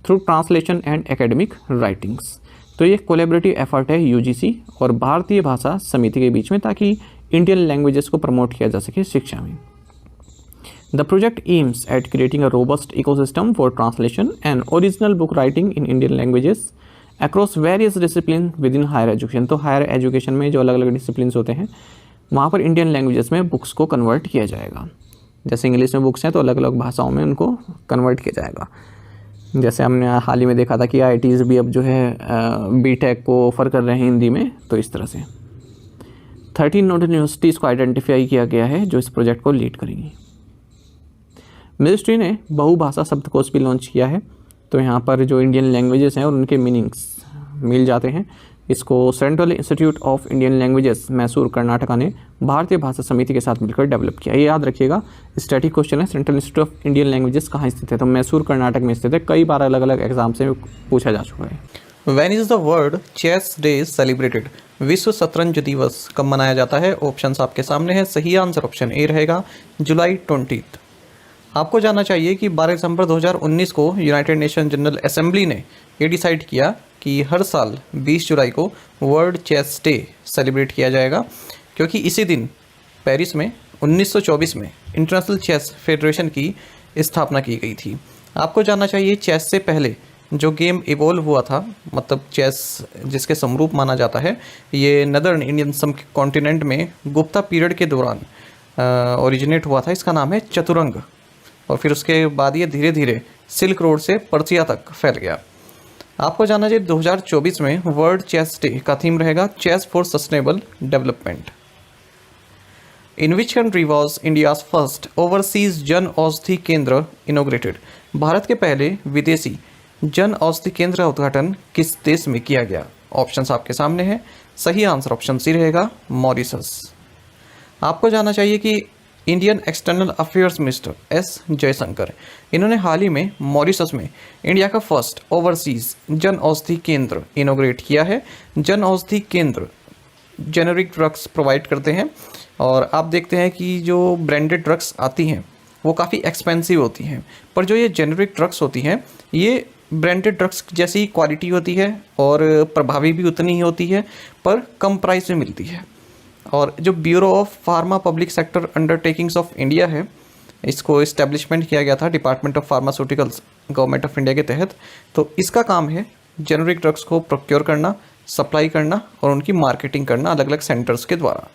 through translation and academic writings. तो ये कोलैबोरेटिव एफर्ट है यूजीसी और भारतीय भाषा समिति के बीच में, ताकि इंडियन लैंग्वेजेस को प्रमोट किया जा सके शिक्षा में। The project aims at creating a robust ecosystem for translation and original book writing in Indian languages across various discipline within higher education. तो हायर एजुकेशन में जो अलग अलग डिसिप्लिन होते हैं वहाँ पर इंडियन लैंग्वेजेस में बुक्स को कन्वर्ट किया जाएगा। जैसे इंग्लिश में बुक्स हैं तो अलग अलग भाषाओं में उनको कन्वर्ट किया जाएगा। जैसे हमने हाल ही में देखा था कि IITs भी अब जो है बीटेक को ऑफर कर रहे हैं हिंदी में, तो इस तरह से 13 नोडल यूनिवर्सिटीज़ को आइडेंटिफाई किया गया है जो इस प्रोजेक्ट को लीड करेंगी। मिनिस्ट्री ने बहुभाषा शब्दकोश भी लॉन्च किया है, तो यहाँ पर जो इंडियन लैंग्वेजेस हैं और उनके मीनिंग्स मिल जाते हैं। इसको central institute of Indian languages Mysore Karnataka ने भारतीय भाषा समिति के साथ मिलकर डेवलप किया। ये याद रखिएगा, स्टैटिक क्वेश्चन है। Central institute of Indian languages कहाँ स्थित है? तो मैसूर कर्नाटक में स्थित है। कई बार अलग अलग एग्जाम से पूछा जा चुका है। When is the world chess day celebrated? विश्व शतरंज दिवस कब मनाया जाता है? ऑप्शंस आपके सामने है, सही आंसर ऑप्शन ए रहेगा, जुलाई 20। आपको जानना चाहिए कि 12 दिसंबर 2019 को यूनाइटेड नेशन जनरल असेंबली ने ये डिसाइड किया कि हर साल 20 जुलाई को वर्ल्ड चेस डे सेलिब्रेट किया जाएगा, क्योंकि इसी दिन पेरिस में 1924 में इंटरनेशनल चेस फेडरेशन की स्थापना की गई थी। आपको जानना चाहिए चेस से पहले जो गेम इवॉल्व हुआ था, मतलब चेस जिसके समरूप माना जाता है, ये नदर्न इंडियन सब कॉन्टिनेंट में गुप्ता पीरियड के दौरान ओरिजिनेट हुआ था। इसका नाम है चतुरंग, और फिर उसके बाद ये धीरे धीरे सिल्क रोड से पर्सिया तक फैल गया। आपको जानना चाहिए 2024 में वर्ल्ड चेस डे का थीम रहेगा chess for sustainable development. In which country was India's first overseas Jan Aushadhi केंद्र इनोग्रेटेड? भारत के पहले विदेशी जन औषधि केंद्र का उद्घाटन किस देश में किया गया? ऑप्शंस आपके सामने हैं, सही आंसर ऑप्शन सी रहेगा, मॉरिशस। आपको जानना चाहिए कि Indian external affairs minister S Jaishankar, इन्होंने हाल ही में मॉरिशस में इंडिया का फर्स्ट ओवरसीज जन औषधि केंद्र इनोग्रेट किया है। जन औषधि केंद्र जेनेरिक ड्रग्स प्रोवाइड करते हैं, और आप देखते हैं कि जो ब्रांडेड ड्रग्स आती हैं वो काफ़ी एक्सपेंसिव होती हैं, पर जो ये जेनेरिक ड्रग्स होती हैं ये ब्रांडेड ड्रग्स जैसी क्वालिटी होती है और प्रभावी भी उतनी ही होती है, पर कम प्राइस में मिलती है। और जो bureau of pharma public sector undertakings of India है, इसको इस्टेब्लिशमेंट किया गया था department of pharmaceuticals government of India के तहत। तो इसका काम है जेनेरिक ड्रग्स को प्रोक्योर करना, सप्लाई करना और उनकी मार्केटिंग करना अलग अलग सेंटर्स के द्वारा।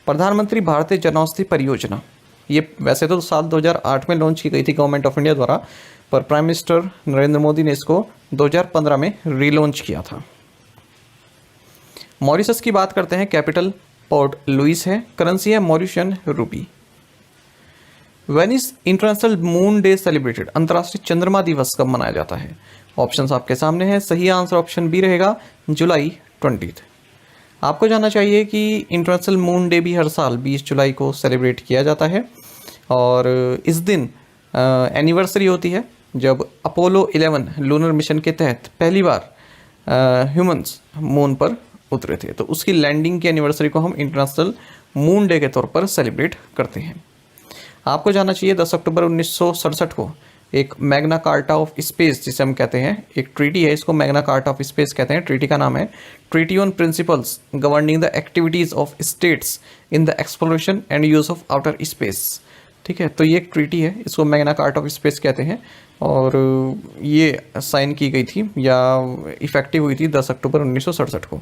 प्रधानमंत्री भारतीय जनऔषधि परियोजना, ये वैसे तो साल 2008 में लॉन्च की गई थी गवर्नमेंट ऑफ इंडिया द्वारा, पर प्राइम मिनिस्टर नरेंद्र मोदी ने इसको 2015 में रीलॉन्च किया था। मॉरिशस की बात करते हैं, कैपिटल पोर्ट लुइस है, करेंसी है मॉरिशियन रूपी। When is international moon day celebrated? अंतर्राष्ट्रीय चंद्रमा दिवस कब मनाया जाता है? ऑप्शंस आपके सामने हैं, सही आंसर ऑप्शन बी रहेगा, जुलाई 20। आपको जानना चाहिए कि इंटरनेशनल मून डे भी हर साल 20 जुलाई को सेलिब्रेट किया जाता है, और इस दिन एनिवर्सरी होती है जब अपोलो 11 लूनर मिशन के तहत पहली बार ह्यूमंस मून पर उतरे थे। तो उसकी लैंडिंग की एनिवर्सरी को हम इंटरनेशनल मून डे के तौर पर सेलिब्रेट करते हैं। आपको जानना चाहिए 10 अक्टूबर 1967 को एक मैग्ना कार्टा ऑफ स्पेस जिसे हम कहते हैं, एक ट्रीटी है, इसको मैग्ना कार्टा ऑफ स्पेस कहते हैं। ट्रीटी का नाम है treaty on principles governing the activities of states in the exploration and use of outer space. ठीक है, तो ये एक ट्रीटी है, इसको मैग्ना कार्टा ऑफ स्पेस कहते हैं, और ये साइन की गई थी या इफेक्टिव हुई थी 10 अक्टूबर 1967 को।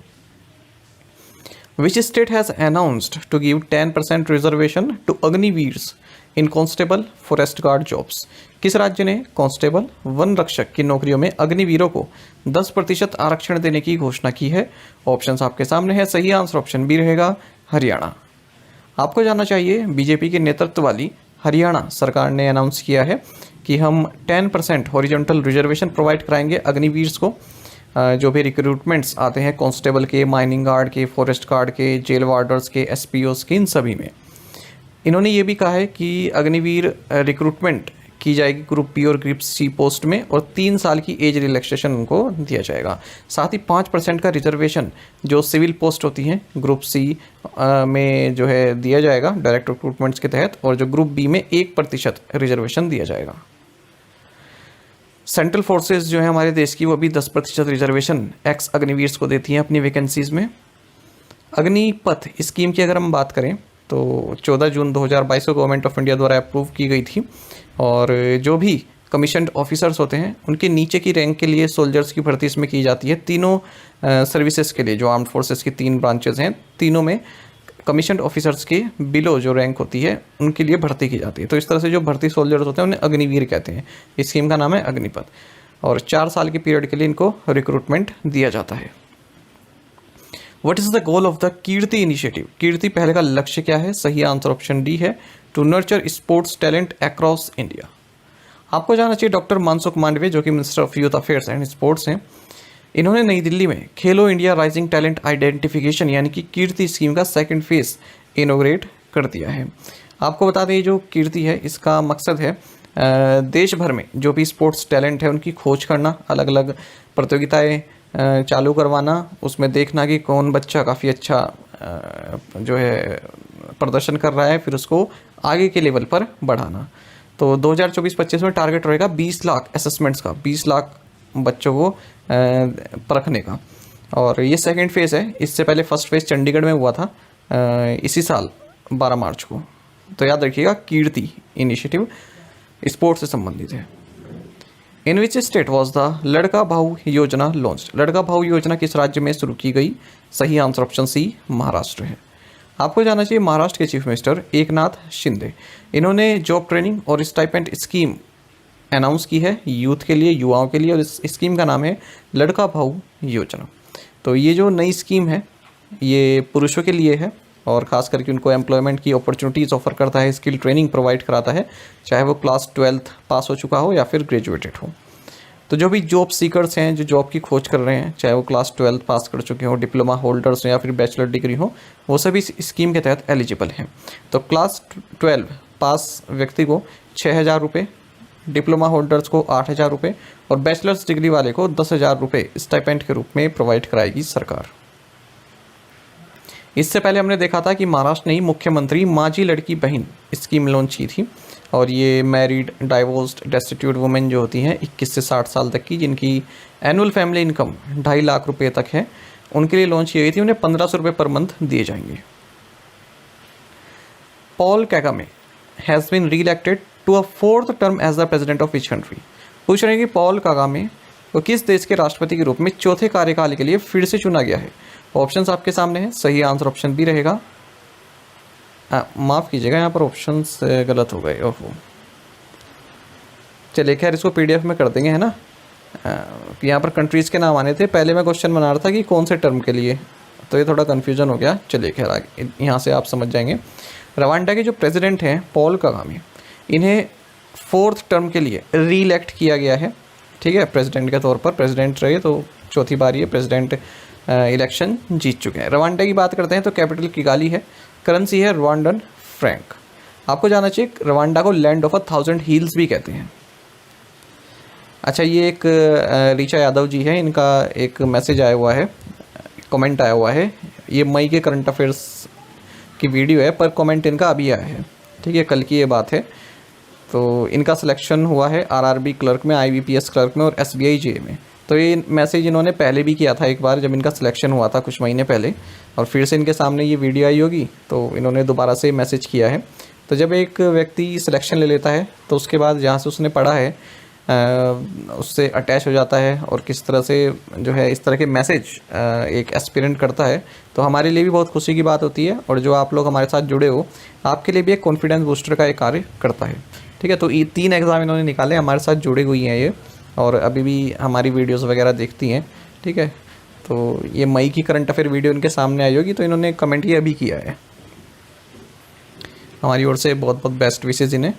Which state has announced to give 10% reservation to Agniveers in constable forest guard jobs? किस राज्य ने कांस्टेबल वन रक्षक की नौकरियों में अग्निवीरों को 10% आरक्षण देने की घोषणा की है? ऑप्शंस आपके सामने है, सही आंसर ऑप्शन बी रहेगा हरियाणा। आपको जानना चाहिए बीजेपी के नेतृत्व वाली हरियाणा सरकार ने अनाउंस किया है कि हम 10% हॉरिजॉन्टल रिजर्वेशन प्रोवाइड कराएंगे अग्निवीर्स को। जो भी रिक्रूटमेंट्स आते हैं कांस्टेबल के, माइनिंग गार्ड के, फॉरेस्ट गार्ड के, जेल वार्डर्स के, एसपीओस के, इन सभी में इन्होंने ये भी कहा है कि अग्निवीर रिक्रूटमेंट की जाएगी ग्रुप बी और ग्रुप सी पोस्ट में, और 3 साल की एज रिलैक्सेशन उनको दिया जाएगा। साथ ही 5% का रिजर्वेशन जो सिविल पोस्ट होती हैं ग्रुप सी में जो है दिया जाएगा डायरेक्ट रिक्रूटमेंट्स के तहत, और जो ग्रुप बी में 1% रिजर्वेशन दिया जाएगा। सेंट्रल फोर्सेस जो है हमारे देश की, वो भी 10% रिजर्वेशन एक्स अग्निवीर्स को देती हैं अपनी वैकेंसीज़ में। अग्निपथ स्कीम की अगर हम बात करें तो 14 जून 2022 को गवर्नमेंट ऑफ इंडिया द्वारा अप्रूव की गई थी, और जो भी कमीशन्ड ऑफिसर्स होते हैं उनके नीचे की रैंक के लिए सोल्जर्स की भर्ती इसमें की जाती है। तीनों सर्विसेज के लिए जो आर्म्ड फोर्सेस की 3 ब्रांचेज हैं, तीनों में कमीशन्ड ऑफिसर्स के बिलो जो रैंक होती है उनके लिए भर्ती की जाती है। तो इस तरह से जो भर्ती सोल्जर्स होते हैं उन्हें अग्निवीर कहते हैं। इस स्कीम का नाम है अग्निपथ, और 4 साल के पीरियड के लिए इनको रिक्रूटमेंट दिया जाता है। What is the goal of the KIRTI initiative? KIRTI पहले का लक्ष्य क्या है? सही आंसर ऑप्शन डी है, to nurture sports talent across India. आपको जानना चाहिए डॉक्टर मनसुख मांडविया जो कि minister of youth affairs and sports हैं, इन्होंने नई दिल्ली में खेलो इंडिया राइजिंग टैलेंट आइडेंटिफिकेशन यानी कि कीर्ति स्कीम का सेकंड फेज इनोग्रेट कर दिया है। आपको बता दें जो कीर्ति है इसका मकसद है देश भर में जो भी स्पोर्ट्स टैलेंट है उनकी खोज करना, अलग अलग प्रतियोगिताएं चालू करवाना, उसमें देखना कि कौन बच्चा काफ़ी अच्छा जो है प्रदर्शन कर रहा है, फिर उसको आगे के लेवल पर बढ़ाना। तो 2024-25 में टारगेट रहेगा 20 लाख असेसमेंट्स का, 20 लाख बच्चों को परखने का, और ये सेकंड फेज़ है। इससे पहले फर्स्ट फेज़ चंडीगढ़ में हुआ था इसी साल 12 मार्च को। तो याद रखिएगा कीर्ति इनिशिएटिव स्पोर्ट्स से संबंधित है। इन विच स्टेट वॉज द लड़का भाऊ योजना लॉन्च? लड़का भाऊ योजना किस राज्य में शुरू की गई? सही आंसर ऑप्शन सी महाराष्ट्र है। आपको जानना चाहिए महाराष्ट्र के चीफ मिनिस्टर एकनाथ शिंदे, इन्होंने जॉब ट्रेनिंग और स्टाइपेंड स्कीम अनाउंस की है यूथ के लिए, युवाओं के लिए, और इस स्कीम का नाम है लड़का भाऊ योजना। तो ये जो नई स्कीम है ये पुरुषों के लिए है, और ख़ास करके उनको एम्प्लॉयमेंट की अपॉर्चुनिटीज़ ऑफर करता है, स्किल ट्रेनिंग प्रोवाइड कराता है, चाहे वो क्लास 12th पास हो चुका हो या फिर ग्रेजुएटेड हो। तो जो भी जॉब सीकर्स हैं, जो जॉब की खोज कर रहे हैं, चाहे वो क्लास 12th पास कर चुके हो, डिप्लोमा होल्डर्स हो या फिर बैचलर डिग्री हो, वो सभी इस स्कीम के तहत एलिजिबल हैं। तो क्लास 12 पास व्यक्ति को 6,000 रुपये, डिप्लोमा होल्डर्स को 8,000 रुपये, और बैचलर्स डिग्री वाले को 10,000 रुपये स्टाइपेंड के रूप में प्रोवाइड कराएगी सरकार। इससे पहले हमने देखा था कि महाराष्ट्र ने ही मुख्यमंत्री माझी लड़की बहन स्कीम लॉन्च की थी, और ये मैरिड, डाइवोर्स्ड, डेस्टिट्यूट वुमेन जो होती हैं 21 से 60 साल तक की, जिनकी एनुअल फैमिली इनकम 2.5 लाख रुपये तक है, उनके लिए लॉन्च की गई थी। उन्हें 1,500 रुपये पर मंथ दिए जाएंगे। Paul Kagame has been reelected to a 4th term as the president of which country? पूछ रहे हैं कि पॉल कागामे को किस देश के राष्ट्रपति के रूप में 4थे कार्यकाल के लिए फिर से चुना गया है? ऑप्शंस आपके सामने हैं, सही आंसर ऑप्शन बी रहेगा। माफ़ कीजिएगा, यहाँ पर ऑप्शंस गलत हो गए। ओहो, चलिए खैर इसको PDF में कर देंगे, है ना। यहाँ पर कंट्रीज़ के नाम आने थे, पहले मैं क्वेश्चन बना रहा था कि कौन से टर्म के लिए, तो ये थोड़ा कन्फ्यूजन हो गया। चलिए खैर आगे यहाँ से आप समझ जाएंगे। रवांडा के जो प्रेसिडेंट हैं पॉल कागामे, इन्हें 4th टर्म के लिए री इलेक्ट किया गया है। ठीक है, प्रेसिडेंट के तौर पर प्रेसिडेंट रहे, तो 4थी बार ये प्रेसिडेंट इलेक्शन जीत चुके हैं। रवांडा की बात करते हैं तो कैपिटल किगाली है, करेंसी है रवांडन फ्रैंक। आपको जानना चाहिए रवांडा को लैंड ऑफ 1,000 हिल्स भी कहते हैं। अच्छा, ये एक ऋचा यादव जी है, इनका एक मैसेज आया हुआ है, कमेंट आया हुआ है। ये मई के करंट अफेयर्स की वीडियो है, पर कमेंट इनका अभी आया है। ठीक है, कल की ये बात है। तो इनका सिलेक्शन हुआ है आरआरबी क्लर्क में, आईबीपीएस क्लर्क में और एसबीआई जे में। तो ये मैसेज इन्होंने पहले भी किया था एक बार जब इनका सिलेक्शन हुआ था कुछ महीने पहले, और फिर से इनके सामने ये वीडियो आई होगी तो इन्होंने दोबारा से मैसेज किया है। तो जब एक व्यक्ति सिलेक्शन ले लेता है तो उसके बाद जहाँ से उसने पढ़ा है उससे अटैच हो जाता है और किस तरह से जो है इस तरह के मैसेज एक एस्पिरेंट करता है, तो हमारे लिए भी बहुत खुशी की बात होती है। और जो आप लोग हमारे साथ जुड़े हो, आपके लिए भी एक कॉन्फिडेंस बूस्टर का एक कार्य करता है। ठीक है, तो ये 3 एग्ज़ाम इन्होंने निकाले, हमारे साथ जुड़ी हुई हैं ये, और अभी भी हमारी वीडियोस वगैरह देखती हैं। ठीक है, तो ये मई की करंट अफेयर वीडियो इनके सामने आई होगी, तो इन्होंने कमेंट ये अभी किया है। हमारी ओर से बहुत बहुत बेस्ट विशेज़ इन्हें।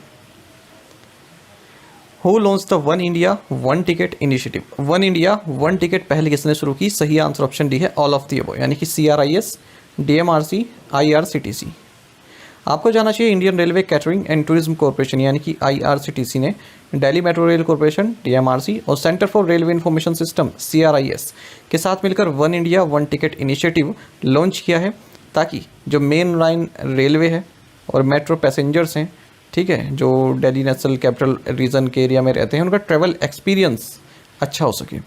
Who launch the one India one ticket initiative? One India one ticket पहल किसने शुरू की? सही आंसर ऑप्शन डी है, ऑल ऑफ द अबव, यानी कि CRIS, DMRC, IRCTC। आपको जाना चाहिए Indian railway catering and tourism corporation यानी कि IRCTC ने Delhi metro rail corporation DMRC और centre for railway information system CRIS के साथ मिलकर one India one ticket initiative launch किया है, ताकि जो मेन लाइन रेलवे है और मेट्रो पैसेंजर्स हैं, ठीक है, जो दिल्ली नेशनल कैपिटल रीजन के एरिया में रहते हैं, उनका ट्रैवल एक्सपीरियंस अच्छा हो सके।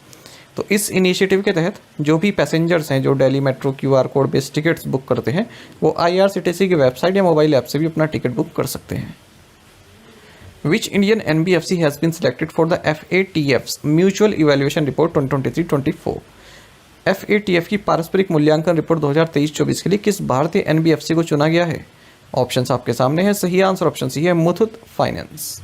तो इस इनिशिएटिव के तहत जो भी पैसेंजर्स हैं जो Delhi metro QR code based tickets book करते हैं, वो IRCTC की वेबसाइट या मोबाइल ऐप से भी अपना टिकट बुक कर सकते हैं। Which Indian NBFC has been selected for the FATF's mutual evaluation report 2023-24? FATF की पारस्परिक मूल्यांकन रिपोर्ट 2023-24 के लिए किस भारतीय NBFC को चुना गया है? ऑप्शंस आपके सामने है। सही आंसर ऑप्शन सी है, मुथूट फाइनेंस।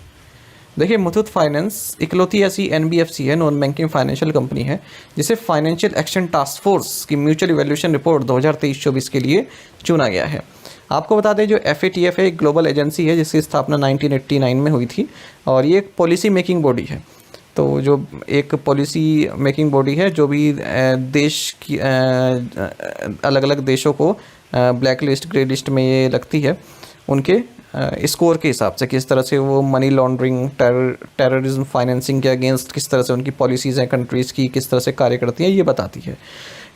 देखिए, मुथूट फाइनेंस इकलौती ऐसी NBFC है, नॉन बैंकिंग फाइनेंशियल कंपनी है, जिसे फाइनेंशियल एक्शन टास्क फोर्स की म्यूचुअल इवैल्यूएशन रिपोर्ट 2023-24 के लिए चुना गया है। आपको बता दें, जो FATF है एक ग्लोबल एजेंसी है जिसकी स्थापना 1989 में हुई थी, और ये एक पॉलिसी मेकिंग बॉडी है। तो जो एक पॉलिसी मेकिंग बॉडी है जो भी देश की अलग अलग देशों को ब्लैक लिस्ट, ग्रे लिस्ट में ये लगती है, उनके स्कोर के हिसाब से किस तरह से वो मनी लॉन्ड्रिंग, टेररिज्म फाइनेंसिंग के अगेंस्ट किस तरह से उनकी पॉलिसीज़ हैं कंट्रीज़ की, किस तरह से कार्य करती हैं, ये बताती है।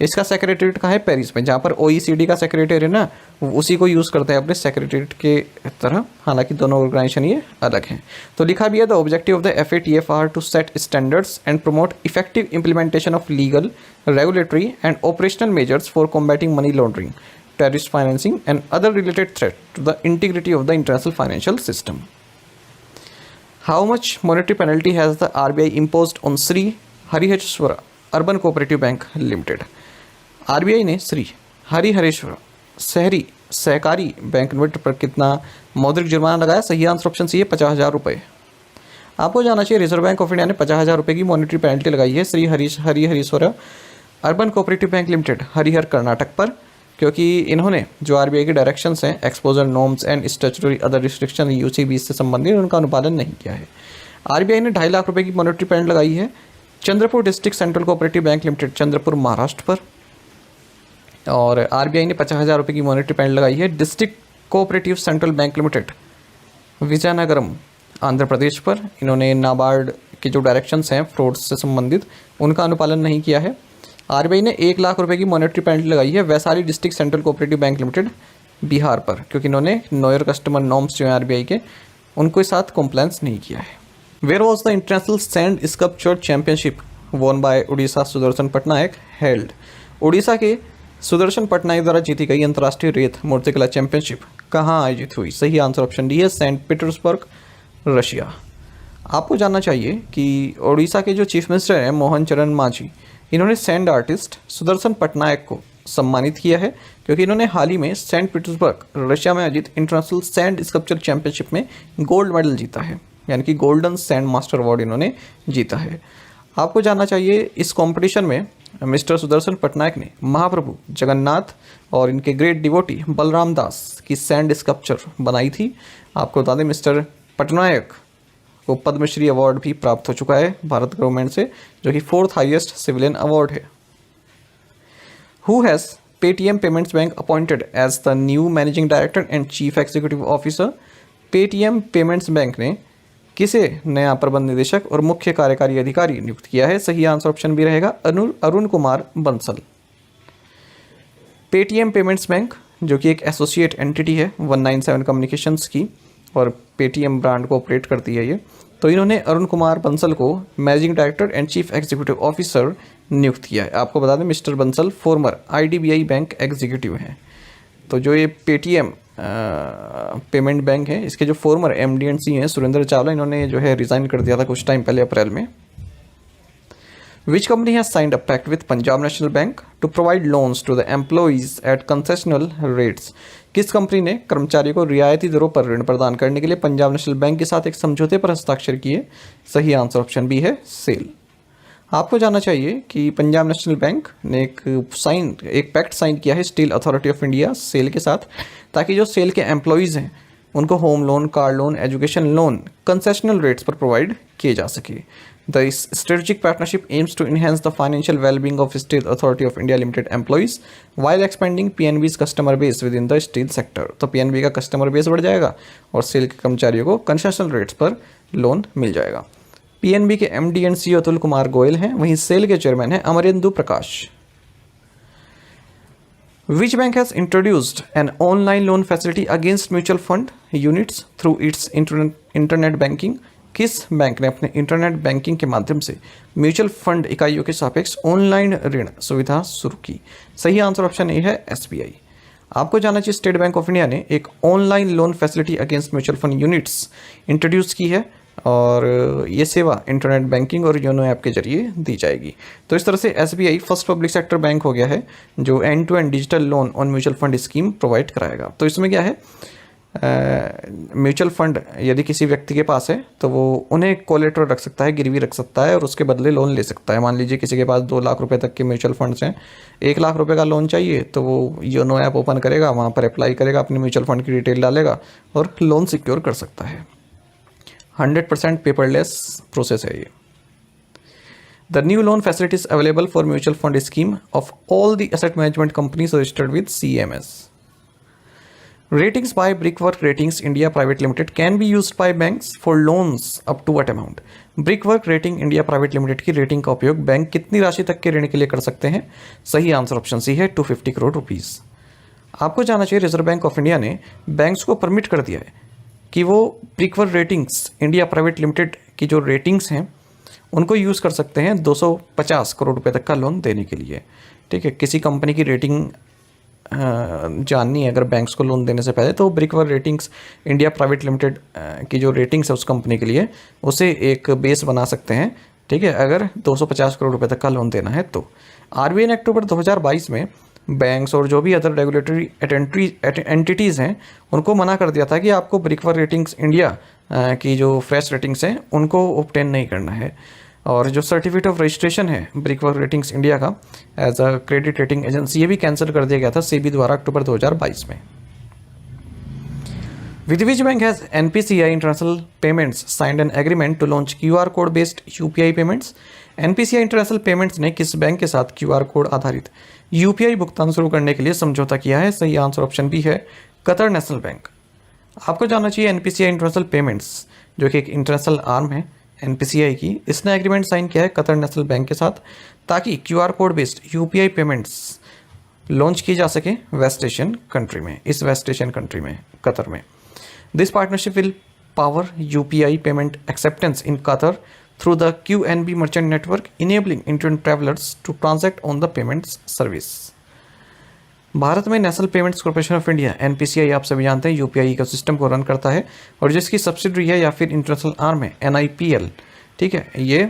इसका सेक्रेटरीट कहाँ है? पेरिस में, जहाँ पर OECD का सेक्रेटरी है ना, उसी को यूज़ करते हैं अपने सेक्रेटरीट के तरह, हालांकि दोनों ऑर्गेनाइजेशन ये अलग हैं। तो लिखा भी है, the objective of the FATF are to set standards and promote effective implementation of legal, regulatory and operational measures for combating money laundering, terrorist financing and other related threat to the integrity of the international financial system. How much monetary penalty has the RBI imposed on Sri Hariheshwara Urban Cooperative Bank Limited? RBI ने श्री हरिहरेश्वर शहरी सहकारी bank limited पर कितना मौद्रिक जुर्माना लगाया? सही answer option C है, 50,000 रुपये। आपको जाना चाहिए, रिजर्व बैंक ऑफ इंडिया ने 50,000 रुपये की मॉनेटरी पेनल्टी लगाई है Shri Harihareshwar urban cooperative bank limited Harihar Karnataka पर, क्योंकि इन्होंने जो RBI के डायरेक्शंस हैं, exposure norms and statutory other restriction UCB से संबंधित, उनका अनुपालन नहीं किया है। RBI ने 2.5 लाख रुपए की मॉनेटरी पेनल्टी लगाई है Chandrapur district central cooperative bank limited Chandrapur Maharashtra पर, और RBI ने 50,000 रुपये की मॉनेटरी पेनल्टी लगाई है district cooperative central bank limited Vizianagaram Andhra Pradesh पर। इन्होंने नाबार्ड के जो डायरेक्शंस हैं फ्रॉड से संबंधित, उनका अनुपालन नहीं किया है। RBI ने 1 लाख रुपए की मॉनेटरी पेनल्टी लगाई है Vaishali district central cooperative bank limited Bihar पर, क्योंकि इन्होंने नोयर कस्टमर नॉर्म्स जो हैं RBI के, उनके साथ कॉम्प्लायंस नहीं किया है। Where was the international sand sculpture championship won by Orissa Sudarshan Pattnaik held? Orissa के सुदर्शन पटनायक द्वारा जीती गई अंतर्राष्ट्रीय रेत मूर्तिकला चैंपियनशिप कहाँ आयोजित हुई? सही आंसर ऑप्शन डी है, सेंट पीटर्सबर्ग, रशिया। आपको जानना चाहिए कि उड़ीसा के जो चीफ मिनिस्टर हैं मोहन चरण मांझी, इन्होंने सैंड आर्टिस्ट सुदर्शन पटनायक को सम्मानित किया है, क्योंकि इन्होंने हाल ही में सेंट पीटर्सबर्ग रशिया में आयोजित इंटरनेशनल सैंड स्कल्पचर चैंपियनशिप में गोल्ड मेडल जीता है, यानी कि गोल्डन सैंड मास्टर अवार्ड इन्होंने जीता है। आपको जानना चाहिए, इस कंपटीशन में मिस्टर सुदर्शन पटनायक ने महाप्रभु जगन्नाथ और इनके ग्रेट डिवोटी बलराम दास की सैंड स्कल्पचर बनाई थी। आपको बता दें, मिस्टर पटनायक को पद्मश्री अवार्ड भी प्राप्त हो चुका है भारत गवर्नमेंट से, जो कि 4th हाईएस्ट सिविलियन अवार्ड है। Who has Paytm Payments Bank appointed as the new managing director and chief executive officer? Paytm Payments Bank ने किसे नया प्रबंध निदेशक और मुख्य कार्यकारी अधिकारी नियुक्त किया है? सही आंसर ऑप्शन भी रहेगा, Arun Kumar Bansal. Paytm Payments bank, जो कि एक एसोसिएट एंटिटी है 197 कम्युनिकेशंस की, और पेटीएम ब्रांड को ऑपरेट करती है ये। तो इन्होंने अरुण कुमार बंसल को managing director and chief executive officer नियुक्त किया है। आपको बता दें mister Bansal farmer IDBI bank executive हैं। तो जो ये पेटीएम पेमेंट बैंक है, इसके जो फॉर्मर एमडी एंड सी हैं सुरेंद्र चावला, इन्होंने जो है रिज़ाइन कर दिया था कुछ टाइम पहले अप्रैल में। Which company has signed a pact with Punjab National Bank to provide loans to the employees at concessional rates? किस कंपनी ने कर्मचारियों को रियायती दरों पर ऋण प्रदान करने के लिए पंजाब नेशनल बैंक के साथ एक समझौते पर हस्ताक्षर किए? सही आंसर ऑप्शन बी है सेल। आपको जानना चाहिए कि पंजाब नेशनल बैंक ने एक पैक्ट साइन किया है Steel Authority of India SAIL के साथ, ताकि जो सेल के एम्प्लॉयज़ हैं उनको home loan, car loan, education loan concessional rates पर प्रोवाइड किए जा सके। The strategic partnership aims to enhance the financial well-being of Steel Authority of India Limited employees while expanding PNB's customer base within the steel sector। तो PNB का customer base बढ़ जाएगा और cell के कर्मचारियों को कंसेशनल रेट्स पर loan मिल जाएगा। PNB के MD and CEO Atul Kumar Goyal हैं, वहीं सेल के चेयरमैन हैं अमरेंदु प्रकाश। Which bank has introduced an online loan facility against mutual fund units through its internet banking? किस बैंक ने अपने इंटरनेट बैंकिंग के माध्यम से म्यूचुअल फंड इकाइयों के सापेक्ष ऑनलाइन ऋण सुविधा शुरू की? सही आंसर ऑप्शन ए है SBI। आपको जानना चाहिए स्टेट बैंक ऑफ इंडिया ने एक online loan facility against mutual fund units introduce की है और ये सेवा इंटरनेट बैंकिंग और योनो ऐप के जरिए दी जाएगी। तो इस तरह से SBI first public sector bank हो गया है जो end to end digital loan on mutual fund scheme provide कराएगा। तो इसमें क्या है, म्यूचुअल फंड यदि किसी व्यक्ति के पास है तो वो उन्हें कोलेटरल रख सकता है, गिरवी रख सकता है और उसके बदले लोन ले सकता है। मान लीजिए किसी के पास 2 लाख रुपए तक के म्यूचुअल फंड्स हैं, 1 लाख रुपए का लोन चाहिए तो वो योनो ऐप ओपन करेगा, वहाँ पर अप्लाई करेगा, अपने म्यूचुअल फंड की डिटेल डालेगा और लोन सिक्योर कर सकता है। 100% पेपरलेस प्रोसेस है ये। The new loan facilities available for mutual fund scheme of all the asset management companies registered with CMS। Ratings by Brickwork Ratings India Private Limited can be used by banks for loans up to what amount? Brickwork Rating India Private Limited की rating का उपयोग bank कितनी राशि तक के ऋण के लिए कर सकते हैं? सही आंसर ऑप्शन सी है 250 करोड़ रुपीस। आपको जानना चाहिए रिजर्व बैंक ऑफ इंडिया ने बैंक्स को परमिट कर दिया है कि वो brickwork Ratings India private limited की जो रेटिंग्स हैं उनको यूज़ कर सकते हैं 250 करोड़ रुपये तक का लोन देने के लिए। ठीक है, किसी कंपनी की रेटिंग जाननी है अगर बैंक्स को लोन देने से पहले तो brickwork Ratings India private limited की जो रेटिंग्स है उस कंपनी के लिए उसे एक बेस बना सकते हैं। ठीक है, अगर 250 करोड़ रुपए तक का लोन देना है तो RBI ने अक्टूबर 2022 में बैंक्स और जो भी अदर रेगुलेटरी एंटिटीज़ हैं उनको मना कर दिया था कि आपको ब्रिकवर्क रेटिंग्स इंडिया की जो फ्रेश रेटिंग्स हैं उनको ऑब्टेन नहीं करना है। और जो सर्टिफिकेट ऑफ रजिस्ट्रेशन है ब्रिकवर्क रेटिंग्स इंडिया का as a credit rating agency, ये भी कैंसिल कर दिया गया था सेबी द्वारा अक्टूबर 2022 में। With which bank has NPCI International Payments signed an agreement to launch QR code based UPI payments? NPCI International Payments ने किस बैंक के साथ QR कोड आधारित UPI भुगतान शुरू करने के लिए समझौता किया है? सही आंसर ऑप्शन बी है कतर नेशनल बैंक। आपको जानना चाहिए NPCI International Payments जो कि एक इंटरनेशनल आर्म है NPCI की, इसने एग्रीमेंट साइन किया है कतर नेशनल बैंक के साथ ताकि QR code based UPI payments launch की जा सके वेस्ट एशियन कंट्री में, इस वेस्ट एशियन कंट्री में कतर में। This partnership will power UPI payment acceptance in Qatar through the QNB merchant network enabling Indian travellers to transact on the payments service. Bharat में National payments corporation of India NPCI आप सभी जानते हैं UPI ecosystem को run करता है और जिसकी सब्सिडरी है या फिर इंटरनेशनल आर्म है NIPL। ठीक है, ये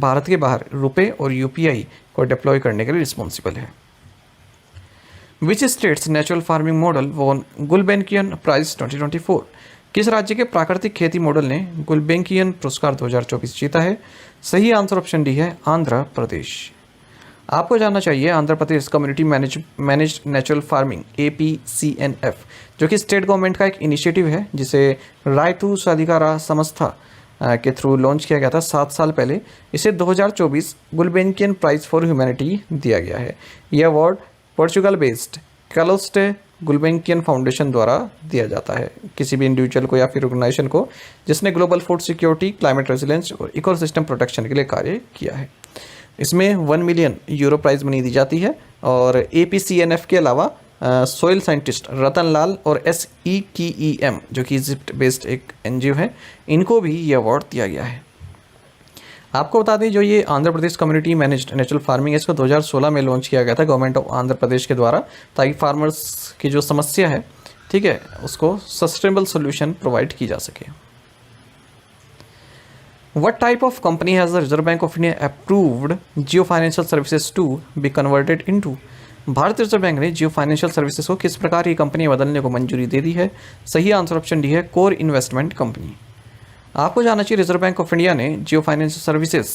भारत के बाहर रुपए और UPI को डिप्लॉय करने के लिए रिस्पॉन्सिबल है। Which states natural farming model won Gulbenkian prize 2024? किस राज्य के प्राकृतिक खेती मॉडल ने गुलबेंकियन पुरस्कार 2024 जीता है? सही आंसर ऑप्शन डी है आंध्र प्रदेश। आपको जानना चाहिए Andhra Pradesh community managed natural farming APCNF जो कि स्टेट गवर्नमेंट का एक इनिशिएटिव है जिसे रायतू साधिकारा संस्था के थ्रू लॉन्च किया गया था 7 साल पहले। इसे 2024 गुलबेंकियन प्राइज फॉर ह्यूमैनिटी दिया गया है। यह अवार्ड पोर्चुगल बेस्ड कैलोस्टे गुलबेंकियन फाउंडेशन द्वारा दिया जाता है किसी भी इंडिविजुअल को या फिर ऑर्गेनाइजेशन को जिसने global food security, climate resilience और इकोसिस्टम प्रोटेक्शन के लिए कार्य किया है। इसमें 1 मिलियन यूरो प्राइज मनी दी जाती है और APCNF के अलावा सोयल साइंटिस्ट रतन लाल और SEKEM जो कि इजिप्ट बेस्ड एक NGO है, इनको भी ये अवार्ड दिया गया है। आपको बता दें, जो ये Andhra Pradesh community managed natural farming है, इसको 2016 में लॉन्च किया गया था गवर्नमेंट ऑफ आंध्र प्रदेश के द्वारा, ताकि फार्मर्स की जो समस्या है, ठीक है, उसको सस्टेनेबल सोल्यूशन प्रोवाइड की जा सके। What type of company has the Reserve Bank of India approved Jio Financial Services to be converted into? भारतीय रिजर्व बैंक ने जियो फाइनेंशियल सर्विसेज को किस प्रकार की कंपनी बदलने को मंजूरी दे दी है? सही आंसर ऑप्शन डी है, कोर इन्वेस्टमेंट कंपनी। आपको जानना चाहिए रिजर्व बैंक ऑफ इंडिया ने जियो फाइनेंशियल सर्विसेज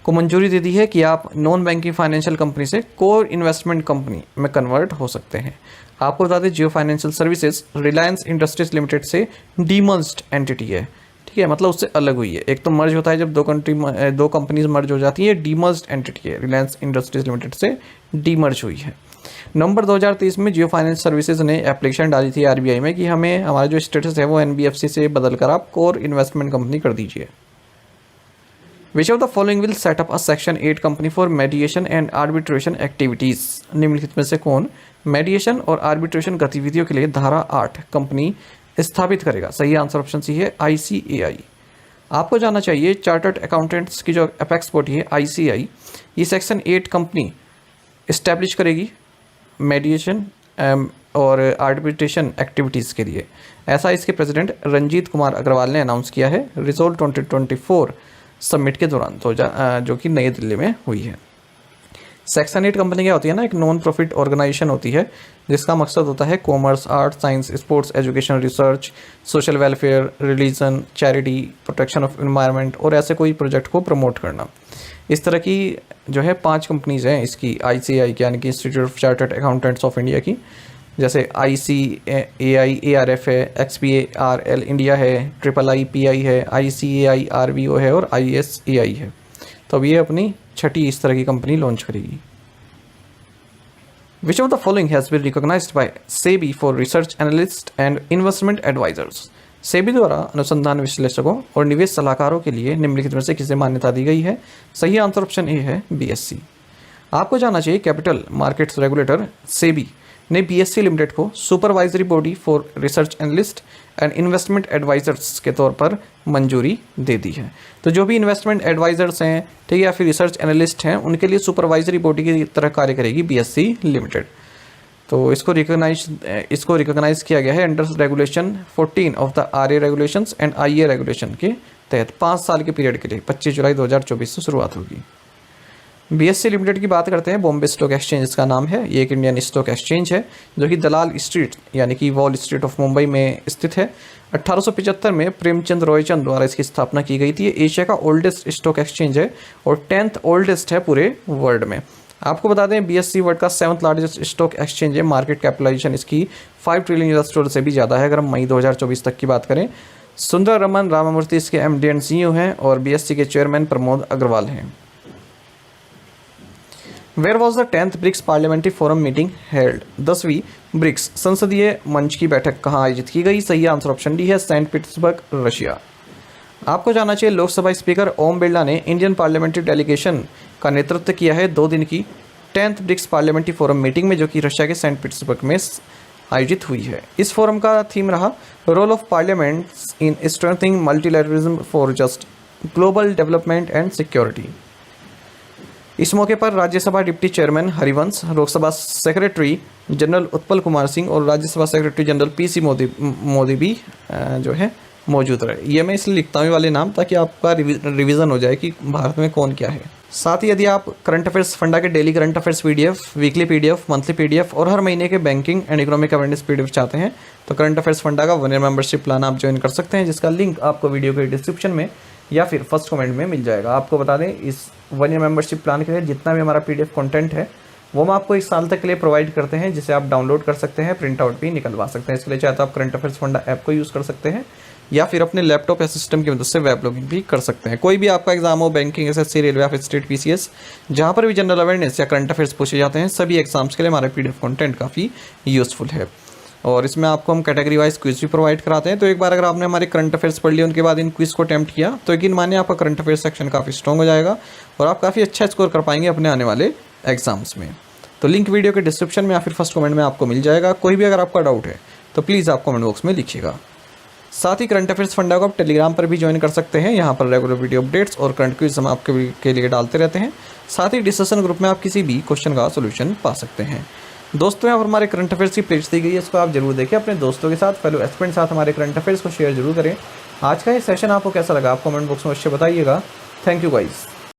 को मंजूरी दे दी है कि आप नॉन बैंकिंग फाइनेंशियल कंपनी से कोर इन्वेस्टमेंट कंपनी में कन्वर्ट हो सकते हैं। आपको बता दें, Jio financial services Reliance industries limited से डीमर्ज्ड एंटिटी है, ठीक है, मतलब उससे अलग हुई है। एक तो मर्ज होता है जब दो कंपनीज मर्ज हो जाती है, डीमर्ज्ड एंटिटी है, रिलायंस इंडस्ट्रीज लिमिटेड से डीमर्ज हुई है। नवंबर 2023 में जियो फाइनेंस सर्विसेज ने एप्लीकेशन डाली थी RBI में कि हमें हमारा जो स्टेटस है वो NBFC से बदलकर आप कोर इन्वेस्टमेंट कंपनी कर दीजिए। विच of the following will set up a section 8 company for मेडिएशन and arbitration activities? निम्नलिखित में से कौन मेडिएशन और आर्बिट्रेशन गतिविधियों के लिए धारा 8 कंपनी स्थापित करेगा? सही आंसर ऑप्शन सी है, ICAI। आपको जानना चाहिए, चार्टर्ड अकाउंटेंट्स की जो अपेक्स बॉडी है ICAI, ये सेक्शन 8 कंपनी इस्टेब्लिश करेगी मेडिएशन और आर्बिट्रेशन एक्टिविटीज़ के लिए। ऐसा इसके प्रेसिडेंट रंजीत कुमार अग्रवाल ने अनाउंस किया है रिजोल्व 2024 समिट के दौरान, जो कि नई दिल्ली में हुई है। सेक्शन 8 कंपनी क्या होती है ना, एक नॉन प्रॉफिट ऑर्गेनाइजेशन होती है जिसका मकसद होता है commerce, art, science, sports, education, research, social welfare, religion, charity, protection of environment और ऐसे कोई प्रोजेक्ट को प्रमोट करना। इस तरह की जो है 5 कंपनीज हैं इसकी ICAI यानी कि institute of chartered accountants of India की, जैसे ICAI ARF है, XBARL इंडिया है, IIIPI है, ICAI RBO है और ISAI है। तो अब ये अपनी छठी इस तरह की कंपनी लॉन्च करेगी। Which of the following has been recognized by SEBI for research analysts and investment advisors? SEBI द्वारा अनुसंधान विश्लेषकों और निवेश सलाहकारों के लिए निम्नलिखित में से किसे मान्यता दी गई है? सही आंसर ऑप्शन ए है, BSE। आपको जानना चाहिए, कैपिटल मार्केट्स रेगुलेटर सेबी ने BSE लिमिटेड को supervisory body for research analyst and investment advisers के तौर पर मंजूरी दे दी है। तो जो भी इन्वेस्टमेंट एडवाइजर्स हैं, ठीक है, या फिर रिसर्च एनालिस्ट हैं, उनके लिए सुपरवाइजरी बॉडी की तरह कार्य करेगी BSE लिमिटेड। तो इसको रिकॉग्नाइज किया गया है under regulation 14 of the RA regulations and IA regulation के तहत 5 साल के पीरियड के लिए 25 जुलाई 2024 से शुरुआत होगी। BSE लिमिटेड की बात करते हैं, बॉम्बे स्टॉक एक्सचेंज इसका नाम है। ये एक इंडियन स्टॉक एक्सचेंज है जो कि दलाल स्ट्रीट यानी कि वॉल स्ट्रीट ऑफ मुंबई में स्थित है। 1875 में प्रेमचंद रॉयचंद द्वारा इसकी स्थापना की गई थी। ये एशिया का ओल्डेस्ट स्टॉक एक्सचेंज है और 10th ओल्डेस्ट है पूरे वर्ल्ड में। आपको बता दें, BSE वर्ल्ड का 7th लार्जेस्ट स्टॉक एक्सचेंज है। मार्केट कैपिटलाइजेशन इसकी 5 ट्रिलियन US$ से भी ज़्यादा है अगर हम मई 2024 तक की बात करें। सुंदर रमन रामामूर्ति इसके MD एंड CEO हैं और BSE के चेयरमैन प्रमोद अग्रवाल हैं। Where was the 10th BRICS parliamentary forum meeting held? 10वीं ब्रिक्स संसदीय मंच की बैठक कहाँ आयोजित की गई? सही आंसर ऑप्शन डी है, सेंट पीटर्सबर्ग, रशिया। आपको जानना चाहिए, लोकसभा स्पीकर ओम बिरला ने इंडियन पार्लियामेंट्री डेलीगेशन का नेतृत्व किया है 2 दिन की 10th BRICS parliamentary forum meeting में, जो कि रशिया के सेंट पीटर्सबर्ग में आयोजित हुई है। इस फोरम का थीम रहा role of parliaments in strengthening multilateralism for just global development and security. इस मौके पर Rajya Sabha deputy chairman Harivansh, Lok Sabha secretary general Utpal Kumar Singh और Rajya Sabha secretary general PC Modi भी जो है मौजूद रहे। ये मैं इसलिए लिखता हूँ वाले नाम, ताकि आपका रिवीजन हो जाए कि भारत में कौन क्या है। साथ ही यदि आप करंट अफेयर्स फंडा के daily current affairs PDF, weekly PDF, monthly PDF और हर महीने के banking and economic awareness PDF चाहते हैं तो करंट अफेयर्स फंडा का 1 ईयर मेंबरशिप प्लान आप ज्वाइन कर सकते हैं, जिसका लिंक आपको वीडियो के डिस्क्रिप्शन में या फिर फर्स्ट कमेंट में मिल जाएगा। आपको बता दें, इस 1 ईयर मेंबरशिप प्लान के लिए जितना भी हमारा PDF कंटेंट है वो हम आपको 1 साल तक के लिए प्रोवाइड करते हैं, जिसे आप डाउनलोड कर सकते हैं, प्रिंट आउट भी निकलवा सकते हैं। इसके लिए चाहे तो आप करंट अफेयर्स फंडा ऐप को यूज़ कर सकते हैं या फिर अपने लैपटॉप या सिस्टम की मदद से वेब लॉगिंग भी कर सकते हैं। कोई भी आपका एग्जाम हो, बैंकिंग, SSC, रेलवे या फिर स्टेट PCS, जहाँ पर भी जनरल अवेयरनेस या करंट अफेयर्स पूछे जाते हैं, सभी एग्जाम्स के लिए हमारा PDF कंटेंट काफ़ी यूज़फुल है। और इसमें आपको हम कैटेगरी वाइज क्विज भी प्रोवाइड कराते हैं। तो एक बार अगर आपने हमारे करंट अफेयर्स पढ़ लिए, उनके बाद इन क्विज को अटेम्प्ट किया, तो यकीन मानिए आपका करंट अफेयर्स सेक्शन काफ़ी स्ट्रॉन्ग हो जाएगा और आप काफ़ी अच्छा स्कोर कर पाएंगे अपने आने वाले एग्जाम्स में। तो लिंक वीडियो के डिस्क्रिप्शन में या फिर फर्स्ट कमेंट में आपको मिल जाएगा। कोई भी अगर आपका डाउट है तो प्लीज़ आप कमेंट बॉक्स में लिखिएगा। साथ ही करंट अफेयर्स फंडा को आप टेलीग्राम पर भी ज्वाइन कर सकते हैं। यहाँ पर रेगुलर वीडियो अपडेट्स और करंट क्विज हम आपके के लिए डालते रहते हैं। साथ ही डिस्कशन ग्रुप में आप किसी भी क्वेश्चन का सोल्यूशन पा सकते हैं। दोस्तों, यहाँ पर हमारे करंट अफेयर्स की प्लेलिस्ट दी गई है, इसको आप जरूर देखें। अपने दोस्तों के साथ, फेलो एस्पिरेंट साथ हमारे करंट अफेयर्स को शेयर जरूर करें। आज का ये सेशन आपको कैसा लगा आप कमेंट बॉक्स में अवश्य बताइएगा। Thank you guys.